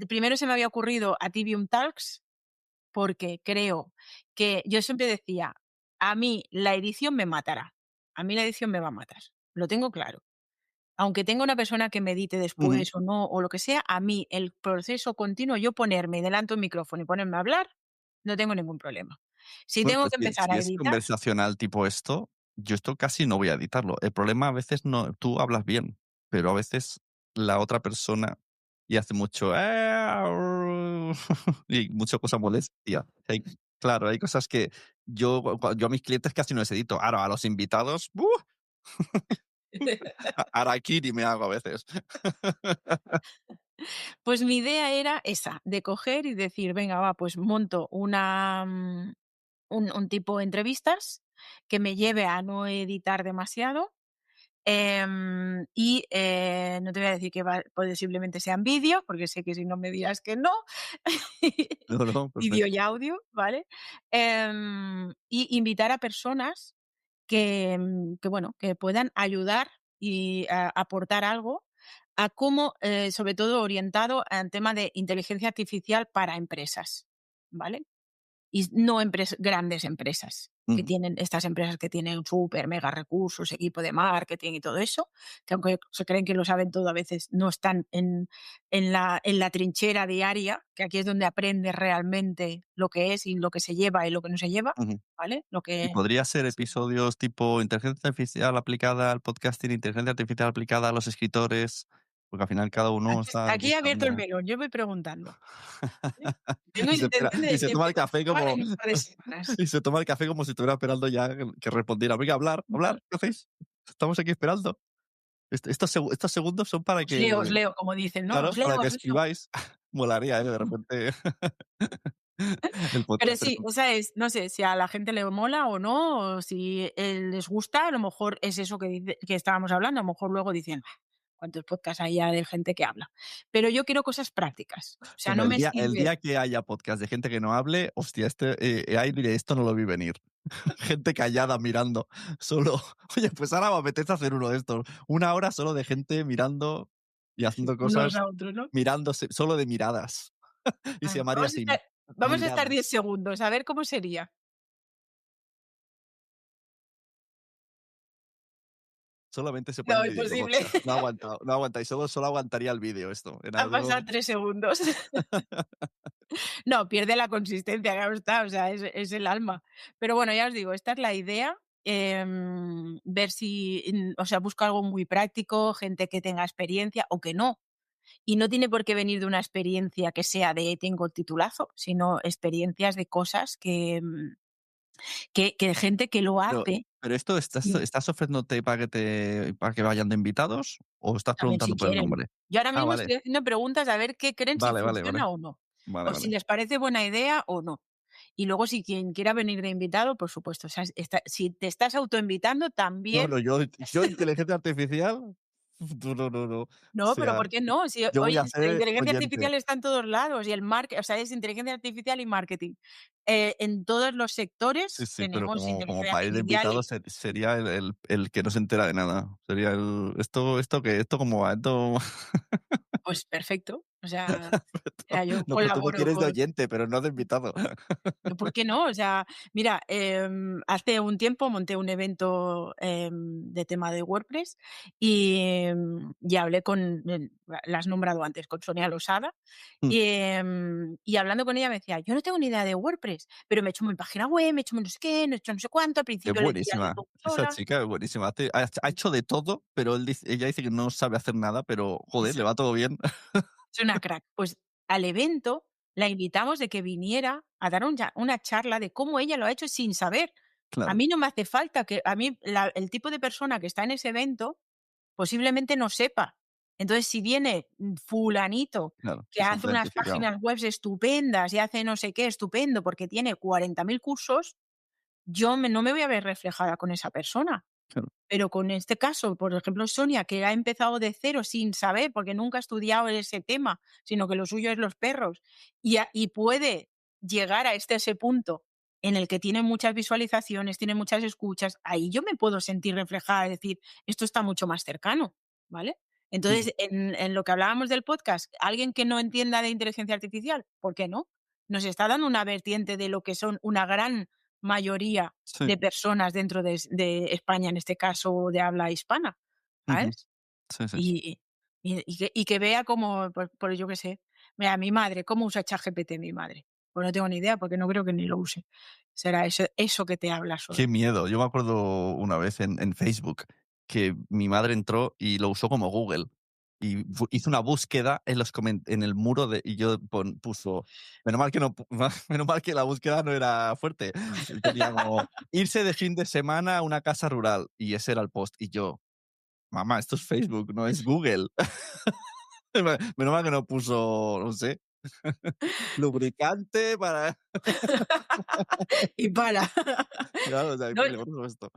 Primero se me había ocurrido Ativium Talks, porque creo que yo siempre decía, a mí la edición me matará, a mí la edición me va a matar, lo tengo claro. Aunque tenga una persona que me edite Ujú. después o no, o lo que sea, a mí el proceso continuo, yo ponerme delante de un micrófono y ponerme a hablar, no tengo ningún problema. Si Bueno, tengo pues que si, empezar si a es editar, conversacional tipo esto, yo esto casi no voy a editarlo. El problema a veces no, tú hablas bien, pero a veces la otra persona y hace mucho y mucha cosa molestia. Claro, hay cosas que yo a mis clientes casi no les edito. Ahora, a los invitados, Araquiri me hago a veces. pues mi idea era esa, de coger y decir, venga, va, pues monto un tipo de entrevistas que me lleve a no editar demasiado. No te voy a decir que posiblemente sean vídeos, porque sé que si no me dirás que no. No, no, Vídeo perfecto. y audio, ¿vale? Y invitar a personas que bueno, que puedan ayudar y aportar algo a cómo, sobre todo orientado al tema de inteligencia artificial para empresas, ¿vale? Y no grandes empresas, que Ujú, tienen estas empresas que tienen súper mega recursos, equipo de marketing y todo eso, que aunque se creen que lo saben todo, a veces no están en la trinchera diaria, que aquí es donde aprendes realmente lo que es y lo que se lleva y lo que no se lleva, ujú. ¿vale? Lo Y que podría ser episodios tipo inteligencia artificial aplicada al podcasting, inteligencia artificial aplicada a los escritores, porque al final cada uno está aquí he abierto el buscando. melón, yo voy preguntando, ¿vale? Tengo Y se espera, intención y de se de toma el empezar café a grabar como en un par de semanas. y se toma el café como si estuviera esperando ya que respondiera. Venga, hablar, hablar, ¿qué hacéis? Estamos aquí esperando. Estos segundos son para Os que, leo, como dicen, ¿no? claro, Os leo, para que os leo. escribáis. Molaría, de repente el Pero podcast. sí, esa es, no sé si a la gente le mola o no, o si, les gusta, a lo mejor es eso que estábamos hablando, a lo mejor luego dicen: "Ah, ¿cuántos podcasts hay ya de gente que habla?". Pero yo quiero cosas prácticas, o sea, Bueno, no el me día el sirve día que haya podcast de gente que no hable, hostia, ahí diré: "Esto no lo vi venir". Gente callada mirando, solo. Oye, pues ahora me apetece hacer uno de estos. Una hora solo de gente mirando y haciendo unos cosas, a otros, ¿no? mirándose, solo de miradas. Y se Ah, llamaría vamos a así, estar vamos a estar 10 miradas. segundos, a ver cómo sería. Solamente se No, pueden vídeo, o imposible. sea, no ha aguantado, no aguanta, y solo aguantaría el vídeo esto, en Han pasado audio 3 segundos. No, pierde la consistencia, claro está, o sea, es el alma. Pero bueno, ya os digo, esta es la idea, ver si, o sea, busco algo muy práctico, gente que tenga experiencia o que no. Y no tiene por qué venir de una experiencia que sea de tengo el titulazo, sino experiencias de cosas que gente que lo Pero hace pero esto, sin ¿estás ofreciéndote para que vayan de invitados o estás también si preguntando por el quieren. nombre? Yo ahora Ah, mismo vale. estoy haciendo preguntas a ver qué creen si Vale, vale, vale. funciona o no, Vale, o si vale. les parece buena idea o no. Y luego si quien quiera venir de invitado, por supuesto, o sea, si te estás autoinvitando No, también no, yo inteligencia artificial, tú no, no, no. O no, pero sea, ¿por qué no? Si yo voy oye, a la ser inteligencia oyente. artificial está en todos lados y el marketing, o sea, es inteligencia artificial y marketing. En todos los Sí, sectores sí, pero tenemos como inteligencia para ir de artificial invitado y sería el que no se entera de nada. Sería el ¿esto qué? ¿Esto cómo va? Esto pues perfecto. O sea, mira, yo no, pero tú me colaboro quieres de con oyente, pero no de invitado. ¿por qué no? O sea, mira, hace un tiempo monté un evento, de tema de WordPress y hablé con, la has nombrado antes, con Sonia Losada, Mm, y hablando con ella me decía: "Yo no tengo ni idea de WordPress, pero me he hecho mi página web, me he hecho mi no sé qué, me he hecho no sé cuánto". Al es principio le decía yo buenísima. todo Esa sola. chica es buenísima. Ha hecho de todo, pero ella dice que no sabe hacer nada, pero joder, le va todo bien. Es una crack. Pues al evento la invitamos de que viniera a dar una charla de cómo ella lo ha hecho sin saber. A Claro, mí no me hace falta que a mí el tipo de persona que está en ese evento posiblemente no sepa. Entonces, si viene fulanito claro, que se hace siente unas identificado. páginas webs estupendas y hace no sé qué estupendo porque tiene 40.000 cursos, no me voy a ver reflejada con esa persona. Claro, Pero con este caso, por ejemplo, Sonia, que ha empezado de cero sin saber, porque nunca ha estudiado ese tema, sino que lo suyo es los perros, y puede llegar a ese punto en el que tiene muchas visualizaciones, tiene muchas escuchas, ahí yo me puedo sentir reflejada y decir, esto está mucho más cercano, ¿vale? sí, sí. Entonces, en lo que hablábamos del podcast, alguien que no entienda de inteligencia artificial, ¿por qué no? Nos está dando una vertiente de lo que son una gran mayoría Sí, de personas dentro de España, en este caso de habla hispana, ujú. ¿sabes? Sí, sí. Y que vea cómo, pues yo qué sé, mira, mi madre, ¿cómo usa ChatGPT mi madre? Pues no tengo ni idea, porque no creo que ni lo use. Será eso que te habla Qué solo. miedo. Yo me acuerdo una vez en Facebook que mi madre entró y lo usó como Google. Y hizo una búsqueda en el muro y yo puso, menos mal que no, menos mal que la búsqueda no era fuerte. Él tenía como irse de fin de semana a una casa rural y ese era el post. Y yo, mamá, esto es Facebook, no es Google. Menos mal que no puso, no sé, lubricante para... Y para. Claro, o sea, No, ¿qué le puso esto?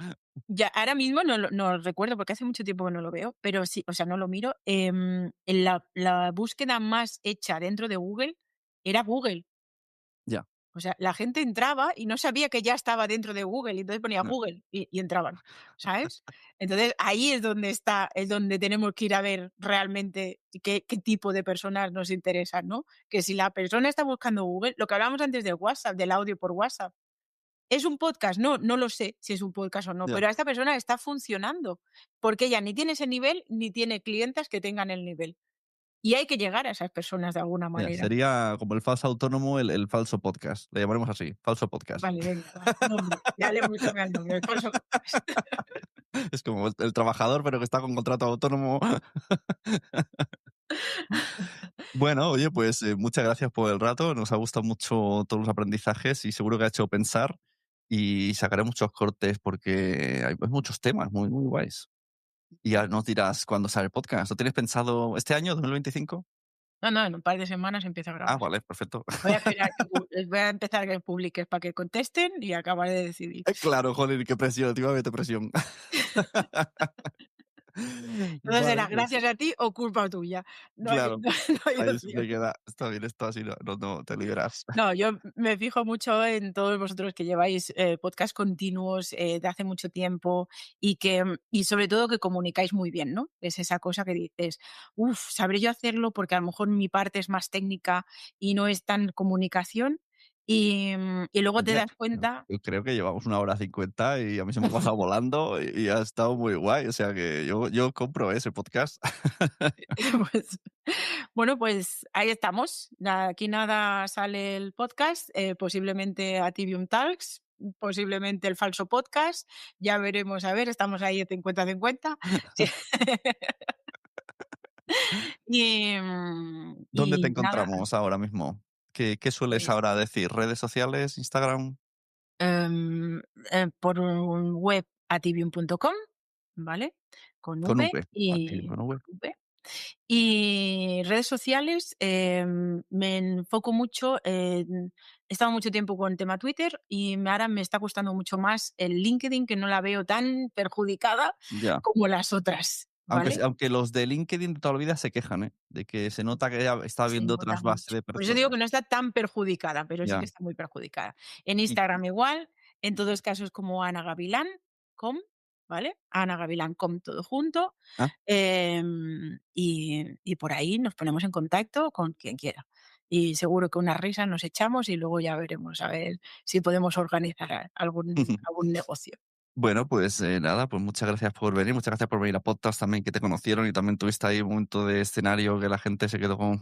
ya, ahora mismo no lo recuerdo, porque hace mucho tiempo que no lo veo, pero sí, o sea, no lo miro, en la búsqueda más hecha dentro de Google era Google. Ya. O sea, la gente entraba y no sabía que ya estaba dentro de Google, y entonces ponía No, Google y entraban, ¿sabes? Entonces, ahí es donde tenemos que ir a ver realmente qué tipo de personas nos interesan, ¿no? Que si la persona está buscando Google, lo que hablábamos antes de WhatsApp, del audio por WhatsApp, ¿es un podcast? No lo sé si es un podcast o no, ya. pero a esta persona está funcionando, porque ella ni tiene ese nivel, ni tiene clientes que tengan el nivel. Y hay que llegar a esas personas de alguna Ya, manera. sería como el falso autónomo, el falso podcast. Le llamaremos así, falso podcast. Vale, venga, va, nombre, ya le hemos cambiado el nombre, el falso podcast. Es como el trabajador, pero que está con contrato autónomo. Bueno, oye, pues muchas gracias por el rato. Nos ha gustado mucho todos los aprendizajes y seguro que ha hecho pensar y sacaré muchos cortes porque hay muchos temas muy, muy guays. Y ya nos dirás cuándo sale el podcast. ¿Lo tienes pensado este año, 2025? No, no, en un par de semanas empiezo a Ah, grabar. vale, perfecto. Voy a empezar a que publiques para que contesten y acabaré de decidir. Claro, joder, qué presión, últimamente presión. Entonces Vale, será pues gracias a ti o culpa tuya. No hay claro. no hay Ahí se opción. te queda. Está bien, esto así no te liberas. No, yo me fijo mucho en todos vosotros que lleváis, podcast continuos, de hace mucho tiempo y sobre todo que comunicáis muy bien, ¿no? Es esa cosa que dices: "Uf, ¿sabré yo hacerlo?", porque a lo mejor mi parte es más técnica y no es tan comunicación, y luego te Oye, das cuenta. yo creo que llevamos 1 hora 50 y a mí se me ha pasado volando y ha estado muy guay. O sea que yo compro ese podcast. Pues, bueno, pues ahí estamos. Aquí nada sale el podcast, posiblemente Ativium Talks, posiblemente el falso podcast. Ya veremos, a ver, estamos ahí en 50-50. Sí. ¿Dónde te Y nada, encontramos ahora mismo? ¿Qué sueles pues, ahora decir? ¿Redes sociales, Instagram? em, por un web ativium.com, ¿vale? Con Con V V. y Con V. V. Y redes sociales, me enfoco mucho he estado mucho tiempo con tema Twitter y ahora me está costando mucho más el LinkedIn, que no la veo tan perjudicada Ya. como las otras, ¿vale? Aunque los de LinkedIn de toda la vida se quejan, ¿eh? De que se nota que ya está Se habiendo nota trasvase mucho. de Por eso digo que personas. no está tan perjudicada, pero sí que Ya. está muy perjudicada. En Y Instagram igual, en todos casos como Ana Gavilán com, ¿vale? Ana Gavilán com todo junto, ah, y por ahí nos ponemos en contacto con quien quiera. Y seguro que unas risas nos echamos y luego ya veremos a ver si podemos organizar algún negocio. Bueno, pues, nada, pues muchas gracias por venir, muchas gracias por venir a podcast también, que te conocieron y también tuviste ahí un momento de escenario que la gente se quedó con: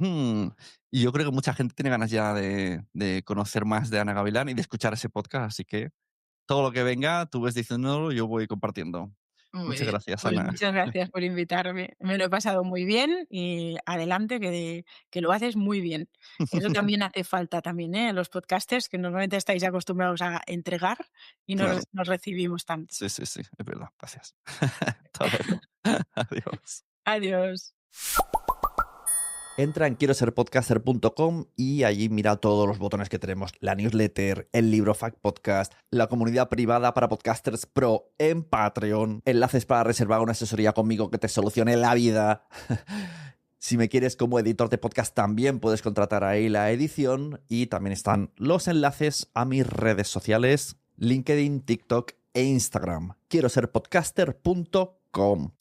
Y yo creo que mucha gente tiene ganas ya de conocer más de Ana Gavilán y de escuchar ese podcast, así que todo lo que venga, tú ves diciéndolo, yo voy compartiendo. Muy Muchas bien, gracias, pues Ana. muchas gracias por invitarme. Me lo he pasado muy bien y adelante que lo haces muy bien. Eso también hace falta también, ¿eh? Los podcasters que normalmente estáis acostumbrados a entregar y no Claro. nos recibimos tanto. Sí, sí, sí, es verdad. Gracias. Hasta luego. Adiós. Adiós. Entra en quiero ser podcaster.com y allí mira todos los botones que tenemos, la newsletter, el libro Fact Podcast, la comunidad privada para podcasters pro en Patreon, enlaces para reservar una asesoría conmigo que te solucione la vida. Si me quieres como editor de podcast también puedes contratar ahí la edición y también están los enlaces a mis redes sociales, LinkedIn, TikTok e Instagram. Quiero ser podcaster.com.